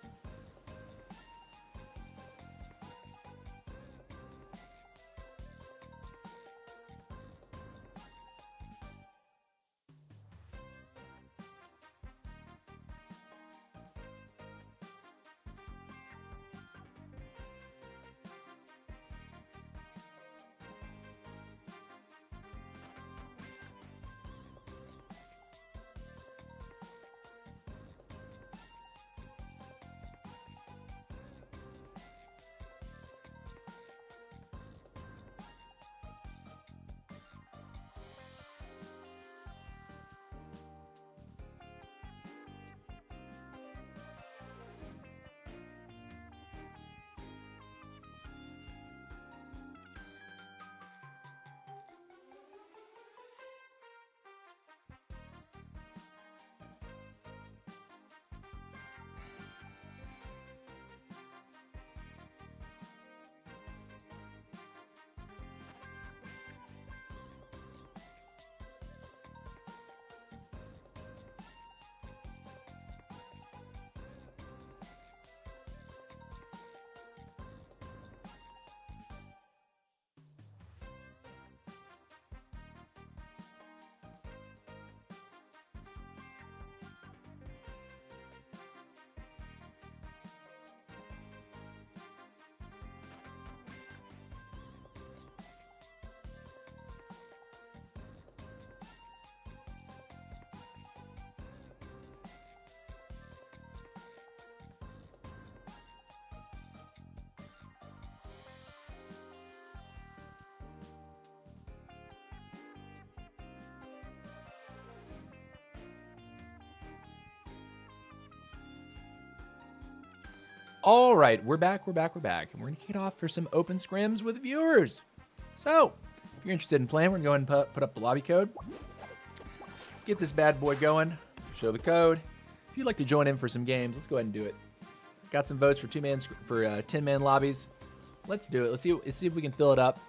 All right, we're back. And we're going to kick it off for some open scrims with viewers. So, if you're interested in playing, we're going to go ahead and put up the lobby code. Get this bad boy going. Show the code. If you'd like to join in for some games, let's go ahead and do it. Got some votes for 10-man lobbies. Let's do it. Let's see if we can fill it up.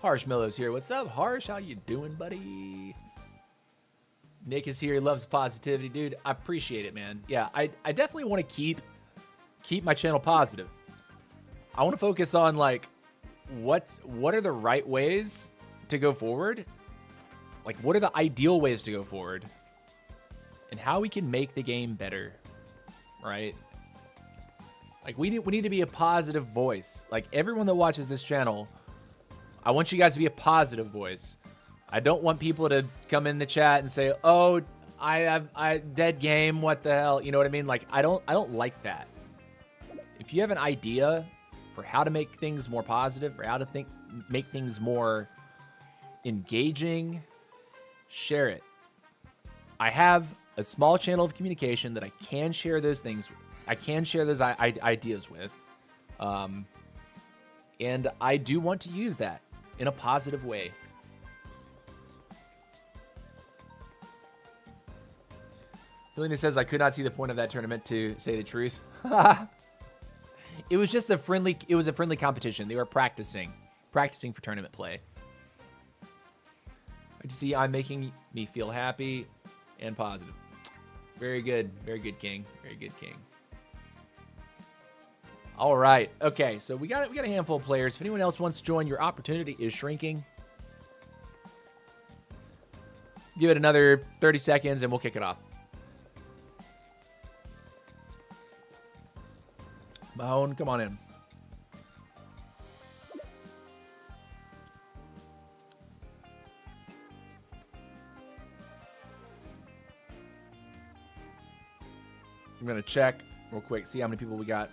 Harsh Millow's here. What's up, Harsh? How you doing, buddy? Nick is here. He loves positivity, dude. I appreciate it, man. Yeah, I definitely want to keep my channel positive. I want to focus on like what are the right ways to go forward? Like, what are the ideal ways to go forward? And how we can make the game better, right? Like, we need to be a positive voice. Like, everyone that watches this channel, I want you guys to be a positive voice. I don't want people to come in the chat and say, "Oh, I dead game. What the hell?" You know what I mean? Like, I don't like that. If you have an idea for how to make things more positive, for how to make things more engaging, share it. I have a small channel of communication that I can share those things. I can share those ideas with, and I do want to use that in a positive way. Helena says, I could not see the point of that tournament, to say the truth. It was just a friendly competition. They were practicing for tournament play. I see I'm making me feel happy and positive. Very good, King. Very good, King. All right. Okay, so we got a handful of players. If anyone else wants to join, your opportunity is shrinking. Give it another 30 seconds and we'll kick it off. Mahone, come on in. I'm going to check real quick, see how many people we got.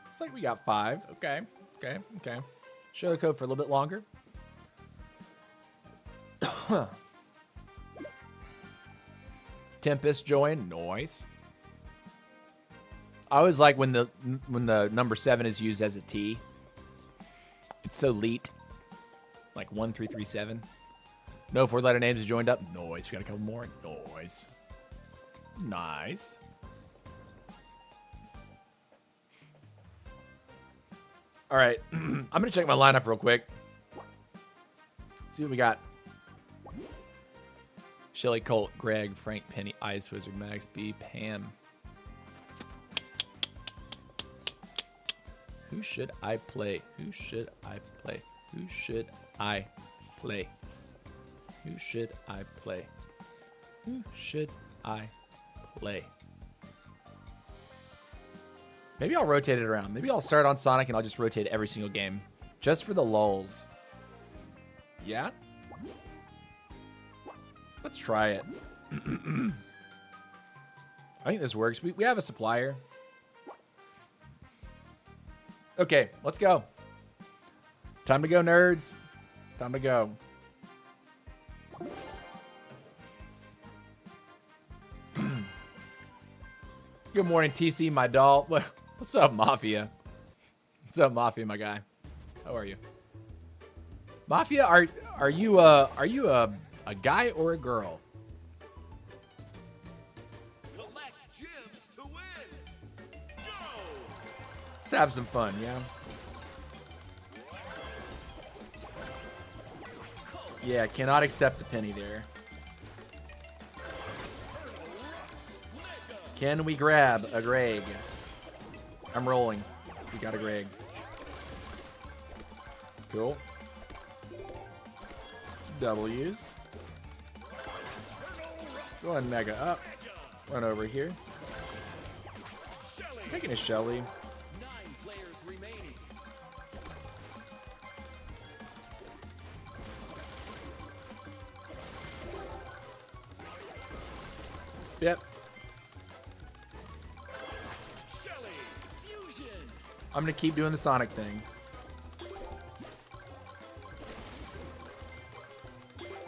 Looks like we got 5. Okay. Show the code for a little bit longer. Tempest joined. Nice. I always like when the number 7 is used as a T. It's so leet. Like 1337. No 4-letter names have joined up. Nice. We got a couple more. Nice. Nice. All right. I'm going to check my lineup real quick. See what we got. Shelly, Colt, Greg, Frank, Penny, Ice Wizard, Max, B, Pam. Who should I play? Who should I play? Who should I play? Who should I play? Who should I play? Maybe I'll rotate it around. Maybe I'll start on Sonic and I'll just rotate every single game. Just for the lulz. Yeah? Let's try it. I think this works. We have a supplier. Okay, let's go. Time to go, nerds. Time to go. Good morning, TC, my doll. What's up, Mafia? What's up, Mafia, my guy? How are you? Mafia, are you a guy or a girl? Collect gems to win. Go! Let's have some fun, yeah? Yeah, cannot accept the penny there. Can we grab a Greg? I'm rolling. We got a Greg. Cool. W's. Go ahead and mega up. Run over here. Taking a Shelly. 9 players remaining. Yep. Shelly, fusion. I'm going to keep doing the Sonic thing.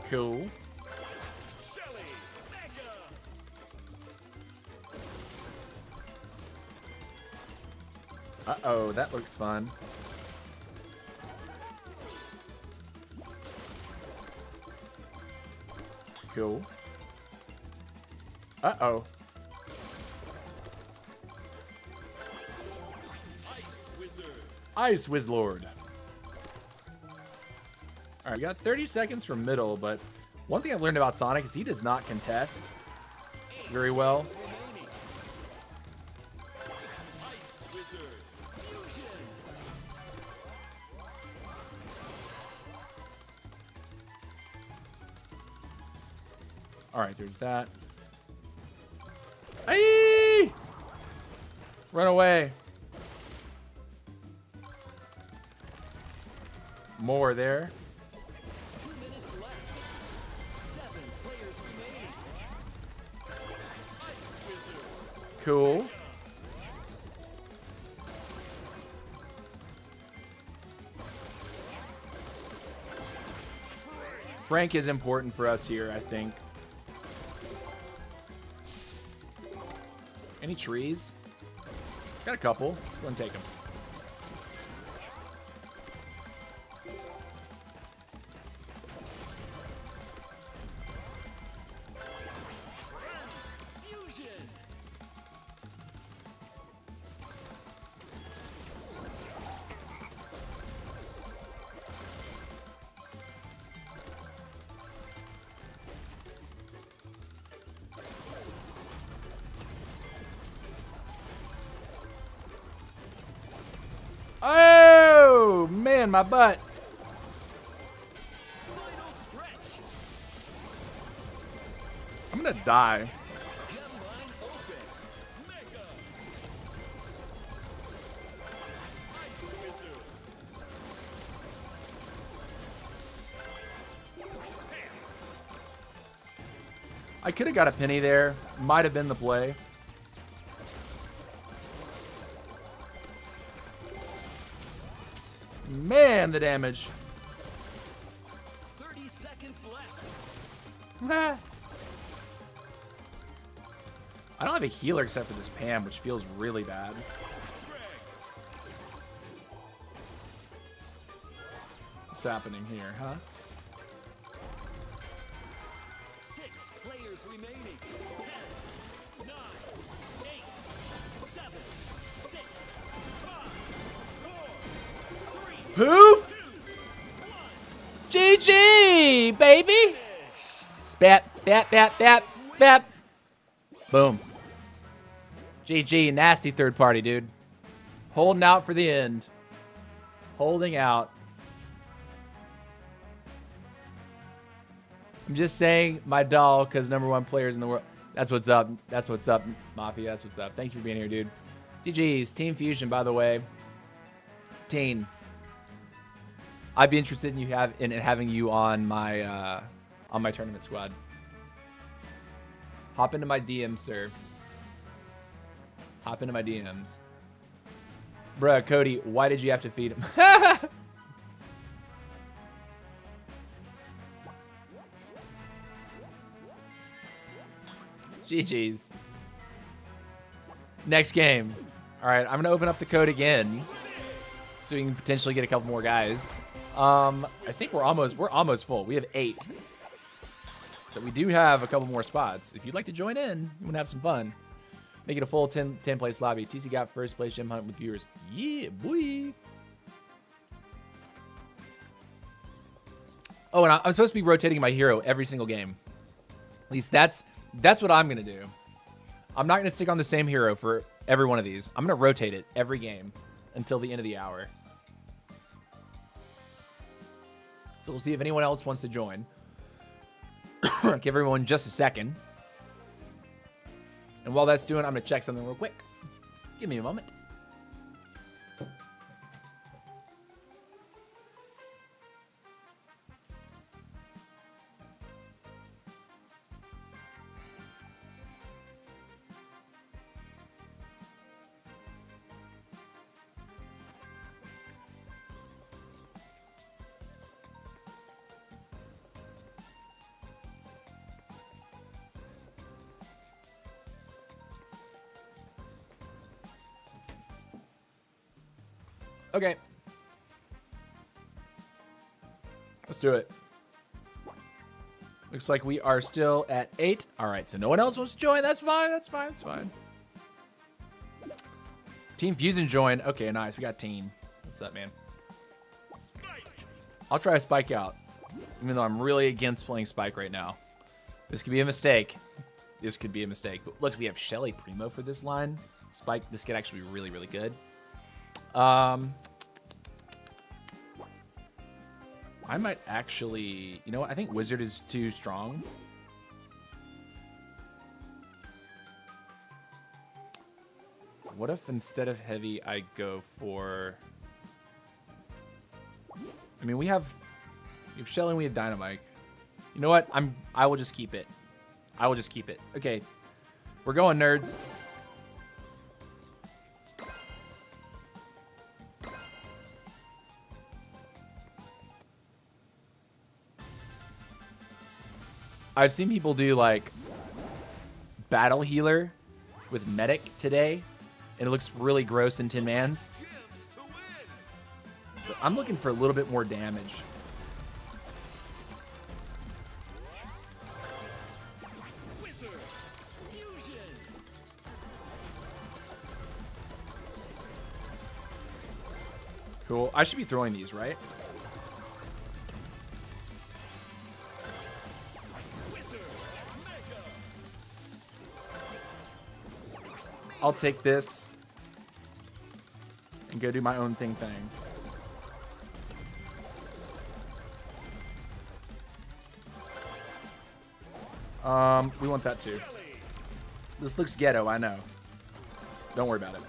Cool. Shelly, mega. Uh-oh, that looks fun. Cool. Uh-oh. Ice Wizard. Ice Wizlord. All right, we got 30 seconds from middle, but one thing I've learned about Sonic is he does not contest very well. Remaining. Ice Wizard. Fusion. All right, there's that. Aye! Run away. More there. 2 minutes left. 7 players remaining. Ice Wizard. Cool. Frank is important for us here, I think. Any trees? Got a couple. Go and take them. Fusion. Oh, man, my butt. Final stretch. I'm gonna die. Gem line open. Mega. Ice Wizard. I could have got a penny there. Might have been the play. Man, the damage. 30 seconds left. I don't have a healer except for this Pam, which feels really bad. Greg. What's happening here, huh? 6 players remaining. 10, 9, 8, 7, 6, 5, 4, 3, Poof! 2, 1. GG, baby! Spat, bat, bat, bat, bat. Boom. GG, nasty third party, dude. Holding out for the end. Holding out. I'm just saying my doll because #1 players in the world. That's what's up. That's what's up, Mafia. That's what's up. Thank you for being here, dude. GG's. Team Fusion, by the way. Teen. I'd be interested in having you on my tournament squad. Hop into my DMs, sir. Hop into my DMs. Bruh, Cody, why did you have to feed him? GG's. Next game. All right, I'm going to open up the code again so we can potentially get a couple more guys. I think we're almost full. We have 8. So we do have a couple more spots. If you'd like to join in, you want to have some fun. Make it a full 10 place lobby. TC got first place gem hunt with viewers. Yeah, boy. Oh, and I'm supposed to be rotating my hero every single game. At least that's what I'm going to do. I'm not going to stick on the same hero for every one of these. I'm going to rotate it every game until the end of the hour. So we'll see if anyone else wants to join. Give everyone just a second. And while that's doing, I'm going to check something real quick. Give me a moment. Okay. Let's do it. Looks like we are still at 8. All right, so no one else wants to join. That's fine. That's fine. That's fine. Team Fusion join. Okay, nice. We got team. What's up, man? I'll try a Spike out, even though I'm really against playing Spike right now. This could be a mistake. This could be a mistake. But look, we have Shelly Primo for this line. Spike, this could actually be really, really good. I might actually... You know what? I think Wizard is too strong. What if instead of Heavy, I go for... I mean, we have Shelly and we have Dynamite. You know what? I will just keep it. I will just keep it. Okay. We're going, nerds. I've seen people do like battle healer with medic today, and it looks really gross in 10 mans. But I'm looking for a little bit more damage. Cool. I should be throwing these, right? I'll take this and go do my own thing. We want that too. This looks ghetto, I know. Don't worry about it.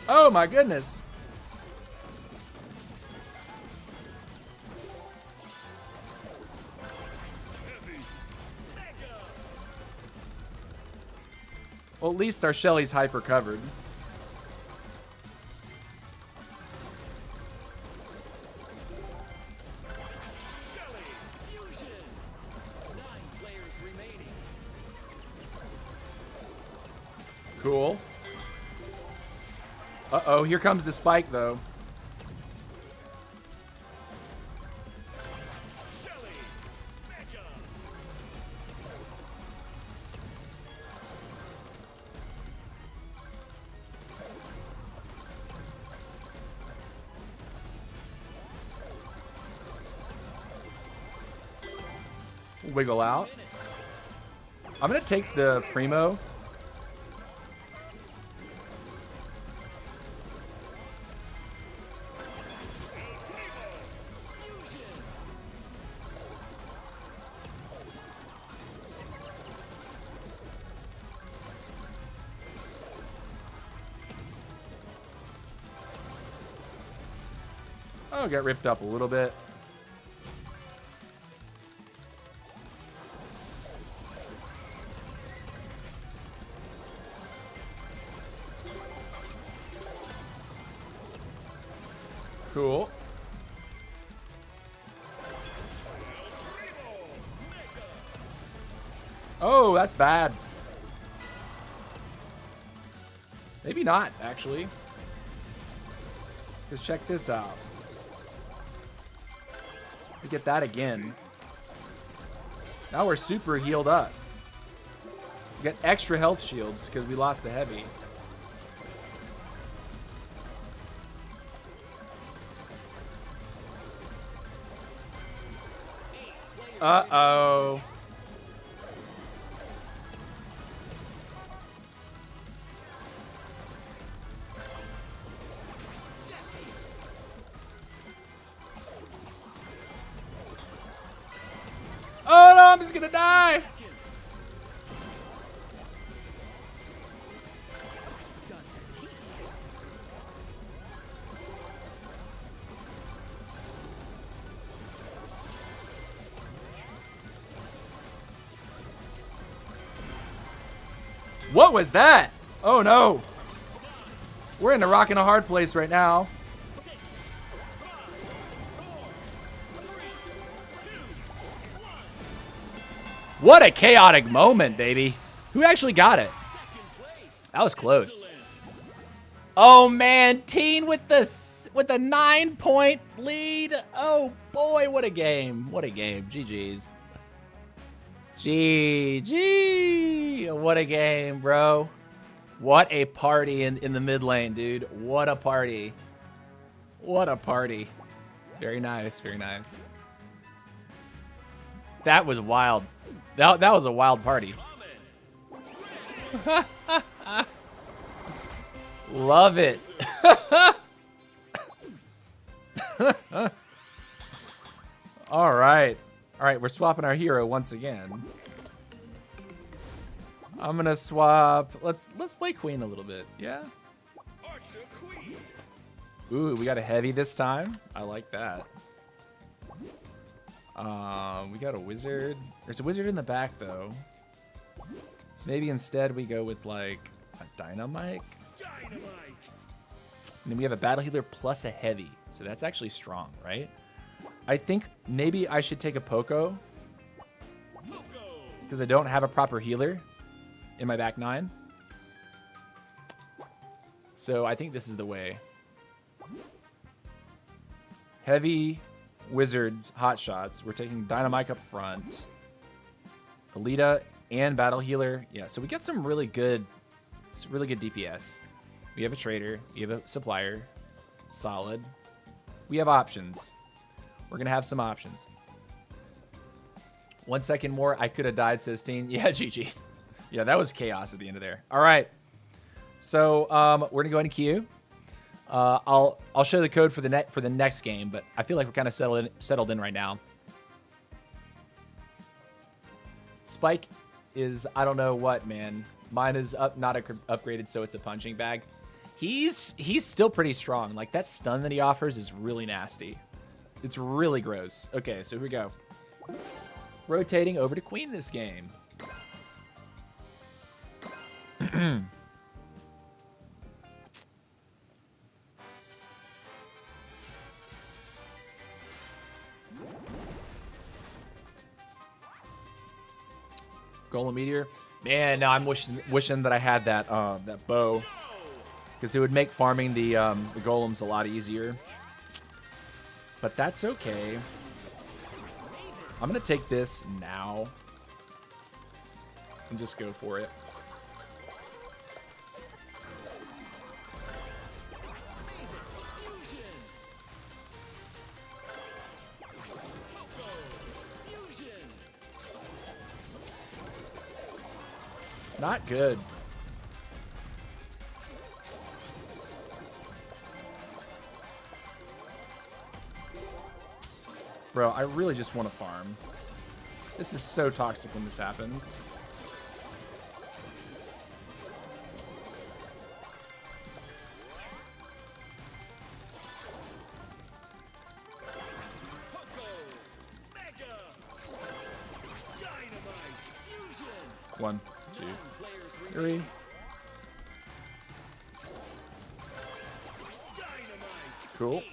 Oh my goodness. Well, at least our Shelly's hyper covered. Cool. Uh-oh, here comes the Spike, though. Wiggle out. I'm going to take the Primo. Oh, got ripped up a little bit. Cool. Oh, that's bad. Maybe not, actually. Because check this out. We get that again. Now we're super healed up. We got extra health shields because we lost the heavy. Uh-oh. Oh no, I'm just gonna die. What was that? Oh no. We're in a rock and a hard place right now. 6, 5, 4, 3, 2, 1. What a chaotic moment, baby. Who actually got it? Second place. That was close. Excellent. Oh man, Teen with the 9-point lead. Oh boy, what a game. What a game. GG's. GG. What a game, bro. What a party in the mid lane, dude. What a party. What a party. Very nice, very nice. That was wild. That was a wild party. Love it. All right. All right, we're swapping our hero once again. I'm gonna swap. Let's play Queen a little bit. Yeah. Archer Queen. Ooh, we got a heavy this time. I like that. We got a wizard. There's a wizard in the back though. So maybe instead we go with like a dynamite. Dynamite. And then we have a battle healer plus a heavy. So that's actually strong, right? I think maybe I should take a Poco Poco. because I don't have a proper healer in my back 9. So I think this is the way. Heavy wizards, hot shots. We're taking dynamite up front. Alita and battle healer. Yeah, so we get some really good DPS. We have a trader. We have a supplier. Solid. We have options. We're going to have some options. 1 second more. I could have died, says Teen. Yeah, GG's. Yeah, that was chaos at the end of there. All right. So we're going to go ahead and queue. I'll show the code for the next game, but I feel like we're kind of settled in right now. Spike is, I don't know what, man. Mine is not upgraded, so it's a punching bag. He's still pretty strong. Like, that stun that he offers is really nasty. It's really gross. Okay, so here we go. Rotating over to Queen this game. Golem Meteor. Man, now I'm wishing that I had that that bow, because it would make farming the golems a lot easier. But that's okay. I'm gonna take this now and just go for it. Not good. Bro, I really just want to farm. This is so toxic when this happens. One, two, three. Cool.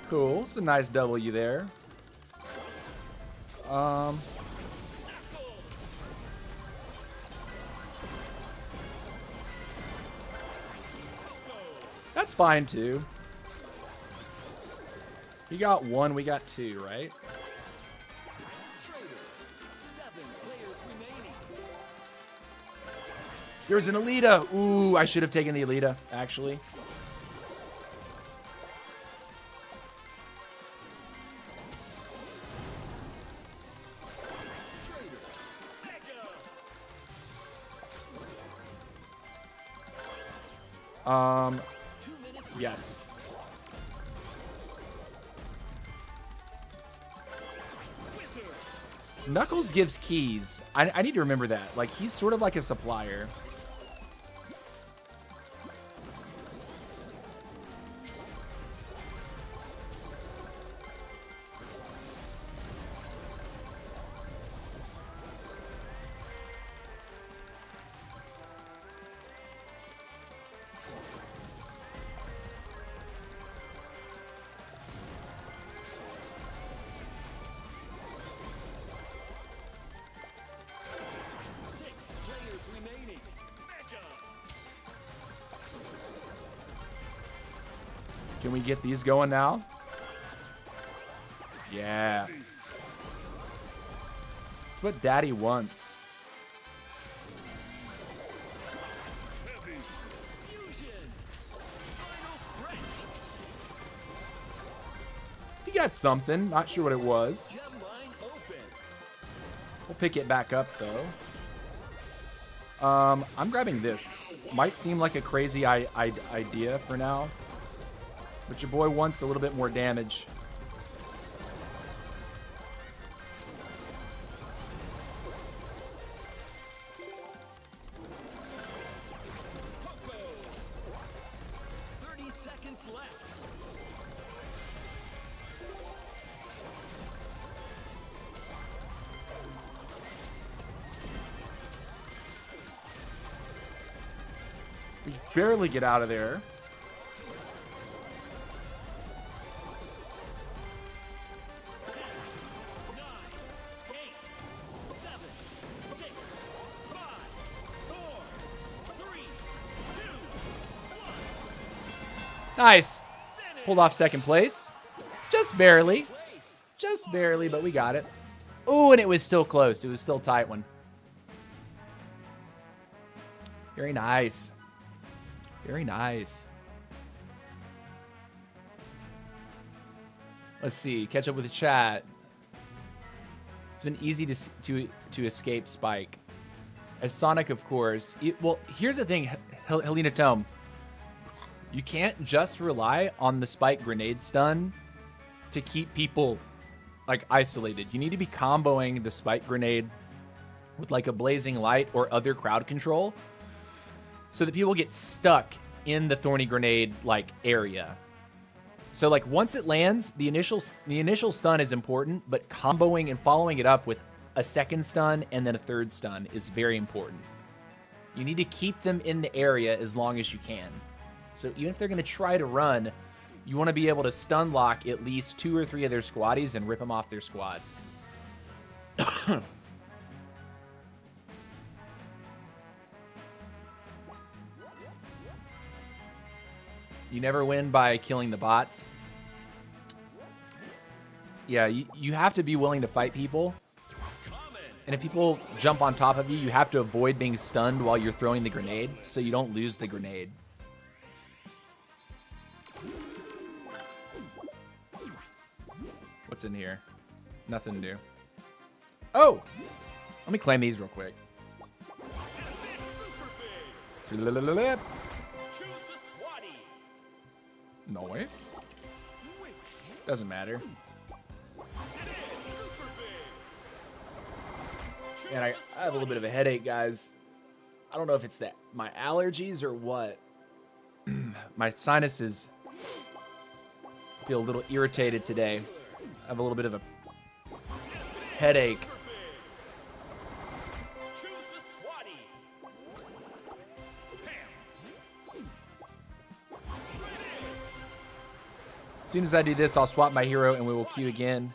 Cool. It's a nice W there. That's fine too. You got one, we got two, right? There's an Alita. Ooh, I should have taken the Alita, actually. Yes. Knuckles gives keys. I need to remember that. Like, he's sort of like a supplier. Can we get these going now? Yeah. That's what Daddy wants. Heavy. Fusion. Final stretch. He got something. Not sure what it was. Gem line open. We'll pick it back up, though. I'm grabbing this. Might seem like a crazy idea for now. But your boy wants a little bit more damage. Popo. 30 seconds left. We barely get out of there. 9, 8, 7, 6, 5, 4, 3, 2, 1. Nice. Pulled off second place. Just barely. Place. Just barely, but we got it. Oh, and it was still close. It was still a tight one. Very nice. Very nice. Let's see. Catch up with the chat. It's been easy to escape Spike. As Sonic, of course. Well, here's the thing, Helena Tome. You can't just rely on the Spike grenade stun to keep people like isolated. You need to be comboing the Spike grenade with like a blazing light or other crowd control so that people get stuck in the thorny grenade like area. So like once it lands, the initial stun is important, but comboing and following it up with a second stun and then a third stun is very important. You need to keep them in the area as long as you can. So even if they're going to try to run, you want to be able to stun lock at least 2 or 3 of their squaddies and rip them off their squad. You never win by killing the bots. Yeah, you have to be willing to fight people. And if people jump on top of you, you have to avoid being stunned while you're throwing the grenade so you don't lose the grenade. What's in here? Nothing new. Oh! Let me claim these real quick. Choose the squatty. Noise. Doesn't matter. And I have a little bit of a headache, guys. I don't know if it's that my allergies or what. My sinuses feel a little irritated today. I have a little bit of a headache. Choose the squatty. As soon as I do this, I'll swap my hero and we will queue again.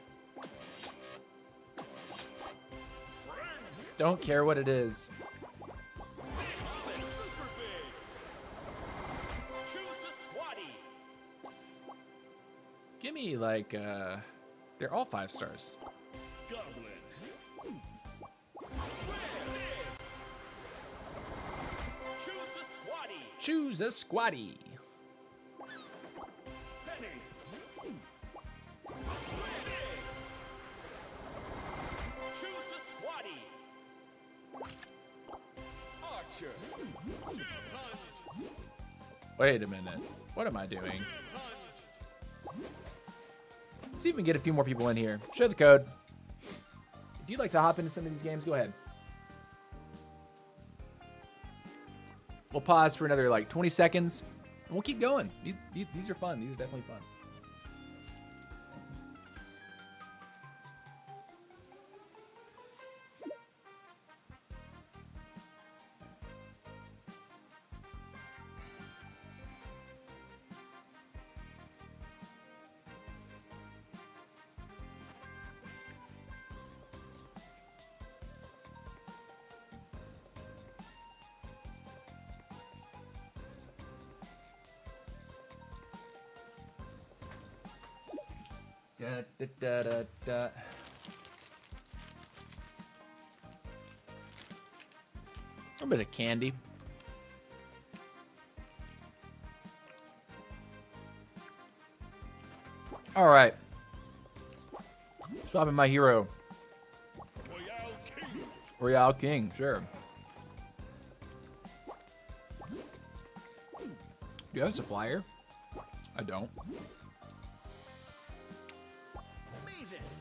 Don't care what it is. Give me like, they're all 5 stars. Goblin. Choose a squatty. Penny. Choose the squatty. Archer. Jam punch. Wait a minute. What am I doing? Jam punch. Let's see if we can get a few more people in here. Share the code. If you'd like to hop into some of these games, go ahead. We'll pause for another like 20 seconds and we'll keep going. These are fun. These are definitely fun. Da, da, da, da, da. A bit of candy. All right. Swapping my hero. Royale King. Royale King, sure. Do you have a supplier? I don't. Mavis.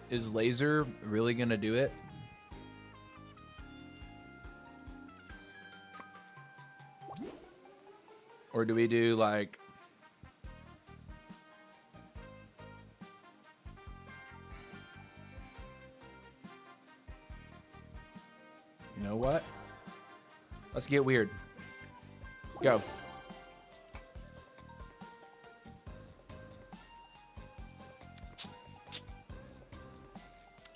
Is laser really gonna do it? Or do we do like... You know what? Let's get weird. Go.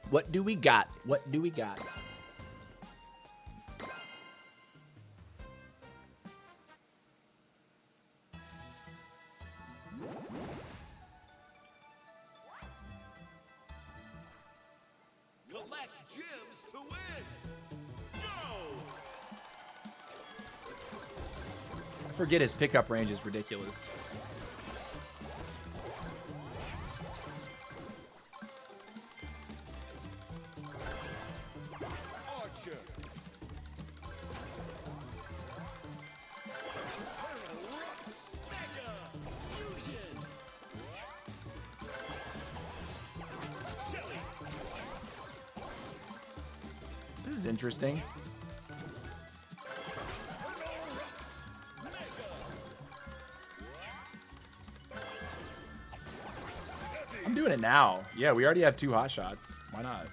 What do we got? What do we got? Collect gems to win. Go. I forget his pickup range is ridiculous. Archer. Mega fusion. Shelly. This is interesting. I'm doing it now. Yeah, we already have 2 hot shots. Why not?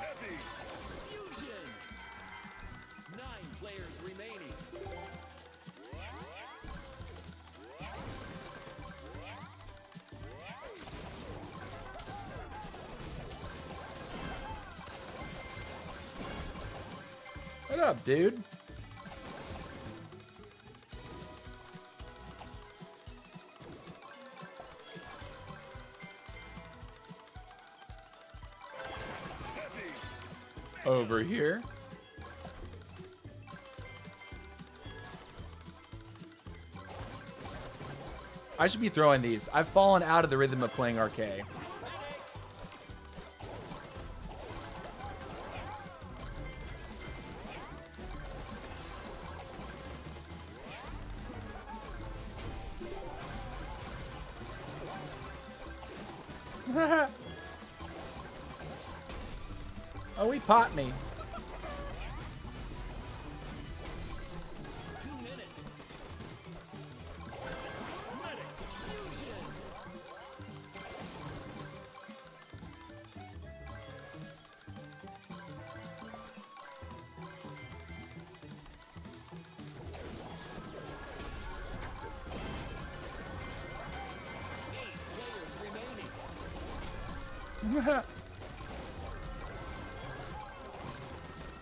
Heavy. Fusion. 9 players remaining. What up, dude? Over here. I should be throwing these. I've fallen out of the rhythm of playing arcade. Oh, he popped me. 2 minutes. Medic fusion.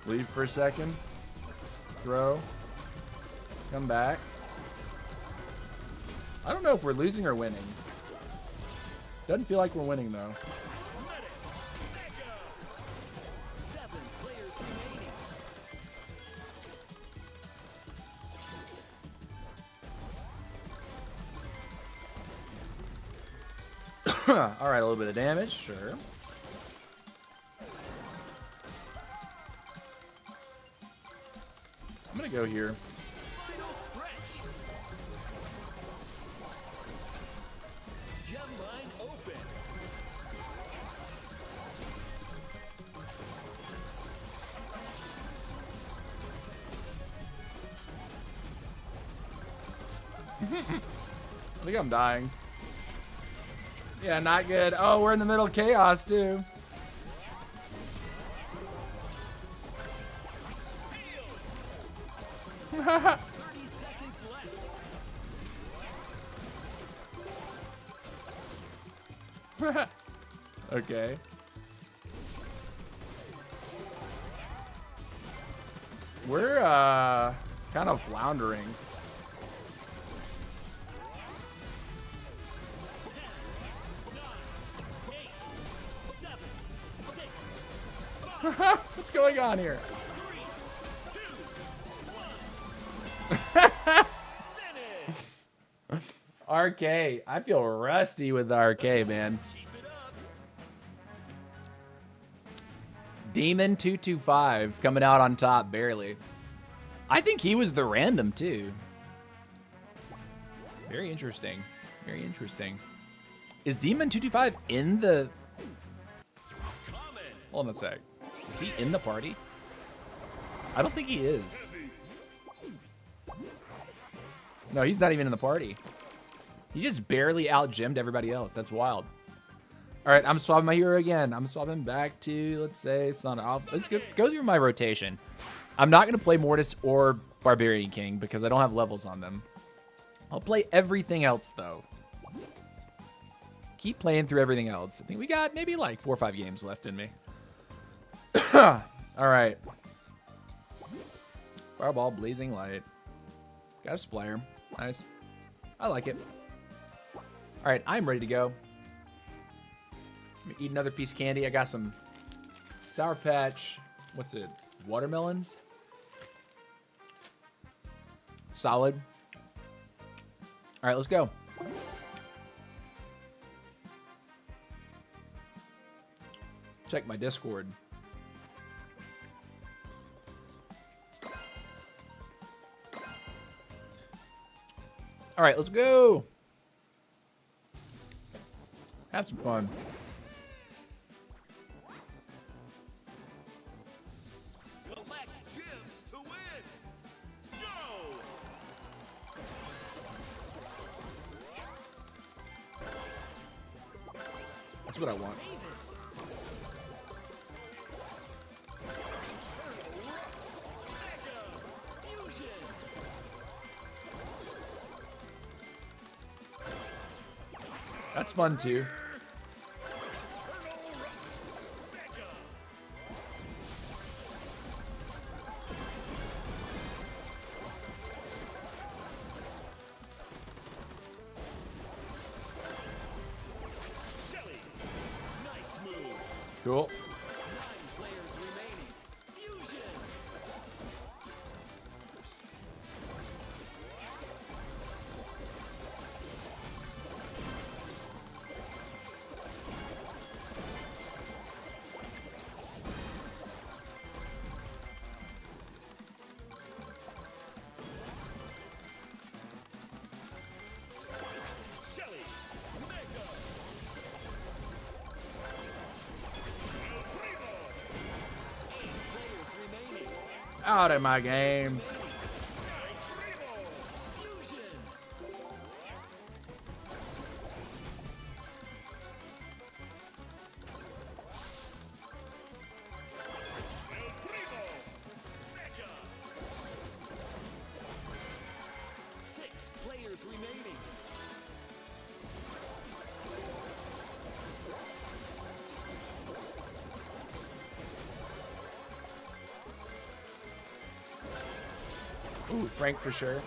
Leave for a second. Throw. Come back. I don't know if we're losing or winning. Doesn't feel like we're winning, though. Medic. Mega. 7 players remaining. All right, a little bit of damage, sure. I'm gonna go here. Final stretch. Gem line open. I think I'm dying. Yeah, not good. Oh, we're in the middle of chaos, too. Healed. 30 seconds left. Okay. We're Kind of floundering. What's going on here? RK. I feel rusty with the RK, man. Demon 225 coming out on top, barely. I think he was the random, too. Very interesting. Very interesting. Is Demon 225 in the... Hold on a sec. Is he in the party? I don't think he is. No, he's not even in the party. He just barely out-gemmed everybody else. That's wild. All right, I'm swapping my hero again. I'm swapping back to, let's say, let's go through my rotation. I'm not going to play Mortis or Barbarian King because I don't have levels on them. I'll play everything else, though. Keep playing through everything else. I think we got maybe like 4 or 5 games left in me. All right. Fireball, Blazing Light. Got a Splayer. Nice. I like it. All right, I'm ready to go. Let me eat another piece of candy. I got some Sour Patch. What's it? Watermelons? Solid. All right, let's go. Check my Discord. All right, let's go. Have some fun. Collect gems to win. Go. That's what I want. That's fun too. Cool. Out of my game. Ooh, Frank for sure.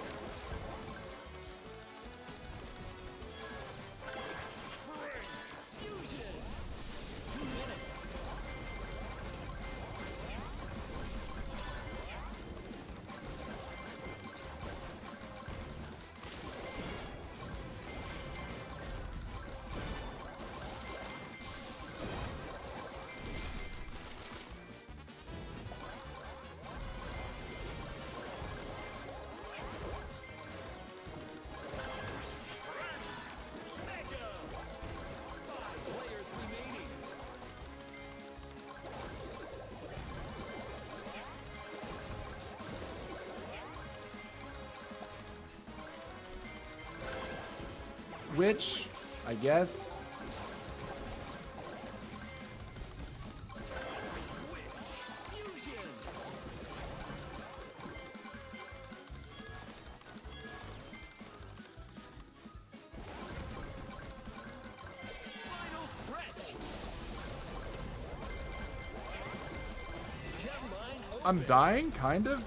Which, I guess. I'm dying, kind of.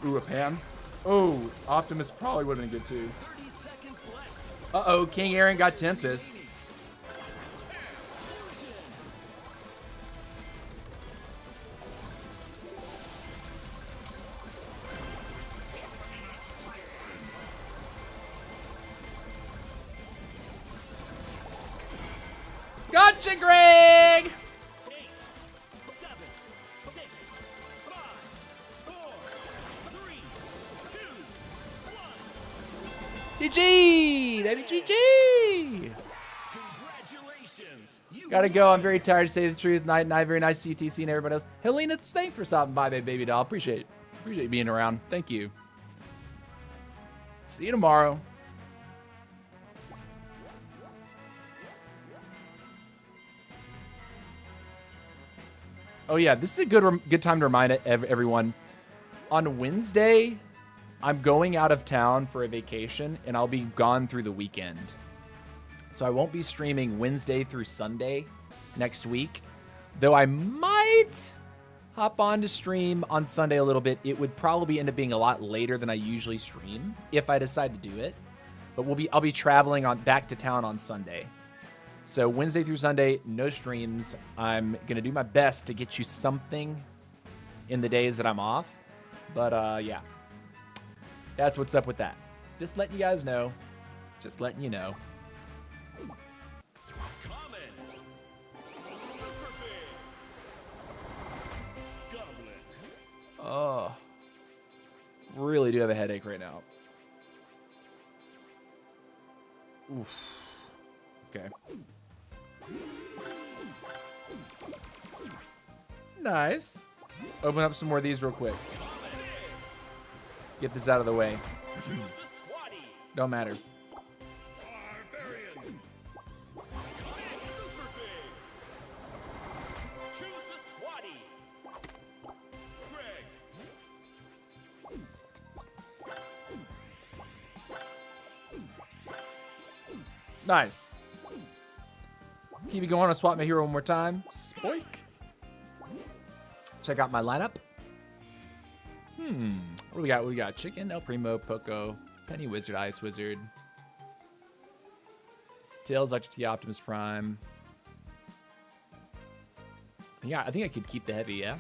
Ooh, a Pam. Oh, Optimus probably would have been good too. 30 seconds left. Uh-oh, King Aaron got Tempest. Gotcha, Greg! 8, 7, 6, 5, 4, 3, 2, 1. GG! Baby, GG! Congratulations. You Gotta go. I'm very tired, to say the truth. Night, night. Very nice CTC and everybody else. Helena, thanks for stopping by, baby doll. Appreciate being around. Thank you. See you tomorrow. Oh yeah, this is a good time to remind everyone. On Wednesday, I'm going out of town for a vacation, and I'll be gone through the weekend. So I won't be streaming Wednesday through Sunday next week. Though I might hop on to stream on Sunday a little bit. It would probably end up being a lot later than I usually stream if I decide to do it. But I'll be traveling back to town on Sunday. So Wednesday through Sunday, no streams. I'm going to do my best to get you something in the days that I'm off. But yeah, that's what's up with that. Just letting you guys know. Just letting you know. Common. Super big. Goblin. Oh, really do have a headache right now. Oof. Okay. Nice. Open up some more of these real quick. Get this out of the way. Choose a squatty. Don't matter. Barbarian. Super big. Choose a squatty. Greg. Nice. Keep it going. I'll swap my hero one more time. Spoink. Check out my lineup. What do we got? We got Chicken, El Primo, Poco, Penny Wizard, Ice Wizard, Tails, Electric T, Optimus Prime. Yeah, I think I could keep the heavy, yeah?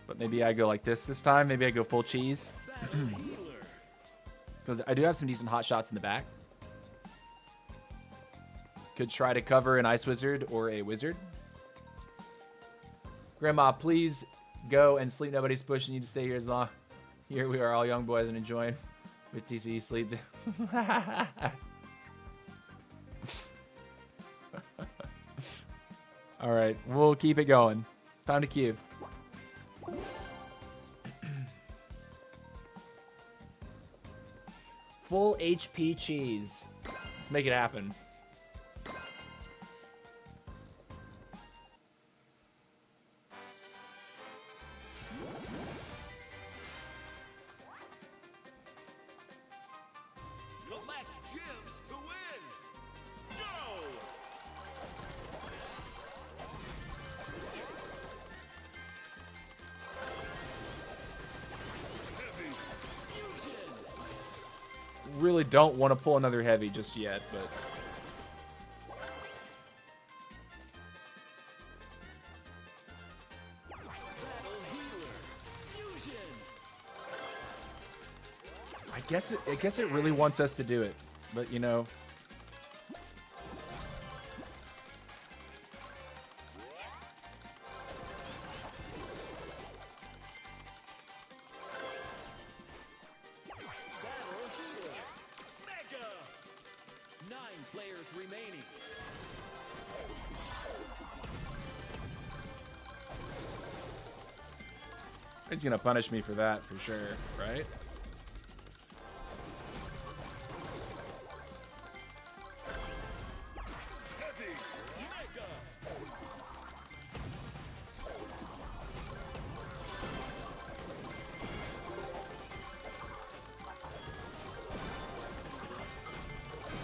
But maybe I go like this time. Maybe I go full cheese. Battle healer. Because I do have some decent hot shots in the back. Could try to cover an Ice Wizard or a Wizard. Grandma, please go and sleep. Nobody's pushing you to stay here as long. Here we are, all young boys, and enjoying with TCE sleep. All right, we'll keep it going. Time to queue. Full HP cheese. Let's make it happen. Collect gems to win. Go. Heavy. Fusion. Really don't want to pull another heavy just yet, but Battle healer. Fusion. I guess it really wants us to do it. But you know, Battle healer. Mega. 9 players remaining. it's gonna punish me for that for sure, right? Heavy. Mega.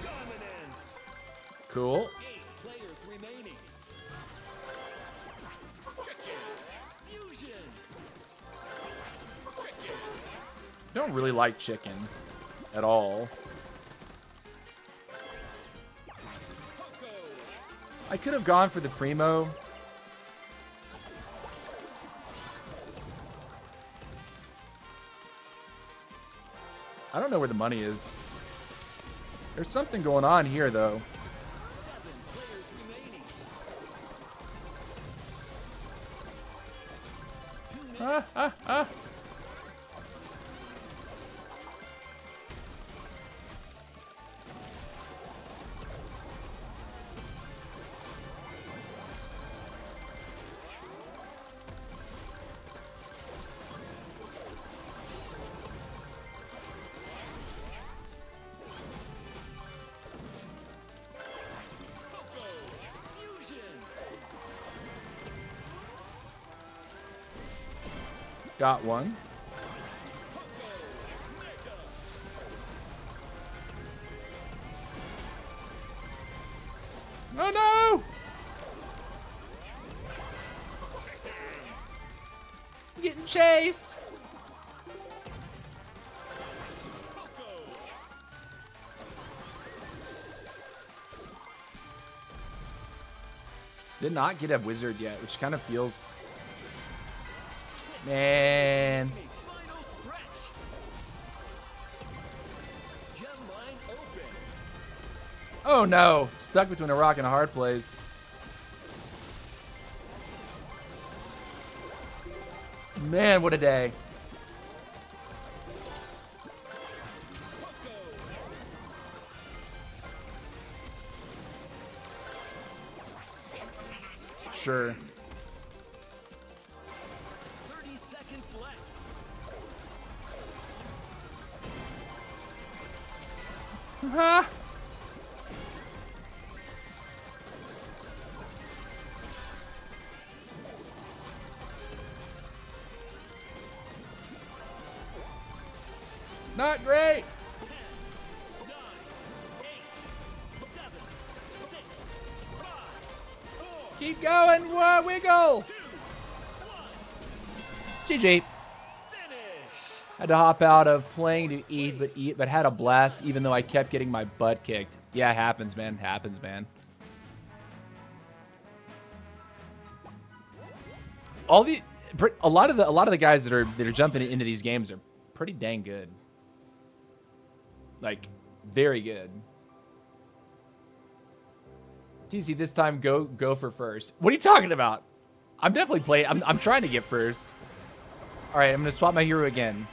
Dominance. Cool. 8 players remaining. Chicken. Don't really like chicken at all. I could have gone for the Primo. I don't know where the money is. There's something going on here, though. 7 players remaining. 2 minutes. Got one. Oh no! I'm getting chased. Did not get a wizard yet, which kind of feels... Man. Final stretch. Gem line open. Oh no. Stuck between a rock and a hard place. Man, what a day. Sure. 30 seconds left. Ah. Not great. 10, 9, 8, 7, 6, 5, 4, Keep going. Whoa, wiggle. 2, 1. GG. Finish. Had to hop out of playing to eat, but had a blast even though I kept getting my butt kicked. Yeah, it happens, man. Happens, man. A lot of the guys that are jumping into these games are pretty dang good. Like, very good. TC, this time go for first. What are you talking about? I'm definitely playing. I'm trying to get first. All right, I'm gonna swap my hero again.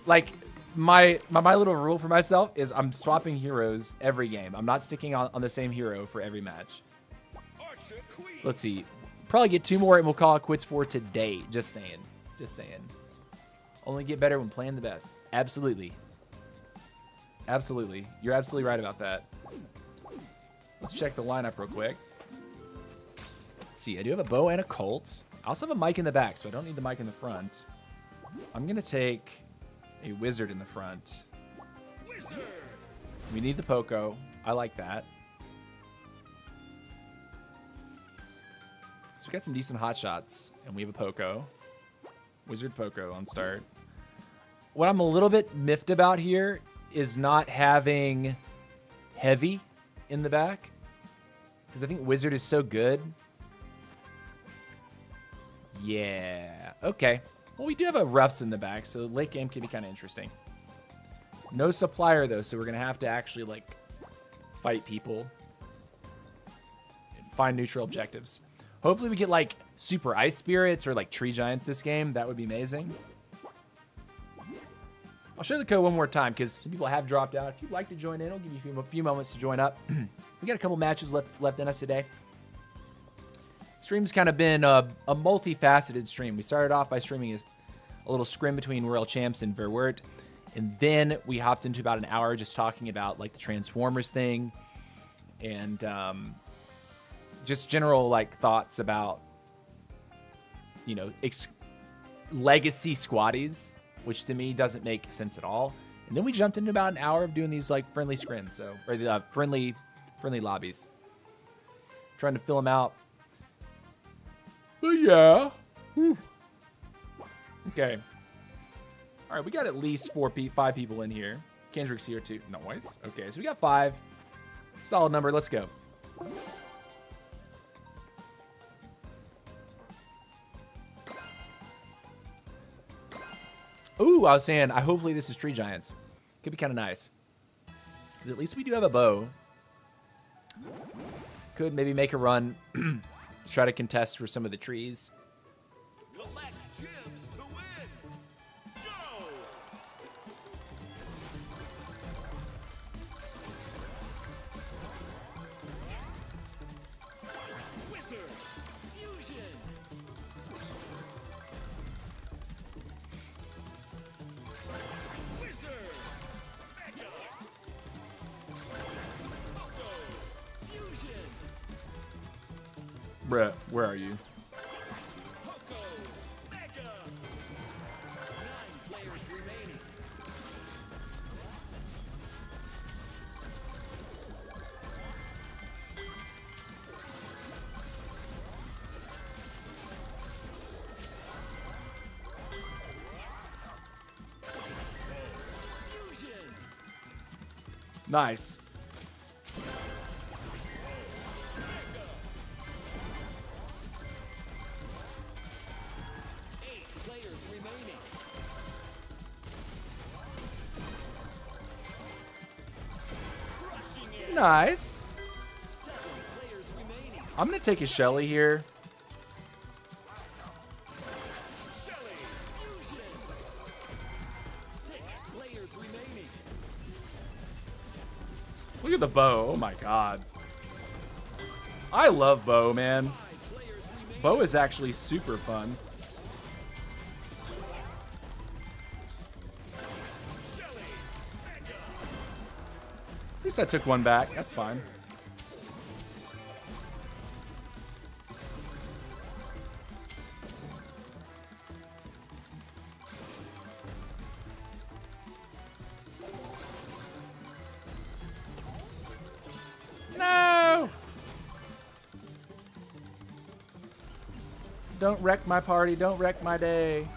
Like, my little rule for myself is I'm swapping heroes every game. I'm not sticking on the same hero for every match. Archer Queen. So let's see. Probably get 2 more and we'll call it quits for today. Just saying. Just saying. Only get better when playing the best. Absolutely. Absolutely. You're absolutely right about that. Let's check the lineup real quick. Let's see. I do have a bow and a Colt. I also have a mic in the back, so I don't need the mic in the front. I'm going to take a wizard in the front. Wizard. We need the Poco. I like that. So we got some decent hot shots, and we have a Poco. Wizard Poco on start. What I'm a little bit miffed about here is not having Heavy in the back, because I think Wizard is so good. Yeah. Okay. Well, we do have a Ruffs in the back, so late game can be kind of interesting. No supplier, though, so we're going to have to actually, like, fight people and find neutral objectives. Hopefully we get, like, super ice spirits or, like, tree giants this game. That would be amazing. I'll show the code one more time because some people have dropped out. If you'd like to join in, I'll give you a few moments to join up. We got a couple matches left in us today. Stream's kind of been a multifaceted stream. We started off by streaming a little scrim between Royal Champs and Verwirrt. And then we hopped into about an hour just talking about, like, the Transformers thing. And just general, like, thoughts about, you know, legacy squaddies, which to me doesn't make sense at all. And then we jumped into about an hour of doing these, like, friendly scrims, or the friendly lobbies, trying to fill them out. But yeah. Whew. Okay. All right, we got at least 5 people in here. Kendrick's here too. Nice. Okay, so we got 5. Solid number. Let's go. Ooh, I was saying, hopefully this is Tree Giants. Could be kind of nice. Because at least we do have a bow. Could maybe make a run. Try to contest for some of the trees. Collect gems to win. Go. Wizard. Fusion. Wizard. Mega. Pogo. Fusion. Bruh, where are you? Pogo. Mega. 9 players remaining. Fusion. Nice. Eight players remaining. Crushing it. Nice. 7 players remaining. I'm going to take a Shelly here. Shelly. Fusion. 6 players remaining. Look at the bow. Oh my god. I love bow, man. 5 players remaining. Bow is actually super fun. Shelly. Mega. At least I took one back. That's fine. No! Don't wreck my party. Don't wreck my day.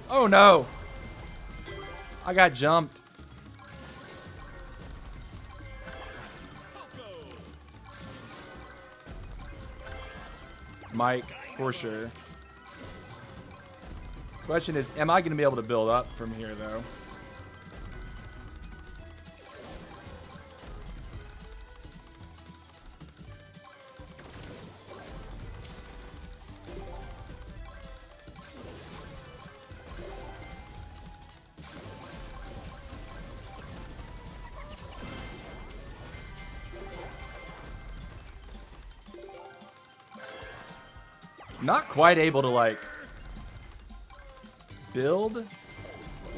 Oh no! I got jumped. Pogo. Mike, for sure. Question is, am I going to be able to build up from here, though? Not quite able to, like, build.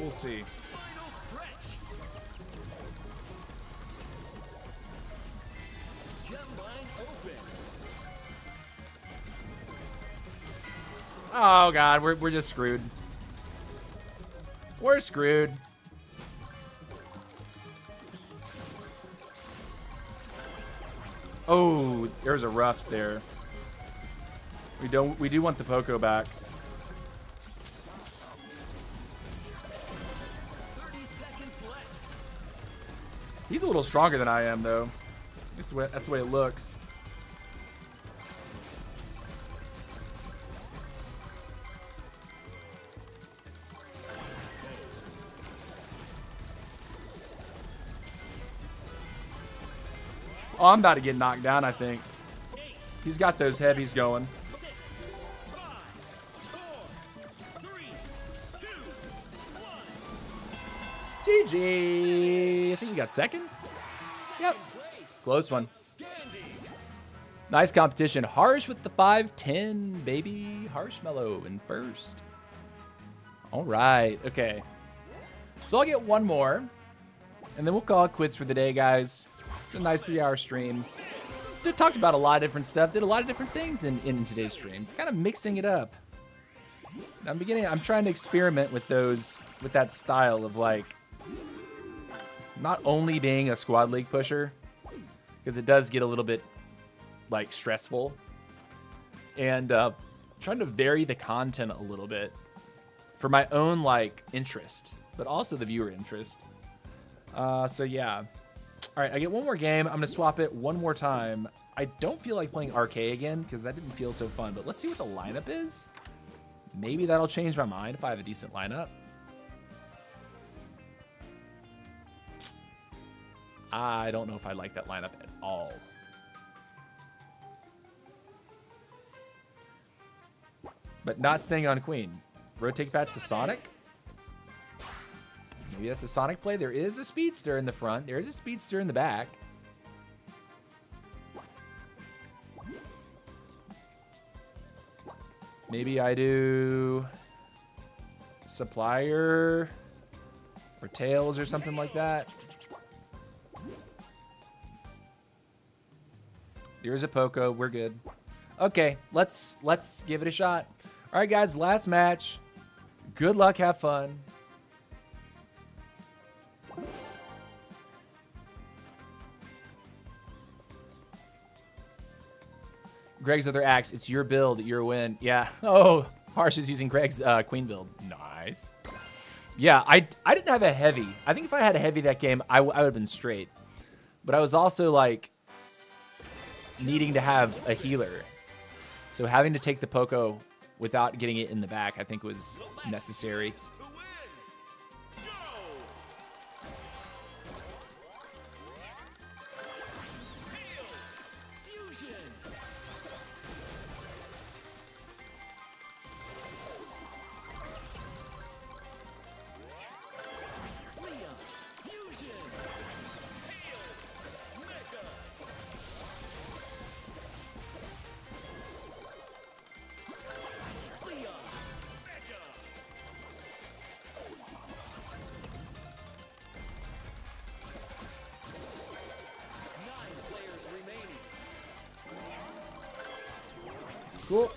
We'll see. Final stretch. Gem line open. Oh, God. We're just screwed. We're screwed. Oh, there's a roughs there. We do want the Poco back. 30 seconds left. He's a little stronger than I am, though. That's the way it looks. Oh, I'm about to get knocked down, I think. 8, He's got those heavies going. 6, 5, 4, 3, 2, 1. GG. I think he got second. Yep. Place. Close one. Standing. Nice competition. Harsh with the 5-10, baby. Harshmellow in first. All right. Okay. So I'll get one more, and then we'll call it quits for the day, guys. It's a nice 3-hour stream. Talked about a lot of different stuff. Did a lot of different things in today's stream. Kind of mixing it up. I'm trying to experiment with that style of, like, not only being a squad league pusher, because it does get a little bit, like, stressful, and trying to vary the content a little bit for my own like interest, but also the viewer interest. So yeah. All right, I get one more game. I'm gonna swap it one more time. I don't feel like playing RK again because that didn't feel so fun, but let's see what the lineup is. Maybe that'll change my mind if I have a decent lineup. I don't know if I like that lineup at all. But not staying on Queen. Rotate back to Sonic. Maybe that's the Sonic play. There is a Speedster in the front. There is a Speedster in the back. Maybe I do Supplier or Tails or something like that. There's a Poco. We're good. Okay, let's give it a shot. All right, guys, last match. Good luck. Have fun. Greg's other axe. It's your build. Your win. Yeah. Oh, Harsh is using Greg's Queen build. Nice. Yeah, I didn't have a heavy. I think if I had a heavy that game, I would have been straight. But I was also like needing to have a healer. So having to take the Poco without getting it in the back, I think was necessary. Cool.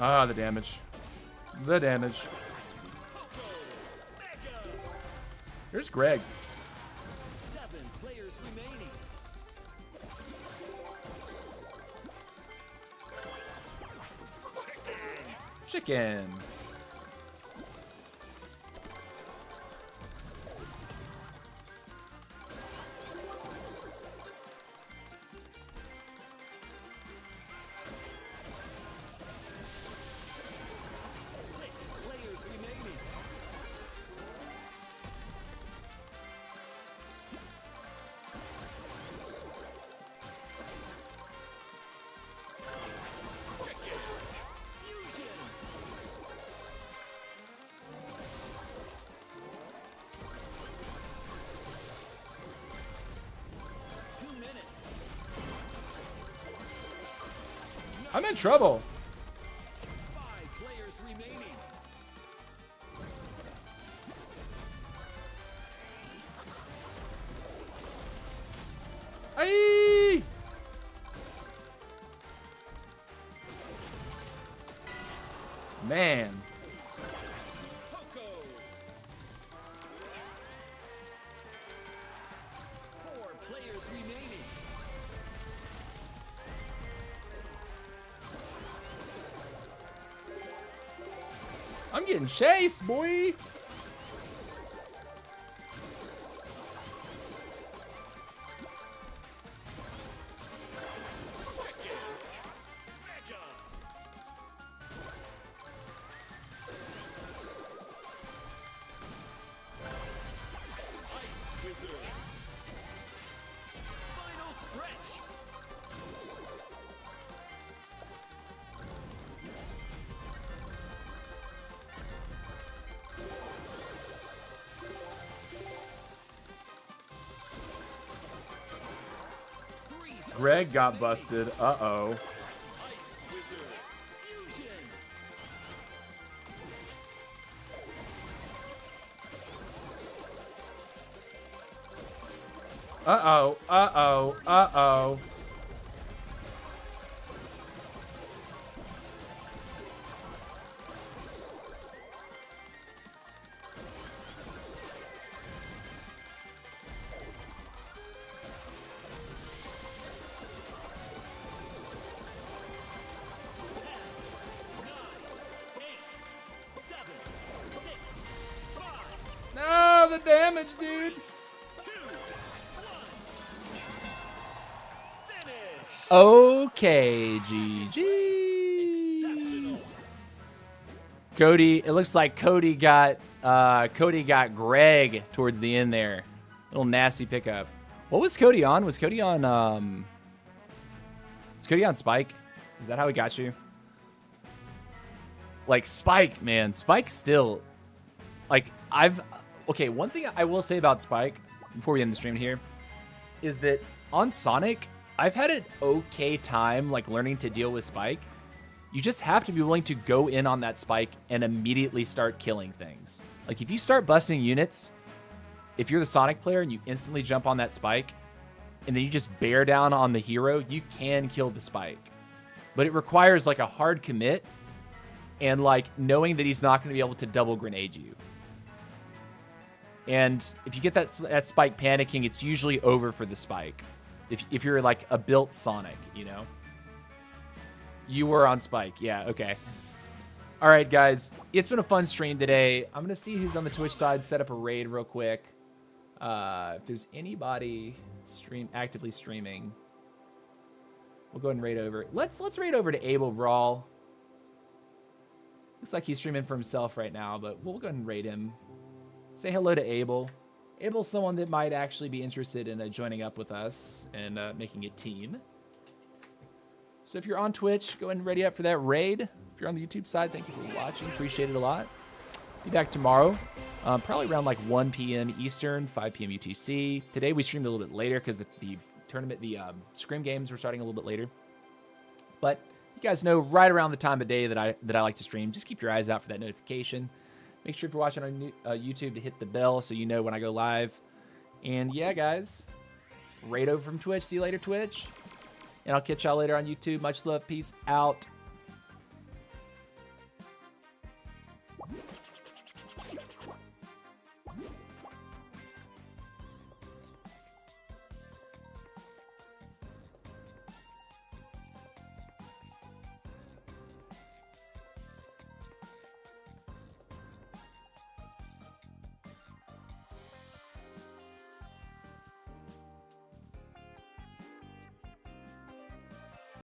Ah, the damage. The damage. Here's Greg. 7 players remaining. Chicken. I'm in trouble. 5 players remaining. Aye. Man. Poco. 4 players remaining. I'm getting chased, boy. Final stretch. Greg got busted. Uh-oh. Ice Wizard. Fusion. Uh-oh. Uh-oh. Uh-oh. damage, dude. 2, 1. Finish. Okay, GG. Exceptional. Cody, it looks like Cody got Greg towards the end there. Little nasty pickup. What was Cody on? Was Cody on Spike? Is that how he got you? Like Spike, man. Spike still like okay, one thing I will say about Spike before we end the stream here is that on Sonic, I've had an okay time like learning to deal with Spike. You just have to be willing to go in on that Spike and immediately start killing things. Like if you start busting units, if you're the Sonic player and you instantly jump on that Spike and then you just bear down on the hero, you can kill the Spike. But it requires like a hard commit and like knowing that he's not going to be able to double grenade you. And if you get that Spike panicking, it's usually over for the Spike. If you're like a built Sonic, you know? You were on Spike. Yeah, okay. All right, guys. It's been a fun stream today. I'm going to see who's on the Twitch side, set up a raid real quick. If there's anybody actively streaming, we'll go ahead and raid over. Let's raid over to Abel Brawl. Looks like he's streaming for himself right now, but we'll go ahead and raid him. Say hello to Abel. Abel's someone that might actually be interested in joining up with us and making a team. So if you're on Twitch, go ahead and ready up for that raid. If you're on the YouTube side, thank you for watching. Appreciate it a lot. Be back tomorrow, probably around like 1 p.m. Eastern, 5 p.m. UTC. Today we streamed a little bit later because the tournament, the Scrim games were starting a little bit later. But you guys know right around the time of day that I like to stream. Just keep your eyes out for that notification. Make sure if you're watching on YouTube to hit the bell so you know when I go live. And yeah, guys, raid over from Twitch. See you later, Twitch. And I'll catch y'all later on YouTube. Much love. Peace out.